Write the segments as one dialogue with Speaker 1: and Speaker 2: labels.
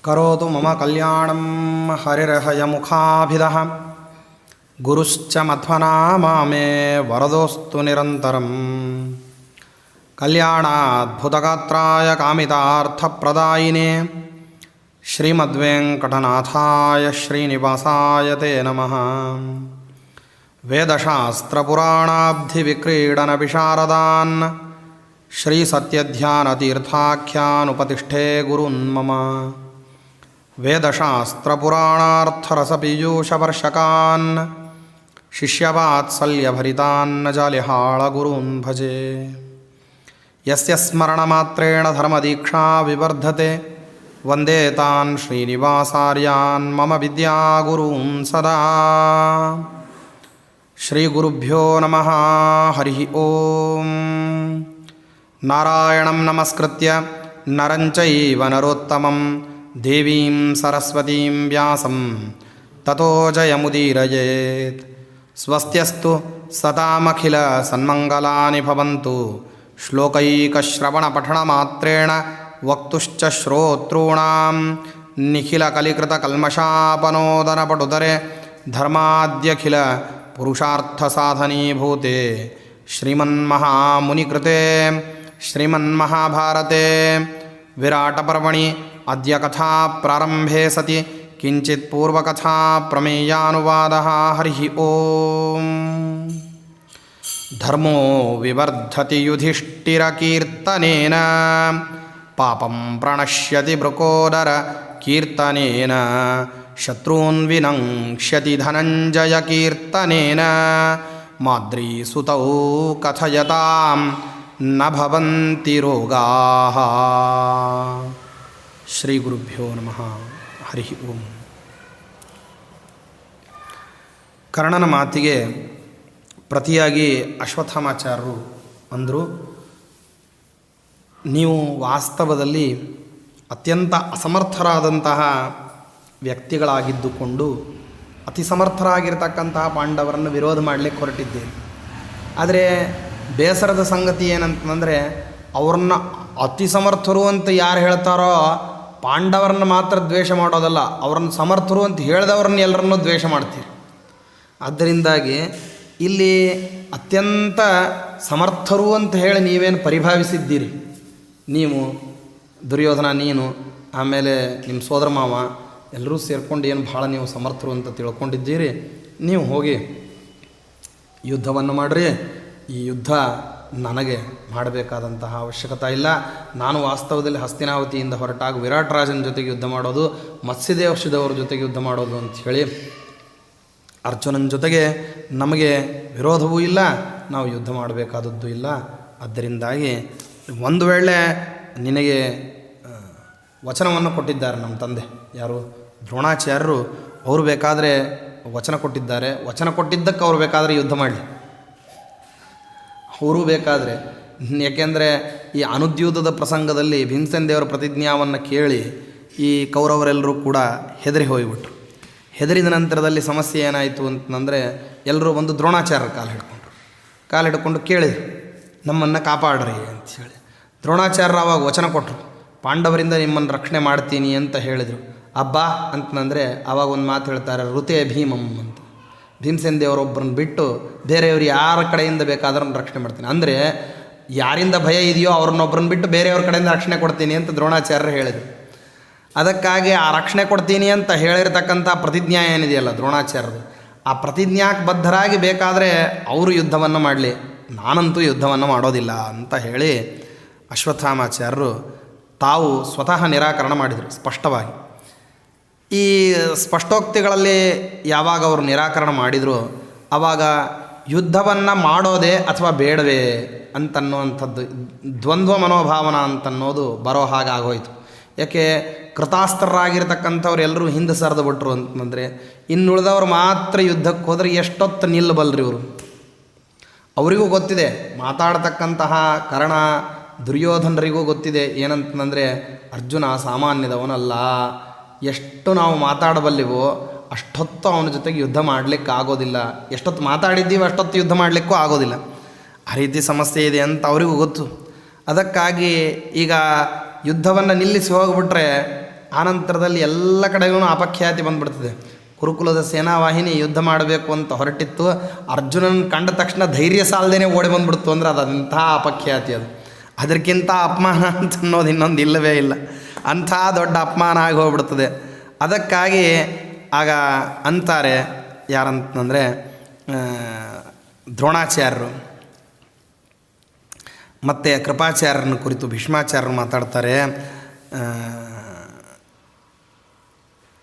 Speaker 1: ಕರೋತು ಮಮ ಕಲ್ಯಾಣಂ ಹರಿರ್ಹಯಮುಖಾಭಿದಃ ಗುರುಶ್ಚ ಮಧ್ವನಾಮಾ ಮೇ ವರದೋಸ್ತು ನಿರಂತರಂ. ಕಲ್ಯಾಣಾದ್ಭುತಗಾತ್ರಾಯ ಕಾಮಿತಾರ್ಥಪ್ರದಾಯಿನೇ ಶ್ರೀಮದ್ವೆಂಕಟನಾಥಾಯ ಶ್ರೀನಿವಾಸಾಯ ತೇ ನಮಃ. ವೇದಶಾಸ್ತ್ರಪುರಾಣಾಬ್ಧಿವಿಕ್ರೀಡನ ವಿಶಾರದಾನ್ ಶ್ರೀಸತ್ಯಧ್ಯಾನತೀರ್ಥಾಖ್ಯಾನುಪತಿಷ್ಠೇ ಗುರುನ್ ಮಮ. ವೇದಶಾಸ್ತ್ರಪುರಾಣಾರ್ಥರಸಪೀಯೂಷವರ್ಷಕಾನ್ ಶಿಷ್ಯವಾತ್ಸಲ್ಯಭರಿತಾನ್ ಜಾಲಿಹಾಳ ಗುರೂನ್ ಭಜೆ. ಯಸ್ಯ ಸ್ಮರಣಮಾತ್ರೇಣ ಧರ್ಮದೀಕ್ಷಾ ವಿವರ್ಧತೆ ವಂದೇ ತಾನ್ ಶ್ರೀನಿವಾಸಾರ್ಯಾನ್ ಮಮ ವಿದ್ಯಾಗುರೂನ್ ಸದಾ. ಶ್ರೀಗುರುಭ್ಯೋ ನಮಃ. ಹರಿ ಓಂ. ನಾರಾಯಣಂ ನಮಸ್ಕೃತ್ಯ ನರಂ ಚೈವ ನರೋತ್ತಮಂ ದೇವೀಂ ಸರಸ್ವತೀಂ ವ್ಯಾಸಂ ತತೋ ಜಯಮುದೀರಯೇತ್. ಸ್ವಸ್ತ್ಯಸ್ತು ಸತಾಮಖಿಲ ಸನ್ಮಂಗಲಾನಿ ಭವಂತು. ಶ್ಲೋಕೈಕಶ್ರವಣಪಠಣಮಾತ್ರೇಣ ವಕ್ತುಶ್ಚ ಶ್ರೋತॄಣಾಂ ನಿಖಿಲಕಲಿಕೃತಕಲ್ಮಷಾಪನೋದನಪಟುತರೆ ಧರ್ಮಾದ್ಯಖಿಲ ಪುರುಷಾರ್ಥಸಾಧನೀಭೂತೆ ಶ್ರೀಮನ್ಮಹಾಮುನಿಕೃತೆ ಶ್ರೀಮನ್ಮಹಾಭಾರತೆ ವಿರಾಟಪರ್ವಣಿ ಅದ್ಯ ಕಥಾ ಪ್ರಾರಂಭೆ ಸತಿ ಕಿಂಚಿತ್ ಪೂರ್ವಕಥಾ ಪ್ರಮೇಯಾನುವಾದಃ. ಹರಿ ಓಂ. ಧರ್ಮೋ ವಿವರ್ಧತಿ ಯುಧಿಷ್ಠಿರಕೀರ್ತನೇನ ಪಾಪಂ ಪ್ರಣಶ್ಯತಿ ಬೃಕೋದರ ಕೀರ್ತನೇನ ಶತ್ರೂನ್ ವಿನಂಕ್ಷ್ಯತಿ ಧನಂಜಯ ಕೀರ್ತನೇನ ಮಾದ್ರೀಸುತೌ ಕಥಯತಾಂ ನ ಭವಂತಿ ರೋಗಾಃ. ಶ್ರೀ ಗುರುಭ್ಯೋ ನಮಃ. ಹರಿ ಓಂ. ಕರ್ಣನ ಮಾತಿಗೆ ಪ್ರತಿಯಾಗಿ ಅಶ್ವತ್ಥಾಮಾಚಾರ್ಯರು ಅಂದರು, ನೀವು ವಾಸ್ತವದಲ್ಲಿ ಅತ್ಯಂತ ಅಸಮರ್ಥರಾದಂತಹ ವ್ಯಕ್ತಿಗಳಾಗಿದ್ದುಕೊಂಡು ಅತಿ ಸಮರ್ಥರಾಗಿರ್ತಕ್ಕಂತಹ ಪಾಂಡವರನ್ನು ವಿರೋಧ ಮಾಡಲಿಕ್ಕೆ ಹೊರಟಿದ್ದೀರಿ. ಆದರೆ ಬೇಸರದ ಸಂಗತಿ ಏನಂತಂದರೆ, ಅವ್ರನ್ನ ಅತಿ ಸಮರ್ಥರು ಅಂತ ಯಾರು ಹೇಳ್ತಾರೋ ಪಾಂಡವರನ್ನು ಮಾತ್ರ ದ್ವೇಷ ಮಾಡೋದಲ್ಲ, ಅವ್ರನ್ನ ಸಮರ್ಥರು ಅಂತ ಹೇಳಿದವ್ರನ್ನ ಎಲ್ಲರನ್ನೂ ದ್ವೇಷ ಮಾಡ್ತೀರಿ. ಆದ್ದರಿಂದಾಗಿ ಇಲ್ಲಿ ಅತ್ಯಂತ ಸಮರ್ಥರು ಅಂತ ಹೇಳಿ ನೀವೇನು ಪರಿಭಾವಿಸಿದ್ದೀರಿ. ನೀವು ದುರ್ಯೋಧನ, ನೀನು, ಆಮೇಲೆ ನಿಮ್ಮ ಸೋದರ ಮಾವ ಎಲ್ಲರೂ ಸೇರ್ಕೊಂಡು ಏನು ಭಾಳ ನೀವು ಸಮರ್ಥರು ಅಂತ ತಿಳ್ಕೊಂಡಿದ್ದೀರಿ. ನೀವು ಹೋಗಿ ಯುದ್ಧವನ್ನು ಮಾಡಿರಿ. ಈ ಯುದ್ಧ ನನಗೆ ಮಾಡಬೇಕಾದಂತಹ ಅವಶ್ಯಕತೆ ಇಲ್ಲ. ನಾನು ವಾಸ್ತವದಲ್ಲಿ ಹಸ್ತಿನಾವತಿಯಿಂದ ಹೊರಟಾಗ ವಿರಾಟ್ ರಾಜನ ಜೊತೆಗೆ ಯುದ್ಧ ಮಾಡೋದು, ಮತ್ಸ್ಯದೇವಶಿದವ್ರ ಜೊತೆಗೆ ಯುದ್ಧ ಮಾಡೋದು ಅಂಥೇಳಿ ಅರ್ಜುನನ ಜೊತೆಗೆ ನಮಗೆ ವಿರೋಧವೂ ಇಲ್ಲ, ನಾವು ಯುದ್ಧ ಮಾಡಬೇಕಾದದ್ದು ಇಲ್ಲ. ಆದ್ದರಿಂದಾಗಿ ಒಂದು ವೇಳೆ ನಿನಗೆ ವಚನವನ್ನು ಕೊಟ್ಟಿದ್ದಾರೆ ನಮ್ಮ ತಂದೆ, ಯಾರು ದ್ರೋಣಾಚಾರ್ಯರು, ಅವರು ಬೇಕಾದರೆ ವಚನ ಕೊಟ್ಟಿದ್ದಾರೆ. ವಚನ ಕೊಟ್ಟಿದ್ದಕ್ಕೆ ಅವ್ರು ಬೇಕಾದರೆ ಯುದ್ಧ ಮಾಡಲಿ, ಅವರು ಬೇಕಾದರೆ. ಯಾಕೆಂದರೆ ಈ ಅನುದ್ಯೂತದ ಪ್ರಸಂಗದಲ್ಲಿ ಭೀಮಸೇನ ದೇವರ ಪ್ರತಿಜ್ಞಾವನ್ನು ಕೇಳಿ ಈ ಕೌರವರೆಲ್ಲರೂ ಕೂಡ ಹೆದರಿ ಹೋಗಿಬಿಟ್ರು. ಹೆದರಿದ ನಂತರದಲ್ಲಿ ಸಮಸ್ಯೆ ಏನಾಯಿತು ಅಂತಂದರೆ, ಎಲ್ಲರೂ ಬಂದು ದ್ರೋಣಾಚಾರ್ಯರ ಕಾಲು ಹಿಡ್ಕೊಂಡು ಕೇಳಿದರು, ನಮ್ಮನ್ನು ಕಾಪಾಡ್ರಿ ಅಂಥೇಳಿ. ದ್ರೋಣಾಚಾರ್ಯರು ಆವಾಗ ವಚನ ಕೊಟ್ಟರು, ಪಾಂಡವರಿಂದ ನಿಮ್ಮನ್ನು ರಕ್ಷಣೆ ಮಾಡ್ತೀನಿ ಅಂತ ಹೇಳಿದರು. ಅಬ್ಬಾ ಅಂತಂದರೆ ಆವಾಗ ಒಂದು ಮಾತು ಹೇಳ್ತಾರೆ, ಋತೆ ಭೀಮಂ ಅಂತ. ಭೀಮಸೇನ ದೇವರೊಬ್ಬರನ್ನ ಬಿಟ್ಟು ಬೇರೆಯವರು ಯಾರ ಕಡೆಯಿಂದ ಬೇಕಾದ್ರೂ ರಕ್ಷಣೆ ಮಾಡ್ತೀನಿ, ಅಂದರೆ ಯಾರಿಂದ ಭಯ ಇದೆಯೋ ಅವ್ರನ್ನೊಬ್ಬರನ್ನ ಬಿಟ್ಟು ಬೇರೆಯವ್ರ ಕಡೆಯಿಂದ ರಕ್ಷಣೆ ಕೊಡ್ತೀನಿ ಅಂತ ದ್ರೋಣಾಚಾರ್ಯರು ಹೇಳಿದರು. ಅದಕ್ಕಾಗಿ ಆ ರಕ್ಷಣೆ ಕೊಡ್ತೀನಿ ಅಂತ ಹೇಳಿರ್ತಕ್ಕಂಥ ಪ್ರತಿಜ್ಞಾ ಏನಿದೆಯಲ್ಲ ದ್ರೋಣಾಚಾರ್ಯರು, ಆ ಪ್ರತಿಜ್ಞಾಕ್ಕೆ ಬದ್ಧರಾಗಿ ಬೇಕಾದರೆ ಅವರು ಯುದ್ಧವನ್ನು ಮಾಡಲಿ, ನಾನಂತೂ ಯುದ್ಧವನ್ನು ಮಾಡೋದಿಲ್ಲ ಅಂತ ಹೇಳಿ ಅಶ್ವತ್ಥಾಮಾಚಾರ್ಯರು ತಾವು ಸ್ವತಃ ನಿರಾಕರಣೆ ಮಾಡಿದರು ಸ್ಪಷ್ಟವಾಗಿ. ಈ ಸ್ಪಷ್ಟೋಕ್ತಿಗಳಲ್ಲಿ ಯಾವಾಗ ಅವರು ನಿರಾಕರಣೆ ಮಾಡಿದರು, ಆವಾಗ ಯುದ್ಧವನ್ನು ಮಾಡೋದೇ ಅಥವಾ ಬೇಡವೇ ಅಂತನ್ನುವಂಥದ್ದು ದ್ವಂದ್ವ ಮನೋಭಾವನ ಅಂತನ್ನೋದು ಬರೋ ಹಾಗೆ ಆಗೋಯ್ತು. ಯಾಕೆ ಕೃತಾಸ್ತ್ರರಾಗಿರ್ತಕ್ಕಂಥವ್ರು ಎಲ್ಲರೂ ಹಿಂದೆ ಸರಿದು ಬಿಟ್ರು ಅಂತಂದರೆ, ಇನ್ನುಳಿದವ್ರು ಮಾತ್ರ ಯುದ್ಧಕ್ಕೆ ಹೋದರೆ ಎಷ್ಟೊತ್ತು ನಿಲ್ಲಬಲ್ಲರು ಇವರು. ಅವರಿಗೂ ಗೊತ್ತಿದೆ, ಮಾತಾಡ್ತಕ್ಕಂತಹ ಕರ್ಣ ದುರ್ಯೋಧನರಿಗೂ ಗೊತ್ತಿದೆ ಏನಂತಂದರೆ, ಅರ್ಜುನ ಸಾಮಾನ್ಯದವನಲ್ಲ, ಎಷ್ಟು ನಾವು ಮಾತಾಡಬಲ್ಲಿವೋ ಅಷ್ಟೊತ್ತು ಅವನ ಜೊತೆಗೆ ಯುದ್ಧ ಮಾಡಲಿಕ್ಕೆ ಆಗೋದಿಲ್ಲ, ಎಷ್ಟೊತ್ತು ಮಾತಾಡಿದ್ದೀವಿ ಅಷ್ಟೊತ್ತು ಯುದ್ಧ ಮಾಡಲಿಕ್ಕೂ ಆಗೋದಿಲ್ಲ. ಆ ರೀತಿ ಸಮಸ್ಯೆ ಇದೆ ಅಂತ ಅವರಿಗೂ ಗೊತ್ತು. ಅದಕ್ಕಾಗಿ ಈಗ ಯುದ್ಧವನ್ನು ನಿಲ್ಲಿಸಿ ಹೋಗ್ಬಿಟ್ರೆ ಆನಂತರದಲ್ಲಿ ಎಲ್ಲ ಕಡೆಗೂ ಅಪಖ್ಯಾತಿ ಬಂದ್ಬಿಡ್ತದೆ. ಕುರುಕುಲದ ಸೇನಾವಾಹಿನಿ ಯುದ್ಧ ಮಾಡಬೇಕು ಅಂತ ಹೊರಟಿತ್ತು, ಅರ್ಜುನನ ಕಂಡ ತಕ್ಷಣ ಧೈರ್ಯ ಸಾಲದೇನೆ ಓಡಿ ಬಂದ್ಬಿಡ್ತು ಅಂದರೆ ಅದು ಅಂಥ ಅಪಖ್ಯಾತಿ. ಅದು ಅದಕ್ಕಿಂತ ಅಪಮಾನ ಅಂತ ಅನ್ನೋದು ಇನ್ನೊಂದು ಇಲ್ಲವೇ ಇಲ್ಲ. ಅಂಥ ದೊಡ್ಡ ಅಪಮಾನ ಆಗಿ ಹೋಗ್ಬಿಡ್ತದೆ. ಅದಕ್ಕಾಗಿ ಆಗ ಅಂತಾರೆ ಯಾರಂತಂದರೆ ದ್ರೋಣಾಚಾರ್ಯರು ಮತ್ತು ಕೃಪಾಚಾರ್ಯರನ್ನ ಕುರಿತು ಭೀಷ್ಮಾಚಾರ್ಯರು ಮಾತಾಡ್ತಾರೆ.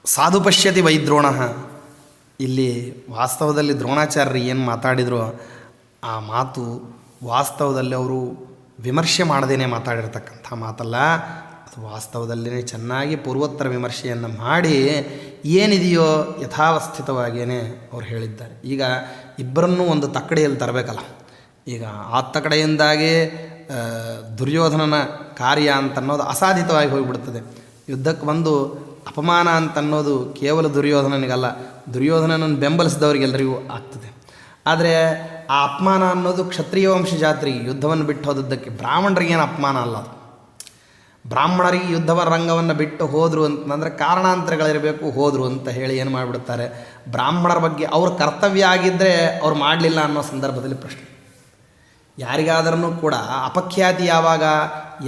Speaker 1: ಸಾಧು ಪಶ್ಯತಿ ವೈದ್ರೋಣ. ಇಲ್ಲಿ ವಾಸ್ತವದಲ್ಲಿ ದ್ರೋಣಾಚಾರ್ಯರು ಏನು ಮಾತಾಡಿದ್ರು ಆ ಮಾತು ವಾಸ್ತವದಲ್ಲಿ ಅವರು ವಿಮರ್ಶೆ ಮಾಡದೇನೆ ಮಾತಾಡಿರ್ತಕ್ಕಂಥ ಮಾತಲ್ಲ. ಅದು ವಾಸ್ತವದಲ್ಲೇ ಚೆನ್ನಾಗಿ ಪೂರ್ವೋತ್ತರ ವಿಮರ್ಶೆಯನ್ನು ಮಾಡಿ ಏನಿದೆಯೋ ಯಥಾವಸ್ಥಿತವಾಗಿಯೇ ಅವ್ರು ಹೇಳಿದ್ದಾರೆ. ಈಗ ಇಬ್ಬರನ್ನೂ ಒಂದು ತಕ್ಕಡಿಯಲ್ಲಿ ತರಬೇಕಲ್ಲ. ಈಗ ಆ ತಕ್ಕಡೆಯಿಂದಾಗಿ ದುರ್ಯೋಧನನ ಕಾರ್ಯ ಅಂತನ್ನೋದು ಅಸಾಧಿತವಾಗಿ ಹೋಗಿಬಿಡ್ತದೆ. ಯುದ್ಧಕ್ಕೆ ಬಂದು ಅಪಮಾನ ಅಂತನ್ನೋದು ಕೇವಲ ದುರ್ಯೋಧನನಿಗಲ್ಲ, ದುರ್ಯೋಧನನನ್ನು ಬೆಂಬಲಿಸಿದವರಿಗೆಲ್ಲರಿಗೂ ಆಗ್ತದೆ. ಆದರೆ ಆ ಅಪಮಾನ ಅನ್ನೋದು ಕ್ಷತ್ರಿಯ ವಂಶ ಜಾತ್ರೆಗೆ ಯುದ್ಧವನ್ನು ಬಿಟ್ಟು ಹೋದದ್ದಕ್ಕೆ ಬ್ರಾಹ್ಮಣರಿಗೇನು ಅಪಮಾನ ಅಲ್ಲ. ಅದು ಬ್ರಾಹ್ಮಣರಿಗೆ ಯುದ್ಧವ ರಂಗವನ್ನು ಬಿಟ್ಟು ಹೋದರು ಅಂತಂದರೆ ಕಾರಣಾಂತರಗಳಿರಬೇಕು, ಹೋದರು ಅಂತ ಹೇಳಿ ಏನು ಮಾಡಿಬಿಡ್ತಾರೆ. ಬ್ರಾಹ್ಮಣರ ಬಗ್ಗೆ ಅವ್ರ ಕರ್ತವ್ಯ ಆಗಿದ್ದರೆ ಅವ್ರು ಮಾಡಲಿಲ್ಲ ಅನ್ನೋ ಸಂದರ್ಭದಲ್ಲಿ ಪ್ರಶ್ನೆ. ಯಾರಿಗಾದ್ರೂ ಕೂಡ ಅಪಖ್ಯಾತಿ ಯಾವಾಗ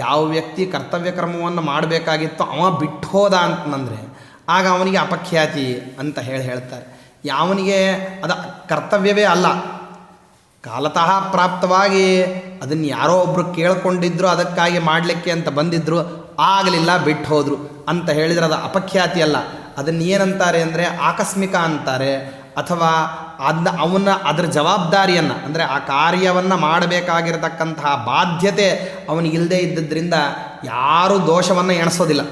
Speaker 1: ಯಾವ ವ್ಯಕ್ತಿ ಕರ್ತವ್ಯ ಕ್ರಮವನ್ನು ಮಾಡಬೇಕಾಗಿತ್ತೋ ಅವ ಬಿಟ್ಟು ಹೋದ ಅಂತಂದರೆ ಆಗ ಅವನಿಗೆ ಅಪಖ್ಯಾತಿ ಅಂತ ಹೇಳ್ತಾರೆ. ಯಾವನಿಗೆ ಅದು ಕರ್ತವ್ಯವೇ ಅಲ್ಲ, ಕಾಲತಃ ಪ್ರಾಪ್ತವಾಗಿ ಅದನ್ನು ಯಾರೋ ಒಬ್ಬರು ಕೇಳ್ಕೊಂಡಿದ್ರು, ಅದಕ್ಕಾಗಿ ಮಾಡಲಿಕ್ಕೆ ಅಂತ ಬಂದಿದ್ದರು, ಆಗಲಿಲ್ಲ ಬಿಟ್ಟು ಹೋದರು ಅಂತ ಹೇಳಿದರೆ ಅದು ಅಪಖ್ಯಾತಿ ಅಲ್ಲ. ಅದನ್ನು ಏನಂತಾರೆ ಅಂದರೆ ಆಕಸ್ಮಿಕ ಅಂತಾರೆ. ಅಥವಾ ಅದರ ಜವಾಬ್ದಾರಿಯನ್ನು ಅಂದರೆ ಆ ಕಾರ್ಯವನ್ನು ಮಾಡಬೇಕಾಗಿರತಕ್ಕಂತಹ ಬಾಧ್ಯತೆ ಅವನಿಗಿಲ್ಲದೆ ಇದ್ದದ್ರಿಂದ ಯಾರೂ ದೋಷವನ್ನು ಎಣಿಸೋದಿಲ್ಲ.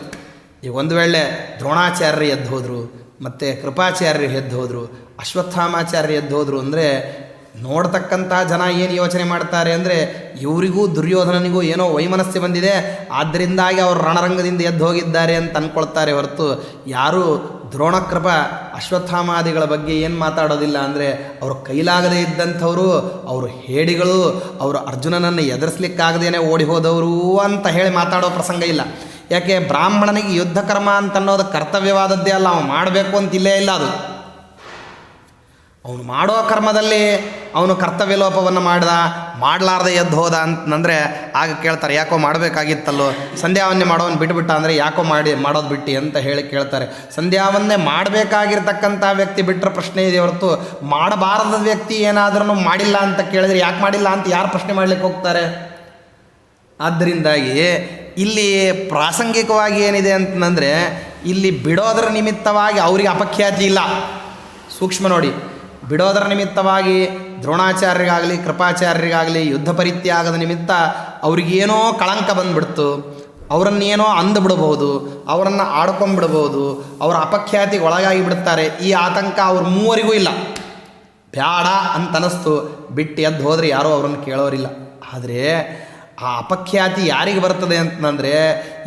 Speaker 1: ಈಗ ಒಂದು ವೇಳೆ ದ್ರೋಣಾಚಾರ್ಯರು ಎದ್ದು ಹೋದರು, ಮತ್ತು ಕೃಪಾಚಾರ್ಯರು ಎದ್ದು ಹೋದರು, ಅಶ್ವತ್ಥಾಮಾಚಾರ್ಯರು ಎದ್ದು ಹೋದರು ಅಂದರೆ ನೋಡ್ತಕ್ಕಂಥ ಜನ ಏನು ಯೋಚನೆ ಮಾಡ್ತಾರೆ ಅಂದರೆ ಇವರಿಗೂ ದುರ್ಯೋಧನನಿಗೂ ಏನೋ ವೈಮನಸ್ಸು ಬಂದಿದೆ, ಆದ್ದರಿಂದಾಗಿ ಅವರು ರಣರಂಗದಿಂದ ಎದ್ದು ಹೋಗಿದ್ದಾರೆ ಅಂತ ಅಂದ್ಕೊಳ್ತಾರೆ ಹೊರತು ಯಾರೂ ದ್ರೋಣಕೃಪ ಅಶ್ವತ್ಥಾಮಾದಿಗಳ ಬಗ್ಗೆ ಏನು ಮಾತಾಡೋದಿಲ್ಲ. ಅಂದರೆ ಅವರು ಕೈಲಾಗದೇ ಇದ್ದಂಥವರು, ಅವರು ಹೇಡಿಗಳು, ಅವರು ಅರ್ಜುನನನ್ನು ಎದುರಿಸ್ಲಿಕ್ಕಾಗದೇನೆ ಓಡಿ ಹೋದವರು ಅಂತ ಹೇಳಿ ಮಾತಾಡೋ ಪ್ರಸಂಗ ಇಲ್ಲ. ಯಾಕೆ ಬ್ರಾಹ್ಮಣನಿಗೆ ಯುದ್ಧ ಕರ್ಮ ಅಂತನ್ನೋದು ಕರ್ತವ್ಯವಾದದ್ದೇ ಅಲ್ಲ, ಅವನು ಮಾಡಬೇಕು ಅಂತಿಲ್ಲೇ ಇಲ್ಲ. ಅದು ಅವನು ಮಾಡೋ ಕರ್ಮದಲ್ಲಿ ಅವನು ಕರ್ತವ್ಯ ಲೋಪವನ್ನು ಮಾಡಲಾರ್ದೆ ಎದ್ದು ಹೋದ ಅಂತಂದರೆ ಆಗ ಕೇಳ್ತಾರೆ ಯಾಕೋ ಮಾಡಬೇಕಾಗಿತ್ತಲ್ಲೋ, ಸಂಧ್ಯಾವನ್ನೇ ಮಾಡೋನು ಬಿಟ್ಟುಬಿಟ್ಟ ಅಂದರೆ ಯಾಕೋ ಮಾಡೋದು ಬಿಟ್ಟು ಅಂತ ಹೇಳಿ ಕೇಳ್ತಾರೆ. ಸಂಧ್ಯಾವನ್ನೇ ಮಾಡಬೇಕಾಗಿರ್ತಕ್ಕಂಥ ವ್ಯಕ್ತಿ ಬಿಟ್ಟರೆ ಪ್ರಶ್ನೆ ಇದೆ ಹೊರತು ಮಾಡಬಾರದ ವ್ಯಕ್ತಿ ಏನಾದ್ರೂ ಮಾಡಿಲ್ಲ ಅಂತ ಕೇಳಿದರೆ ಯಾಕೆ ಮಾಡಿಲ್ಲ ಅಂತ ಯಾರು ಪ್ರಶ್ನೆ ಮಾಡಲಿಕ್ಕೆ ಹೋಗ್ತಾರೆ. ಆದ್ದರಿಂದಾಗಿ ಇಲ್ಲಿ ಪ್ರಾಸಂಗಿಕವಾಗಿ ಏನಿದೆ ಅಂತಂದರೆ ಇಲ್ಲಿ ಬಿಡೋದರ ನಿಮಿತ್ತವಾಗಿ ಅವರಿಗೆ ಅಪಖ್ಯಾತಿ ಇಲ್ಲ. ಸೂಕ್ಷ್ಮ ನೋಡಿ, ಬಿಡೋದರ ನಿಮಿತ್ತವಾಗಿ ದ್ರೋಣಾಚಾರ್ಯರಿಗಾಗಲಿ ಕೃಪಾಚಾರ್ಯರಿಗಾಗಲಿ ಯುದ್ಧ ಪರಿತ್ಯಾಗದ ನಿಮಿತ್ತ ಅವ್ರಿಗೇನೋ ಕಳಂಕ ಬಂದುಬಿಡ್ತು, ಅವರನ್ನೇನೋ ಅಂದುಬಿಡ್ಬೋದು, ಅವರನ್ನು ಆಡ್ಕೊಂಬಿಡ್ಬೋದು, ಅವರ ಅಪಖ್ಯಾತಿಗೆ ಒಳಗಾಗಿ ಬಿಡ್ತಾರೆ. ಈ ಆತಂಕ ಅವ್ರ ಮೂವರಿಗೂ ಇಲ್ಲ. ಬ್ಯಾಡ ಅಂತ ಅನ್ನಿಸ್ತು, ಬಿಟ್ಟು ಎದ್ದು ಹೋದರೆ ಯಾರೂ ಅವರನ್ನು ಕೇಳೋರಿಲ್ಲ. ಆದರೆ ಆ ಅಪಖ್ಯಾತಿ ಯಾರಿಗೆ ಬರ್ತದೆ ಅಂತಂದರೆ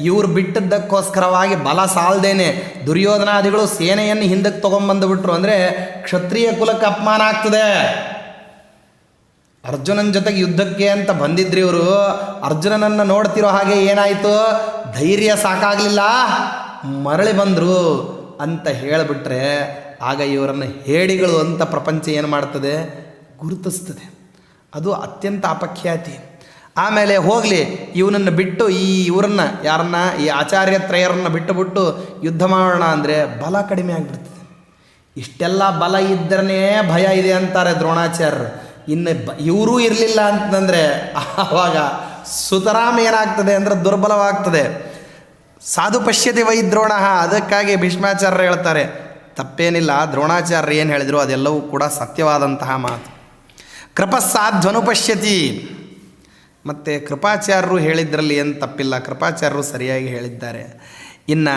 Speaker 1: ಇವ್ರು ಬಿಟ್ಟದ್ದಕ್ಕೋಸ್ಕರವಾಗಿ ಬಲ ಸಾಲದೇನೆ ದುರ್ಯೋಧನಾದಿಗಳು ಸೇನೆಯನ್ನು ಹಿಂದಕ್ಕೆ ತೊಗೊಂಬಂದುಬಿಟ್ರು ಅಂದರೆ ಕ್ಷತ್ರಿಯ ಕುಲಕ್ಕೆ ಅಪಮಾನ ಆಗ್ತದೆ. ಅರ್ಜುನನ ಜೊತೆಗೆ ಯುದ್ಧಕ್ಕೆ ಅಂತ ಬಂದಿದ್ರಿ ಇವರು, ಅರ್ಜುನನನ್ನು ನೋಡ್ತಿರೋ ಹಾಗೆ ಏನಾಯಿತು, ಧೈರ್ಯ ಸಾಕಾಗಲಿಲ್ಲ, ಮರಳಿ ಬಂದರು ಅಂತ ಹೇಳಿಬಿಟ್ರೆ ಆಗ ಇವರನ್ನು ಹೇಡಿಗಳು ಅಂತ ಪ್ರಪಂಚ ಏನು ಮಾಡ್ತದೆ, ಗುರುತಿಸ್ತದೆ. ಅದು ಅತ್ಯಂತ ಅಪಖ್ಯಾತಿ. ಆಮೇಲೆ ಹೋಗಲಿ ಇವನನ್ನು ಬಿಟ್ಟು ಇವರನ್ನು ಈ ಆಚಾರ್ಯತ್ರಯರನ್ನು ಬಿಟ್ಟು ಯುದ್ಧ ಮಾಡೋಣ ಅಂದರೆ ಬಲ ಕಡಿಮೆ ಆಗಿಬಿಡ್ತದೆ. ಇಷ್ಟೆಲ್ಲ ಬಲ ಇದ್ದರೇ ಭಯ ಇದೆ ಅಂತಾರೆ ದ್ರೋಣಾಚಾರ್ಯರು. ಇನ್ನು ಇವರೂ ಇರಲಿಲ್ಲ ಅಂತಂದರೆ ಆವಾಗ ಸುತರಾಮ್ ಏನಾಗ್ತದೆ ಅಂದರೆ ದುರ್ಬಲವಾಗ್ತದೆ. ಸಾಧು ಪಶ್ಯತಿ ವೈದ್ರೋಣ. ಅದಕ್ಕಾಗಿ ಭೀಷ್ಮಾಚಾರ್ಯರು ಹೇಳ್ತಾರೆ ತಪ್ಪೇನಿಲ್ಲ, ದ್ರೋಣಾಚಾರ್ಯರು ಏನು ಹೇಳಿದ್ರು ಅದೆಲ್ಲವೂ ಕೂಡ ಸತ್ಯವಾದಂತಹ ಮಾತು. ಕೃಪಸ್ಸಾಧ್ವನುಪಶ್ಯತಿ. ಮತ್ತು ಕೃಪಾಚಾರ್ಯರು ಹೇಳಿದ್ರಲ್ಲಿ ಏನು ತಪ್ಪಿಲ್ಲ, ಕೃಪಾಚಾರ್ಯರು ಸರಿಯಾಗಿ ಹೇಳಿದ್ದಾರೆ. ಇನ್ನು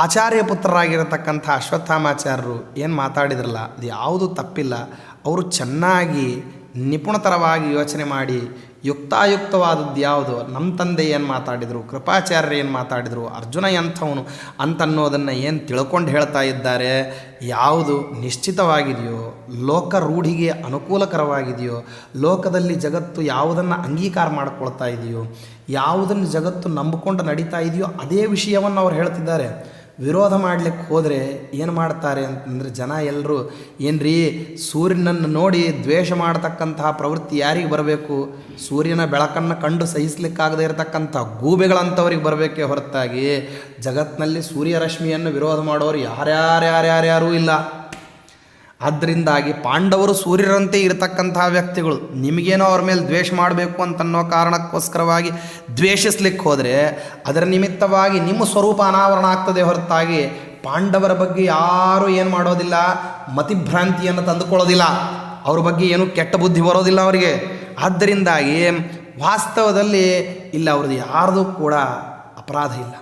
Speaker 1: ಆಚಾರ್ಯ ಪುತ್ರರಾಗಿರತಕ್ಕಂಥ ಅಶ್ವತ್ಥಾಮಾಚಾರ್ಯರು ಏನು ಮಾತಾಡಿದ್ರಲ್ಲ ಅದು ಯಾವುದೂ ತಪ್ಪಿಲ್ಲ. ಅವರು ಚೆನ್ನಾಗಿ ನಿಪುಣತರವಾಗಿ ಯೋಚನೆ ಮಾಡಿ ಯುಕ್ತಾಯುಕ್ತವಾದದ್ದು ಯಾವುದು, ನಮ್ಮ ತಂದೆ ಏನು ಮಾತಾಡಿದರು, ಕೃಪಾಚಾರ್ಯರು ಏನು ಮಾತಾಡಿದರು, ಅರ್ಜುನ ಎಂಥವನು ಅಂತನ್ನೋದನ್ನು ಏನು ತಿಳ್ಕೊಂಡು ಹೇಳ್ತಾ ಇದ್ದಾರೆ, ಯಾವುದು ನಿಶ್ಚಿತವಾಗಿದೆಯೋ, ಲೋಕ ರೂಢಿಗೆ ಅನುಕೂಲಕರವಾಗಿದೆಯೋ, ಲೋಕದಲ್ಲಿ ಜಗತ್ತು ಯಾವುದನ್ನು ಅಂಗೀಕಾರ ಮಾಡಿಕೊಳ್ತಾ ಇದೆಯೋ, ಯಾವುದನ್ನು ಜಗತ್ತು ನಂಬಿಕೊಂಡು ನಡೀತಾ ಇದೆಯೋ ಅದೇ ವಿಷಯವನ್ನು ಅವ್ರು ಹೇಳ್ತಿದ್ದಾರೆ. ವಿರೋಧ ಮಾಡಲಿಕ್ಕೆ ಹೋದರೆ ಏನು ಮಾಡ್ತಾರೆ ಅಂತಂದರೆ ಜನ ಎಲ್ಲರೂ ಏನ್ರಿ ಸೂರ್ಯನನ್ನು ನೋಡಿ ದ್ವೇಷ ಮಾಡತಕ್ಕಂತಹ ಪ್ರವೃತ್ತಿ ಯಾರಿಗೆ ಬರಬೇಕು? ಸೂರ್ಯನ ಬೆಳಕನ್ನು ಕಂಡು ಸಹಿಸಲಿಕ್ಕಾಗದೇ ಇರತಕ್ಕಂಥ ಗೂಬೆಗಳಂಥವ್ರಿಗೆ ಬರಬೇಕೇ ಹೊರತಾಗಿ ಜಗತ್ತಿನಲ್ಲಿ ಸೂರ್ಯರಶ್ಮಿಯನ್ನು ವಿರೋಧ ಮಾಡೋರು ಯಾರ್ಯಾರ್ಯಾರ್ಯಾರ್ಯಾರೂ ಇಲ್ಲ. ಆದ್ದರಿಂದಾಗಿ ಪಾಂಡವರು ಸೂರ್ಯರಂತೆ ಇರತಕ್ಕಂತಹ ವ್ಯಕ್ತಿಗಳು. ನಿಮಗೇನೋ ಅವ್ರ ಮೇಲೆ ದ್ವೇಷ ಮಾಡಬೇಕು ಅಂತನ್ನೋ ಕಾರಣಕ್ಕೋಸ್ಕರವಾಗಿ ದ್ವೇಷಿಸ್ಲಿಕ್ಕೆ ಹೋದರೆ ಅದರ ನಿಮಿತ್ತವಾಗಿ ನಿಮ್ಮ ಸ್ವರೂಪ ಅನಾವರಣ ಆಗ್ತದೆ ಹೊರತಾಗಿ ಪಾಂಡವರ ಬಗ್ಗೆ ಯಾರೂ ಏನು ಮಾಡೋದಿಲ್ಲ, ಮತಿಭ್ರಾಂತಿಯನ್ನು ತಂದುಕೊಳ್ಳೋದಿಲ್ಲ. ಅವ್ರ ಬಗ್ಗೆ ಏನೂ ಕೆಟ್ಟ ಬುದ್ಧಿ ಬರೋದಿಲ್ಲ ಅವರಿಗೆ. ಆದ್ದರಿಂದಾಗಿ ವಾಸ್ತವದಲ್ಲಿ ಇಲ್ಲ ಅವ್ರದ್ದು ಯಾರ್ದು ಕೂಡ ಅಪರಾಧ ಇಲ್ಲ.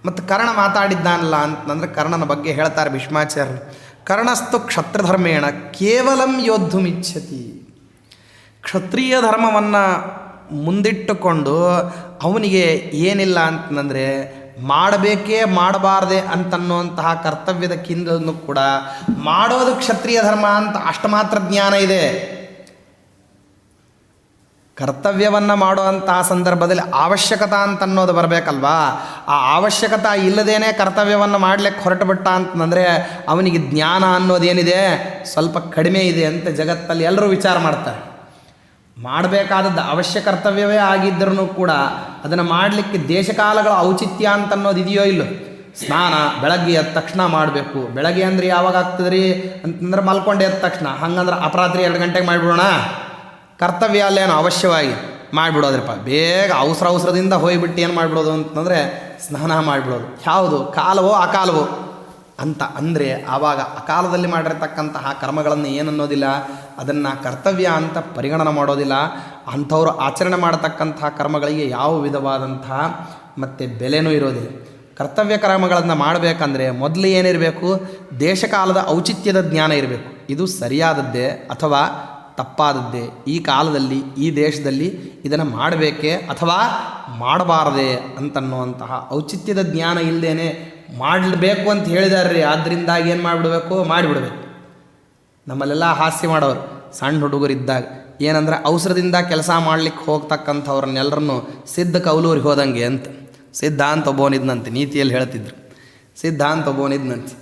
Speaker 1: ಮತ್ತು ಕರ್ಣ ಮಾತಾಡಿದ್ದಾನಲ್ಲ ಅಂತಂದರೆ ಕರ್ಣನ ಬಗ್ಗೆ ಹೇಳ್ತಾರೆ ಭೀಷ್ಮಾಚಾರ್ಯರು, ಕರ್ಣಸ್ತು ಕ್ಷತ್ರಧರ್ಮೇಣ ಕೇವಲಂ ಯೋದ್ಧುಮಿಚ್ಛತಿ. ಕ್ಷತ್ರಿಯ ಧರ್ಮವನ್ನು ಮುಂದಿಟ್ಟುಕೊಂಡು ಅವನಿಗೆ ಏನಿಲ್ಲ ಅಂತಂದರೆ ಮಾಡಬೇಕೇ ಮಾಡಬಾರ್ದೆ ಅಂತನ್ನುವಂತಹ ಕರ್ತವ್ಯದ ಕಿಂದಲೂ ಕೂಡ ಮಾಡೋದು ಕ್ಷತ್ರಿಯ ಧರ್ಮ ಅಂತ ಅಷ್ಟು ಮಾತ್ರ ಜ್ಞಾನ ಇದೆ. ಕರ್ತವ್ಯವನ್ನು ಮಾಡುವಂತಹ ಸಂದರ್ಭದಲ್ಲಿ ಅವಶ್ಯಕತೆ ಅಂತನ್ನೋದು ಬರಬೇಕಲ್ವಾ? ಆ ಅವಶ್ಯಕತೆ ಇಲ್ಲದೇನೆ ಕರ್ತವ್ಯವನ್ನು ಮಾಡಲಿಕ್ಕೆ ಹೊರಟುಬಿಟ್ಟ ಅಂತಂದರೆ ಅವನಿಗೆ ಜ್ಞಾನ ಅನ್ನೋದೇನಿದೆ ಸ್ವಲ್ಪ ಕಡಿಮೆ ಇದೆ ಅಂತ ಜಗತ್ತಲ್ಲಿ ಎಲ್ಲರೂ ವಿಚಾರ ಮಾಡ್ತಾರೆ. ಮಾಡಬೇಕಾದದ್ದು ಅವಶ್ಯ ಕರ್ತವ್ಯವೇ ಆಗಿದ್ದರೂ ಕೂಡ ಅದನ್ನು ಮಾಡಲಿಕ್ಕೆ ದೇಶಕಾಲಗಳ ಔಚಿತ್ಯ ಅಂತನ್ನೋದು ಇದೆಯೋ ಇಲ್ಲೋ. ಸ್ನಾನ ಬೆಳಗ್ಗೆ ಎದ್ದ ತಕ್ಷಣ ಮಾಡಬೇಕು. ಬೆಳಗ್ಗೆ ಅಂದರೆ ಯಾವಾಗ ಆಗ್ತದೆ ರೀ ಅಂತಂದ್ರೆ ಮಲ್ಕೊಂಡೆ ಎದ್ದ ತಕ್ಷಣ. ಹಂಗಂದ್ರೆ ಅಪರಾತ್ರಿ 2 ಗಂಟೆಗೆ ಮಾಡಿಬಿಡೋಣ. ಕರ್ತವ್ಯ ಅಲ್ಲೇನು ಅವಶ್ಯವಾಗಿ ಮಾಡಿಬಿಡೋದ್ರಪ್ಪ. ಬೇಗ ಅವಸರದಿಂದ ಹೋಗಿಬಿಟ್ಟು ಏನು ಮಾಡಿಬಿಡೋದು ಅಂತಂದರೆ ಸ್ನಾನ ಮಾಡಿಬಿಡೋದು. ಯಾವುದು ಕಾಲವೋ ಅಕಾಲವೋ ಅಂತ ಅಂದರೆ ಆವಾಗ ಅಕಾಲದಲ್ಲಿ ಮಾಡಿರ್ತಕ್ಕಂತಹ ಕರ್ಮಗಳನ್ನು ಏನನ್ನೋದಿಲ್ಲ, ಅದನ್ನು ಕರ್ತವ್ಯ ಅಂತ ಪರಿಗಣನೆ ಮಾಡೋದಿಲ್ಲ. ಅಂಥವರು ಆಚರಣೆ ಮಾಡತಕ್ಕಂತಹ ಕರ್ಮಗಳಿಗೆ ಯಾವ ವಿಧವಾದಂತಹ ಮತ್ತು ಬೆಲೆನೂ ಇರೋದಿಲ್ಲ. ಕರ್ತವ್ಯ ಕರ್ಮಗಳನ್ನು ಮಾಡಬೇಕಂದ್ರೆ ಮೊದಲು ಏನಿರಬೇಕು? ದೇಶಕಾಲದ ಔಚಿತ್ಯದ ಜ್ಞಾನ ಇರಬೇಕು. ಇದು ಸರಿಯಾದದ್ದೇ ಅಥವಾ ತಪ್ಪಾದದ್ದೇ, ಈ ಕಾಲದಲ್ಲಿ ಈ ದೇಶದಲ್ಲಿ ಇದನ್ನು ಮಾಡಬೇಕೇ ಅಥವಾ ಮಾಡಬಾರದೆ ಅಂತನ್ನುವಂತಹ ಔಚಿತ್ಯದ ಜ್ಞಾನ ಇಲ್ಲದೇನೆ ಮಾಡಬೇಕು ಅಂತ ಹೇಳಿದಾರ್ರಿ. ಆದ್ದರಿಂದಾಗಿ ಏನು ಮಾಡಿಬಿಡ್ಬೇಕು? ಮಾಡಿಬಿಡ್ಬೇಕು. ನಮ್ಮಲ್ಲೆಲ್ಲ ಹಾಸ್ಯ ಮಾಡೋರು ಸಣ್ಣ ಹುಡುಗರಿದ್ದಾಗ ಏನಂದರೆ ಅವಸರದಿಂದ ಕೆಲಸ ಮಾಡಲಿಕ್ಕೆ ಹೋಗ್ತಕ್ಕಂಥವ್ರನ್ನೆಲ್ಲರನ್ನು ಸಿದ್ಧ ಕೌಲೂರಿಗೆ ಹೋದಂಗೆ ಅಂತ. ಸಿದ್ಧ ಅಂತ ಒಬ್ಬನಿದ್ನಂತೆ, ನೀತಿಯಲ್ಲಿ ಹೇಳ್ತಿದ್ರು. ಸಿದ್ಧ ಅಂತ ಒಬ್ಬನಿದ್ನಂತೆ.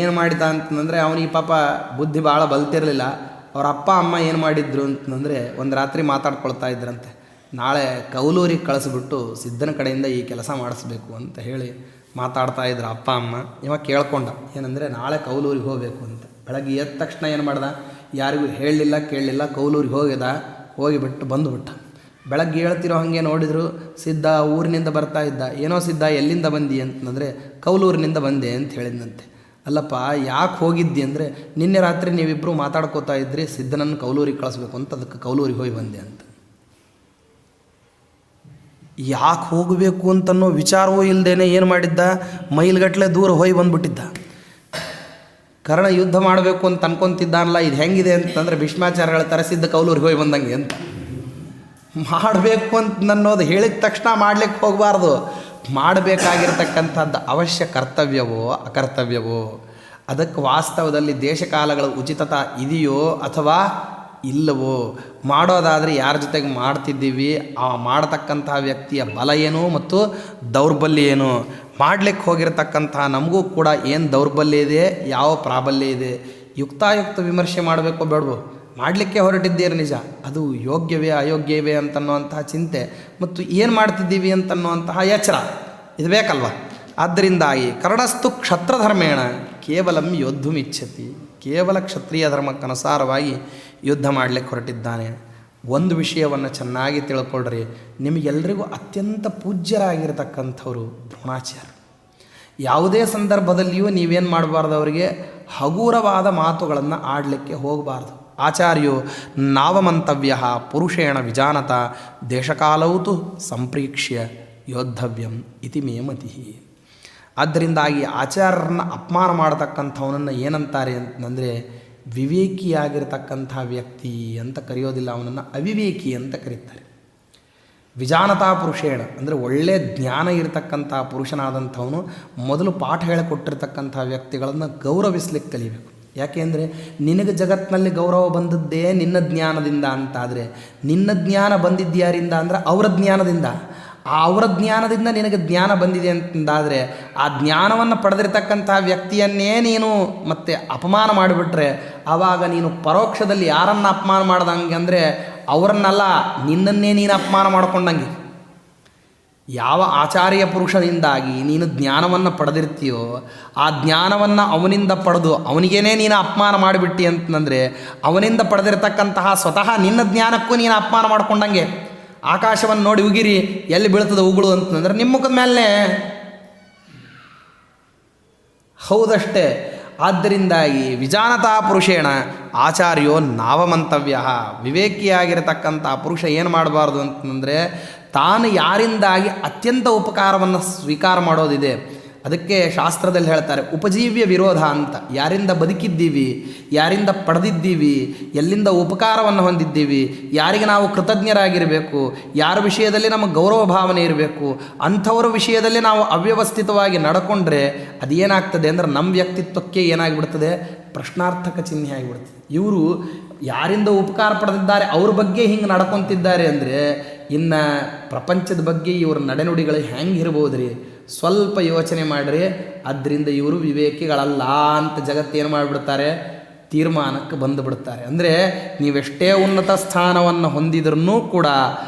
Speaker 1: ಏನು ಮಾಡಿದ ಅಂತಂದರೆ ಅವನಿಗೆ ಪಾಪ ಬುದ್ಧಿ ಭಾಳ ಬಲ್ತಿರಲಿಲ್ಲ. ಅವ್ರ ಅಪ್ಪ ಅಮ್ಮ ಏನು ಮಾಡಿದ್ರು ಅಂತಂದರೆ ಒಂದು ರಾತ್ರಿ ಮಾತಾಡ್ಕೊಳ್ತಾ ಇದ್ರಂತೆ, ನಾಳೆ ಕೌಲೂರಿಗೆ ಕಳಿಸ್ಬಿಟ್ಟು ಸಿದ್ಧನ ಕಡೆಯಿಂದ ಈ ಕೆಲಸ ಮಾಡಿಸ್ಬೇಕು ಅಂತ ಹೇಳಿ ಮಾತಾಡ್ತಾ ಇದ್ರು ಅಪ್ಪ ಅಮ್ಮ. ಇವಾಗ ಕೇಳ್ಕೊಂಡ ಏನಂದರೆ ನಾಳೆ ಕೌಲೂರಿಗೆ ಹೋಗಬೇಕು ಅಂತ. ಬೆಳಗ್ಗೆ ಎದ್ದ ತಕ್ಷಣ ಏನು ಮಾಡ್ದ? ಯಾರಿಗೂ ಹೇಳಲಿಲ್ಲ ಕೇಳಲಿಲ್ಲ, ಕೌಲೂರಿಗೆ ಹೋಗಿಬಿಟ್ಟು ಬಂದುಬಿಟ್ಟ. ಬೆಳಗ್ಗೆ ಹೇಳ್ತಿರೋ ಹಾಗೆ ನೋಡಿದರು ಸಿದ್ಧ ಊರಿನಿಂದ ಬರ್ತಾ ಇದ್ದ. ಏನೋ ಸಿದ್ಧ ಎಲ್ಲಿಂದ ಬಂದಿ ಅಂತಂದರೆ ಕೌಲೂರಿನಿಂದ ಬಂದೆ ಅಂತ ಹೇಳಿದಂತೆ. ಅಲ್ಲಪ್ಪ ಯಾಕೆ ಹೋಗಿದ್ದಿ ಅಂದರೆ ನಿನ್ನೆ ರಾತ್ರಿ ನೀವಿಬ್ಬರು ಮಾತಾಡ್ಕೋತಾ ಇದ್ರಿ ಸಿದ್ಧನನ್ನು ಕೌಲೂರಿಗೆ ಕಳಿಸ್ಬೇಕು ಅಂತ, ಅದಕ್ಕೆ ಕೌಲೂರಿಗೆ ಹೋಗಿ ಬಂದೆ ಅಂತ. ಯಾಕೆ ಹೋಗಬೇಕು ಅಂತನ್ನೋ ವಿಚಾರವೂ ಇಲ್ಲದೇನೆ ಏನು ಮಾಡಿದ್ದ? ಮೈಲ್ಗಟ್ಟಲೆ ದೂರ ಹೋಗಿ ಬಂದುಬಿಟ್ಟಿದ್ದ. ಕರ್ಣ ಯುದ್ಧ ಮಾಡಬೇಕು ಅಂತ ಅನ್ಕೊತಿದ್ದಾನಲ್ಲ, ಇದು ಹೆಂಗಿದೆ ಅಂತಂದರೆ ಭೀಷ್ಮಾಚಾರ್ಯ ಹೇಳ್ತಾರೆ ಸಿದ್ಧ ಕೌಲೂರಿಗೆ ಹೋಗಿ ಬಂದಂಗೆ ಅಂತ. ಮಾಡಬೇಕು ಅಂತ ಅನ್ನೋದು ಹೇಳಿದ ತಕ್ಷಣ ಮಾಡಲಿಕ್ಕೆ ಹೋಗಬಾರ್ದು. ಮಾಡಬೇಕಾಗಿರ್ತಕ್ಕಂಥದ್ದು ಅವಶ್ಯ ಕರ್ತವ್ಯವೋ ಅಕರ್ತವ್ಯವೋ, ಅದಕ್ಕೆ ವಾಸ್ತವದಲ್ಲಿ ದೇಶಕಾಲಗಳ ಉಚಿತತೆ ಇದೆಯೋ ಅಥವಾ ಇಲ್ಲವೋ, ಮಾಡೋದಾದರೆ ಯಾರ ಜೊತೆಗೆ ಮಾಡ್ತಿದ್ದೀವಿ, ಆ ಮಾಡತಕ್ಕಂತಹ ವ್ಯಕ್ತಿಯ ಬಲ ಏನು ಮತ್ತು ದೌರ್ಬಲ್ಯ ಏನು, ಮಾಡಲಿಕ್ಕೆ ಹೋಗಿರ್ತಕ್ಕಂತಹ ನಮಗೂ ಕೂಡ ಏನು ದೌರ್ಬಲ್ಯ ಇದೆ, ಯಾವ ಪ್ರಾಬಲ್ಯ ಇದೆ, ಯುಕ್ತಾಯುಕ್ತ ವಿಮರ್ಶೆ ಮಾಡಬೇಕೋ ಬೇಡವೋ. ಮಾಡಲಿಕ್ಕೆ ಹೊರಟಿದ್ದೀರಿ ನಿಜ, ಅದು ಯೋಗ್ಯವೇ ಅಯೋಗ್ಯವೇ ಅಂತನ್ನುವಂತಹ ಚಿಂತೆ ಮತ್ತು ಏನು ಮಾಡ್ತಿದ್ದೀವಿ ಅಂತನ್ನುವಂತಹ ಎಚ್ಚರ ಇದು ಬೇಕಲ್ವ. ಆದ್ದರಿಂದಾಗಿ ಕರ್ಣಸ್ತು ಕ್ಷತ್ರಧರ್ಮೇಣ ಕೇವಲಂ ಯೋದ್ಧುಮಿಚ್ಛತಿ, ಕೇವಲ ಕ್ಷತ್ರಿಯ ಧರ್ಮಕ್ಕನುಸಾರವಾಗಿ ಯುದ್ಧ ಮಾಡಲಿಕ್ಕೆ ಹೊರಟಿದ್ದಾನೆ. ಒಂದು ವಿಷಯವನ್ನು ಚೆನ್ನಾಗಿ ತಿಳ್ಕೊಳ್ರಿ, ನಿಮಗೆಲ್ಲರಿಗೂ ಅತ್ಯಂತ ಪೂಜ್ಯರಾಗಿರ್ತಕ್ಕಂಥವ್ರು ದ್ರೋಣಾಚಾರ್ಯ. ಯಾವುದೇ ಸಂದರ್ಭದಲ್ಲಿಯೂ ನೀವೇನು ಮಾಡಬಾರ್ದು, ಅವರಿಗೆ ಹಗುರವಾದ ಮಾತುಗಳನ್ನು ಆಡಲಿಕ್ಕೆ ಹೋಗಬಾರ್ದು. ಆಚಾರ್ಯೋ ನಾವಮಂತವ್ಯ ಪುರುಷೇಣ ವಿಜಾನತ ದೇಶಕಾಲೌತು ಸಂಪ್ರೀಕ್ಷ್ಯ ಯೋದ್ಧವ್ಯಂ ಇತಿ ಮೇ ಮತಿ. ಆದ್ದರಿಂದಾಗಿ ಆಚಾರ್ಯರನ್ನ ಅಪಮಾನ ಮಾಡತಕ್ಕಂಥವನನ್ನು ಏನಂತಾರೆ ಅಂತಂದರೆ ವಿವೇಕಿಯಾಗಿರ್ತಕ್ಕಂಥ ವ್ಯಕ್ತಿ ಅಂತ ಕರೆಯೋದಿಲ್ಲ, ಅವನನ್ನು ಅವಿವೇಕಿ ಅಂತ ಕರೀತಾರೆ. ವಿಜಾನತಾ ಪುರುಷೇಣ ಅಂದರೆ ಒಳ್ಳೆಯ ಜ್ಞಾನ ಇರತಕ್ಕಂಥ ಪುರುಷನಾದಂಥವನು ಮೊದಲು ಪಾಠ ಹೇಳಿಕೊಟ್ಟಿರ್ತಕ್ಕಂಥ ವ್ಯಕ್ತಿಗಳನ್ನು ಗೌರವಿಸ್ಲಿಕ್ಕೆ ಕಲಿಬೇಕು. ಯಾಕೆಂದರೆ ನಿನಗೆ ಜಗತ್ತಿನಲ್ಲಿ ಗೌರವ ಬಂದದ್ದೇ ನಿನ್ನ ಜ್ಞಾನದಿಂದ ಅಂತಾದರೆ, ನಿನ್ನ ಜ್ಞಾನ ಬಂದಿದ್ಯಾರಿಂದ ಅಂದರೆ ಅವರ ಜ್ಞಾನದಿಂದ. ಅವರ ಜ್ಞಾನದಿಂದ ನಿನಗೆ ಜ್ಞಾನ ಬಂದಿದೆ ಅಂತಂದಾದರೆ ಆ ಜ್ಞಾನವನ್ನು ಪಡೆದಿರ್ತಕ್ಕಂತಹ ವ್ಯಕ್ತಿಯನ್ನೇ ನೀನು ಮತ್ತೆ ಅಪಮಾನ ಮಾಡಿಬಿಟ್ರೆ ಆವಾಗ ನೀನು ಪರೋಕ್ಷದಲ್ಲಿ ಯಾರನ್ನು ಅಪಮಾನ ಮಾಡ್ದಂಗೆ ಅಂದರೆ ಅವರನ್ನೆಲ್ಲ ನಿನ್ನನ್ನೇ ನೀನು ಅಪಮಾನ ಮಾಡಿಕೊಂಡಂಗೆ. ಯಾವ ಆಚಾರ್ಯ ಪುರುಷನಿಂದಾಗಿ ನೀನು ಜ್ಞಾನವನ್ನು ಪಡೆದಿರ್ತೀಯೋ ಆ ಜ್ಞಾನವನ್ನು ಅವನಿಂದ ಪಡೆದು ಅವನಿಗೇನೇ ನೀನು ಅಪಮಾನ ಮಾಡಿಬಿಟ್ಟಿ ಅಂತಂದರೆ ಅವನಿಂದ ಪಡೆದಿರ್ತಕ್ಕಂತಹ ಸ್ವತಃ ನಿನ್ನ ಜ್ಞಾನಕ್ಕೂ ನೀನು ಅಪಮಾನ ಮಾಡಿಕೊಂಡಂಗೆ. ಆಕಾಶವನ್ನು ನೋಡಿ ಉಗಿರಿ, ಎಲ್ಲಿ ಬೀಳ್ತದೆ ಉಗುಳು ಅಂತಂದರೆ ನಿಮ್ಮ ಮುಖದ ಮೇಲೆ. ಹೌದಷ್ಟೇ. ಆದ್ದರಿಂದಾಗಿ ವಿಜಾನತಾ ಪುರುಷೇಣ ಆಚಾರ್ಯೋ ನಾವಮಂತವ್ಯ. ವಿವೇಕಿಯಾಗಿರತಕ್ಕಂಥ ಪುರುಷ ಏನು ಮಾಡಬಾರ್ದು ಅಂತಂದರೆ ತಾನು ಯಾರಿಂದಾಗಿ ಅತ್ಯಂತ ಉಪಕಾರವನ್ನು ಸ್ವೀಕಾರ ಮಾಡೋದಿದೆ ಅದಕ್ಕೆ ಶಾಸ್ತ್ರದಲ್ಲಿ ಹೇಳ್ತಾರೆ ಉಪಜೀವ್ಯ ವಿರೋಧ ಅಂತ. ಯಾರಿಂದ ಬದುಕಿದ್ದೀವಿ, ಯಾರಿಂದ ಪಡೆದಿದ್ದೀವಿ, ಎಲ್ಲಿಂದ ಉಪಕಾರವನ್ನು ಹೊಂದಿದ್ದೀವಿ, ಯಾರಿಗೆ ನಾವು ಕೃತಜ್ಞರಾಗಿರಬೇಕು, ಯಾರ ವಿಷಯದಲ್ಲಿ ನಮಗೆ ಗೌರವ ಭಾವನೆ ಇರಬೇಕು, ಅಂಥವರ ವಿಷಯದಲ್ಲಿ ನಾವು ಅವ್ಯವಸ್ಥಿತವಾಗಿ ನಡ್ಕೊಂಡ್ರೆ ಅದೇನಾಗ್ತದೆ ಅಂದರೆ ನಮ್ಮ ವ್ಯಕ್ತಿತ್ವಕ್ಕೆ ಏನಾಗಿಬಿಡ್ತದೆ, ಪ್ರಶ್ನಾರ್ಥಕ ಚಿಹ್ನೆ ಆಗಿಬಿಡ್ತದೆ. ಇವರು ಯಾರಿಂದ ಉಪಕಾರ ಪಡೆದಿದ್ದಾರೆ ಅವ್ರ ಬಗ್ಗೆ ಹಿಂಗೆ ನಡ್ಕೊತಿದ್ದಾರೆ ಅಂದರೆ ಇನ್ನು ಪ್ರಪಂಚದ ಬಗ್ಗೆ ಇವ್ರ ನಡೆನುಡಿಗಳು ಹೆಂಗೆ ಇರ್ಬೋದು ರೀ, ಸ್ವಲ್ಪ ಯೋಚನೆ ಮಾಡಿರಿ. ಆದ್ದರಿಂದ ಇವರು ವಿವೇಕಿಗಳಲ್ಲ ಅಂತ ಜಗತ್ತೇನು ಮಾಡಿಬಿಡ್ತಾರೆ, ತೀರ್ಮಾನಕ್ಕೆ ಬಂದುಬಿಡ್ತಾರೆ. ಅಂದರೆ ನೀವೆಷ್ಟೇ ಉನ್ನತ ಸ್ಥಾನವನ್ನು ಹೊಂದಿದ್ರೂ ಕೂಡ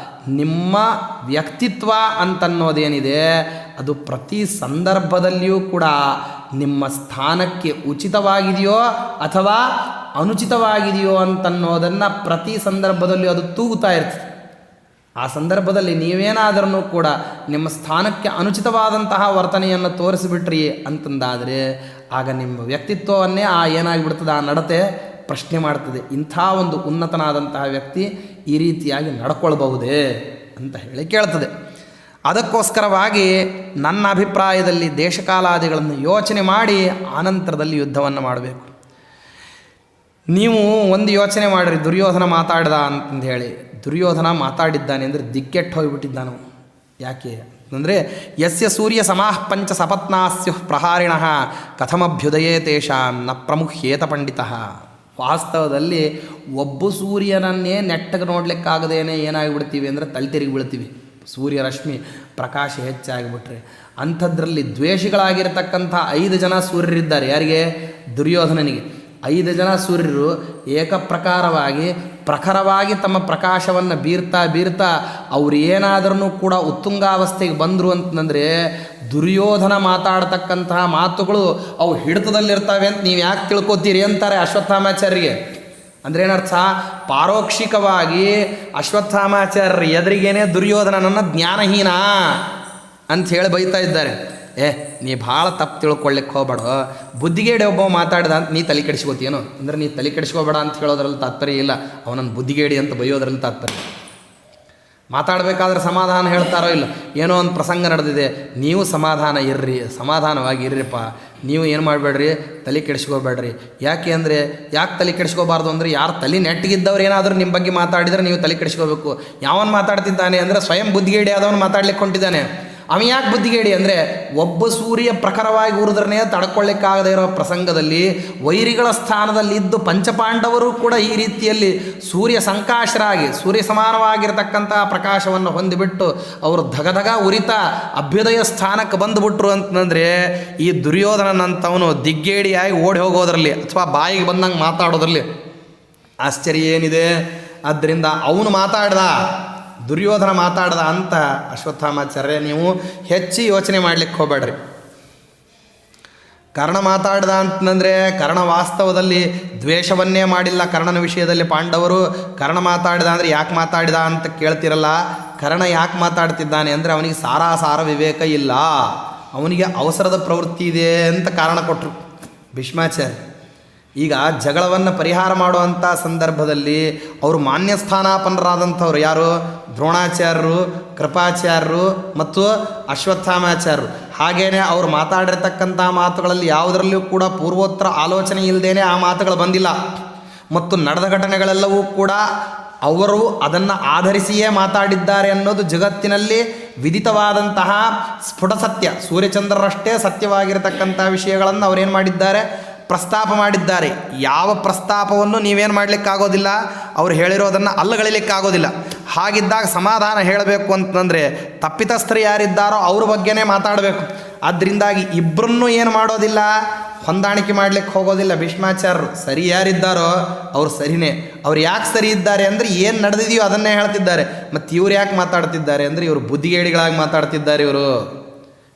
Speaker 1: ನಿಮ್ಮ ವ್ಯಕ್ತಿತ್ವ ಅಂತನ್ನೋದೇನಿದೆ ಅದು ಪ್ರತಿ ಸಂದರ್ಭದಲ್ಲಿಯೂ ಕೂಡ ನಿಮ್ಮ ಸ್ಥಾನಕ್ಕೆ ಉಚಿತವಾಗಿದೆಯೋ ಅಥವಾ ಅನುಚಿತವಾಗಿದೆಯೋ ಅಂತನ್ನೋದನ್ನು ಪ್ರತಿ ಸಂದರ್ಭದಲ್ಲಿಯೂ ಅದು ತೂಗುತ್ತಾ ಇರ್ತದೆ. ಆ ಸಂದರ್ಭದಲ್ಲಿ ನೀವೇನಾದರೂ ಕೂಡ ನಿಮ್ಮ ಸ್ಥಾನಕ್ಕೆ ಅನುಚಿತವಾದಂತಹ ವರ್ತನೆಯನ್ನು ತೋರಿಸಿಬಿಟ್ರಿ ಅಂತಂದಾದರೆ ಆಗ ನಿಮ್ಮ ವ್ಯಕ್ತಿತ್ವವನ್ನೇ ಏನಾಗಿಬಿಡ್ತದೆ, ಆ ನಡತೆ ಪ್ರಶ್ನೆ ಮಾಡ್ತದೆ. ಇಂಥ ಒಂದು ಉನ್ನತನಾದಂತಹ ವ್ಯಕ್ತಿ ಈ ರೀತಿಯಾಗಿ ನಡ್ಕೊಳ್ಬಹುದೇ ಅಂತ ಹೇಳಿ ಕೇಳ್ತದೆ. ಅದಕ್ಕೋಸ್ಕರವಾಗಿ ನನ್ನ ಅಭಿಪ್ರಾಯದಲ್ಲಿ ದೇಶಕಾಲಾದಿಗಳನ್ನು ಯೋಚನೆ ಮಾಡಿ ಆನಂತರದಲ್ಲಿ ಯುದ್ಧವನ್ನು ಮಾಡಬೇಕು. ನೀವು ಒಂದು ಯೋಚನೆ ಮಾಡಿರಿ, ದುರ್ಯೋಧನ ಮಾತಾಡ್ದ ಅಂತಂದು ಹೇಳಿ. ದುರ್ಯೋಧನ ಮಾತಾಡಿದ್ದಾನೆ ಅಂದರೆ ದಿಕ್ಕೆಟ್ಟು ಹೋಗಿಬಿಟ್ಟಿದ್ದಾನು. ಯಾಕೆ ಅಂದರೆ ಯಸ್ಯ ಸೂರ್ಯ ಸಮಾಃ ಪಂಚ ಸಪತ್ನಾಸ್ಯುಃ ಪ್ರಹಾರಿಣಃ ಕಥಮಭ್ಯುದಯೇ ತೇಷಾಂ ನ ಪ್ರಮುಖ್ಯೇತ ಪಂಡಿತಃ. ವಾಸ್ತವದಲ್ಲಿ ಒಬ್ಬ ಸೂರ್ಯನನ್ನೇ ನೆಟ್ಟಗೆ ನೋಡಲಿಕ್ಕಾಗದೇನೆ ಏನಾಗಿಬಿಡ್ತೀವಿ ಅಂದರೆ ತಲೆ ತಿರುಗಿ ಬೀಳ್ತೀವಿ. ಸೂರ್ಯ ರಶ್ಮಿ ಪ್ರಕಾಶ ಹೆಚ್ಚಾಗಿಬಿಟ್ರೆ ಅಂಥದ್ರಲ್ಲಿ ದ್ವೇಷಿಗಳಾಗಿರ್ತಕ್ಕಂಥ 5 ಜನ ಸೂರ್ಯರಿದ್ದಾರೆ. ಯಾರಿಗೆ? ದುರ್ಯೋಧನನಿಗೆ. 5 ಜನ ಸೂರ್ಯರು ಏಕಪ್ರಕಾರವಾಗಿ ಪ್ರಖರವಾಗಿ ತಮ್ಮ ಪ್ರಕಾಶವನ್ನು ಬೀರ್ತಾ ಅವ್ರು ಏನಾದ್ರೂ ಕೂಡ ಉತ್ತುಂಗಾವಸ್ಥೆಗೆ ಬಂದರು ಅಂತಂದರೆ ದುರ್ಯೋಧನ ಮಾತಾಡ್ತಕ್ಕಂತಹ ಮಾತುಗಳು ಅವು ಹಿಡಿತದಲ್ಲಿರ್ತವೆ ಅಂತ ನೀವು ಯಾಕೆ ತಿಳ್ಕೊತೀರಿ ಅಂತಾರೆ ಅಶ್ವತ್ಥಾಮಾಚಾರ್ಯರಿಗೆ. ಅಂದರೆ ಏನರ್ಥ, ಪಾರೋಕ್ಷಿಕವಾಗಿ ಅಶ್ವತ್ಥಾಮಾಚಾರ್ಯರ ಎದುರಿಗೇನೆ ದುರ್ಯೋಧನನನ್ನು ಜ್ಞಾನಹೀನ ಅಂಥೇಳಿ ಬೈತಾ ಇದ್ದಾರೆ. ನೀ ಭಾಳ ತಪ್ಪು ತಿಳ್ಕೊಳ್ಳಿಕ್ಕೆ ಹೋಗ್ಬೇಡ, ಬುದ್ಧಿಗೇಡಿ ಒಬ್ಬ ಮಾತಾಡ್ದ ಅಂತ ನೀ ತಲೆ ಕೆಡಿಸ್ಕೋತೀನೋ ಅಂದರೆ ನೀ ತಲೆ ಕೆಡಿಸ್ಕೋಬೇಡ ಅಂತ ಹೇಳೋದ್ರಲ್ಲಿ ತಾತ್ಪರ್ಯ ಇಲ್ಲ, ಅವನನ್ನು ಬುದ್ಧಿಗೇಡಿ ಅಂತ ಬೈಯೋದ್ರಲ್ಲಿ ತಾತ್ಪರ್ಯ. ಮಾತಾಡಬೇಕಾದ್ರೆ ಸಮಾಧಾನ ಹೇಳ್ತಾರೋ ಇಲ್ಲ, ಏನೋ ಒಂದು ಪ್ರಸಂಗ ನಡೆದಿದೆ, ನೀವು ಸಮಾಧಾನ ಇರ್ರಿ, ಸಮಾಧಾನವಾಗಿ ಇರ್ರಿಪ್ಪ, ನೀವು ಏನು ಮಾಡಬೇಡ್ರಿ, ತಲೆ ಕೆಡಿಸ್ಕೋಬೇಡ್ರಿ. ಯಾಕೆ ಅಂದರೆ ಯಾಕೆ ತಲೆ ಕೆಡಿಸ್ಕೋಬಾರ್ದು ಅಂದರೆ ಯಾರು ತಲೆ ನೆಟ್ಟಿಗಿದ್ದವ್ರು ಏನಾದರೂ ನಿಮ್ಮ ಬಗ್ಗೆ ಮಾತಾಡಿದರೆ ನೀವು ತಲೆ ಕೆಡಿಸ್ಕೋಬೇಕು. ಯಾವನು ಮಾತಾಡ್ತಿದ್ದಾನೆ ಅಂದರೆ ಸ್ವಯಂ ಬುದ್ಧಿಗೇಡಿ ಆದವನು ಮಾತಾಡ್ಲಿಕ್ಕೆ ಹೊಂಟಿದ್ದಾನೆ. ಅವ ಯಾಕೆ ಬುದ್ಧಿಗೇಡಿ ಅಂದರೆ ಒಬ್ಬ ಸೂರ್ಯ ಪ್ರಖರವಾಗಿ ಉರಿದ್ರೇ ತಡ್ಕೊಳ್ಳಿಕ್ಕಾಗದೇ ಇರೋ ಪ್ರಸಂಗದಲ್ಲಿ ವೈರಿಗಳ ಸ್ಥಾನದಲ್ಲಿದ್ದು ಪಂಚಪಾಂಡವರು ಕೂಡ ಈ ರೀತಿಯಲ್ಲಿ ಸೂರ್ಯ ಸಂಕಾಶರಾಗಿ ಸೂರ್ಯ ಸಮಾನವಾಗಿರತಕ್ಕಂಥ ಪ್ರಕಾಶವನ್ನು ಹೊಂದಿಬಿಟ್ಟು ಅವರು ಧಗಧಗ ಉರಿತಾ ಅಭ್ಯುದಯ ಸ್ಥಾನಕ್ಕೆ ಬಂದುಬಿಟ್ರು ಅಂತಂದರೆ ಈ ದುರ್ಯೋಧನನಂಥವನು ದಿಗ್ಗೇಡಿಯಾಗಿ ಓಡಿ ಹೋಗೋದ್ರಲ್ಲಿ ಅಥವಾ ಬಾಯಿಗೆ ಬಂದಂಗೆ ಮಾತಾಡೋದ್ರಲ್ಲಿ ಆಶ್ಚರ್ಯ ಏನಿದೆ? ಆದ್ದರಿಂದ ಅವನು ಮಾತಾಡ್ದ, ದುರ್ಯೋಧನ ಮಾತಾಡ್ದ ಅಂತ ಅಶ್ವತ್ಥಾಮಾಚಾರ್ಯ ನೀವು ಹೆಚ್ಚು ಯೋಚನೆ ಮಾಡಲಿಕ್ಕೆ ಹೋಗಬೇಡ್ರಿ. ಕರ್ಣ ಮಾತಾಡ್ದ ಅಂತಂದರೆ ಕರ್ಣ ವಾಸ್ತವದಲ್ಲಿ ದ್ವೇಷವನ್ನೇ ಮಾಡಿಲ್ಲ ಕರ್ಣನ ವಿಷಯದಲ್ಲಿ ಪಾಂಡವರು. ಕರ್ಣ ಮಾತಾಡಿದ ಅಂದರೆ ಯಾಕೆ ಮಾತಾಡಿದ ಅಂತ ಕೇಳ್ತಿರಲ್ಲ. ಕರ್ಣ ಯಾಕೆ ಮಾತಾಡ್ತಿದ್ದಾನೆ ಅಂದರೆ ಅವನಿಗೆ ಸಾರಾಸಾರ ವಿವೇಕ ಇಲ್ಲ, ಅವನಿಗೆ ಅವಸರದ ಪ್ರವೃತ್ತಿ ಇದೆ ಅಂತ ಕಾರಣ ಕೊಟ್ಟರು ಭೀಷ್ಮಾಚಾರ್ಯ. ಈಗ ಜಗಳವನ್ನು ಪರಿಹಾರ ಮಾಡುವಂಥ ಸಂದರ್ಭದಲ್ಲಿ ಅವರು ಮಾನ್ಯಸ್ಥಾನಾಪನ್ನರಾದಂಥವ್ರು ಯಾರು? ದ್ರೋಣಾಚಾರ್ಯರು, ಕೃಪಾಚಾರ್ಯರು ಮತ್ತು ಅಶ್ವತ್ಥಾಮಾಚಾರ್ಯರು. ಹಾಗೆಯೇ ಅವರು ಮಾತಾಡಿರ್ತಕ್ಕಂಥ ಮಾತುಗಳಲ್ಲಿ ಯಾವುದರಲ್ಲಿಯೂ ಕೂಡ ಪೂರ್ವೋತ್ತರ ಆಲೋಚನೆ ಇಲ್ಲದೇ ಆ ಮಾತುಗಳು ಬಂದಿಲ್ಲ. ಮತ್ತು ನಡೆದ ಘಟನೆಗಳೆಲ್ಲವೂ ಕೂಡ ಅವರು ಅದನ್ನು ಆಧರಿಸಿಯೇ ಮಾತಾಡಿದ್ದಾರೆ ಅನ್ನೋದು ಜಗತ್ತಿನಲ್ಲಿ ವಿದಿತವಾದಂತಹ ಸ್ಫುಟ ಸತ್ಯ. ಸೂರ್ಯಚಂದ್ರರಷ್ಟೇ ಸತ್ಯವಾಗಿರತಕ್ಕಂಥ ವಿಷಯಗಳನ್ನು ಅವರೇನು ಮಾಡಿದ್ದಾರೆ? ಪ್ರಸ್ತಾಪ ಮಾಡಿದ್ದಾರೆ. ಯಾವ ಪ್ರಸ್ತಾಪವನ್ನು ನೀವೇನು ಮಾಡಲಿಕ್ಕಾಗೋದಿಲ್ಲ, ಅವ್ರು ಹೇಳಿರೋದನ್ನು ಅಲ್ಲಗಳಿಲಿಕ್ಕಾಗೋದಿಲ್ಲ. ಹಾಗಿದ್ದಾಗ ಸಮಾಧಾನ ಹೇಳಬೇಕು ಅಂತಂದರೆ ತಪ್ಪಿತಸ್ಥರು ಯಾರಿದ್ದಾರೋ ಅವ್ರ ಬಗ್ಗೆನೇ ಮಾತಾಡಬೇಕು. ಅದರಿಂದಾಗಿ ಇಬ್ಬರನ್ನೂ ಏನು ಮಾಡೋದಿಲ್ಲ, ಹೊಂದಾಣಿಕೆ ಮಾಡಲಿಕ್ಕೆ ಹೋಗೋದಿಲ್ಲ. ಭೀಷ್ಮಾಚಾರ್ಯರು ಸರಿ ಯಾರಿದ್ದಾರೋ ಅವ್ರು ಸರಿಯೇ. ಅವ್ರು ಯಾಕೆ ಸರಿ ಇದ್ದಾರೆ ಅಂದರೆ ಏನು ನಡೆದಿದೆಯೋ ಅದನ್ನೇ ಹೇಳ್ತಿದ್ದಾರೆ. ಮತ್ತು ಇವ್ರು ಯಾಕೆ ಮಾತಾಡ್ತಿದ್ದಾರೆ ಅಂದರೆ ಇವರು ಬುದ್ಧಿಗೇಡಿಗಳಾಗಿ ಮಾತಾಡ್ತಿದ್ದಾರೆ.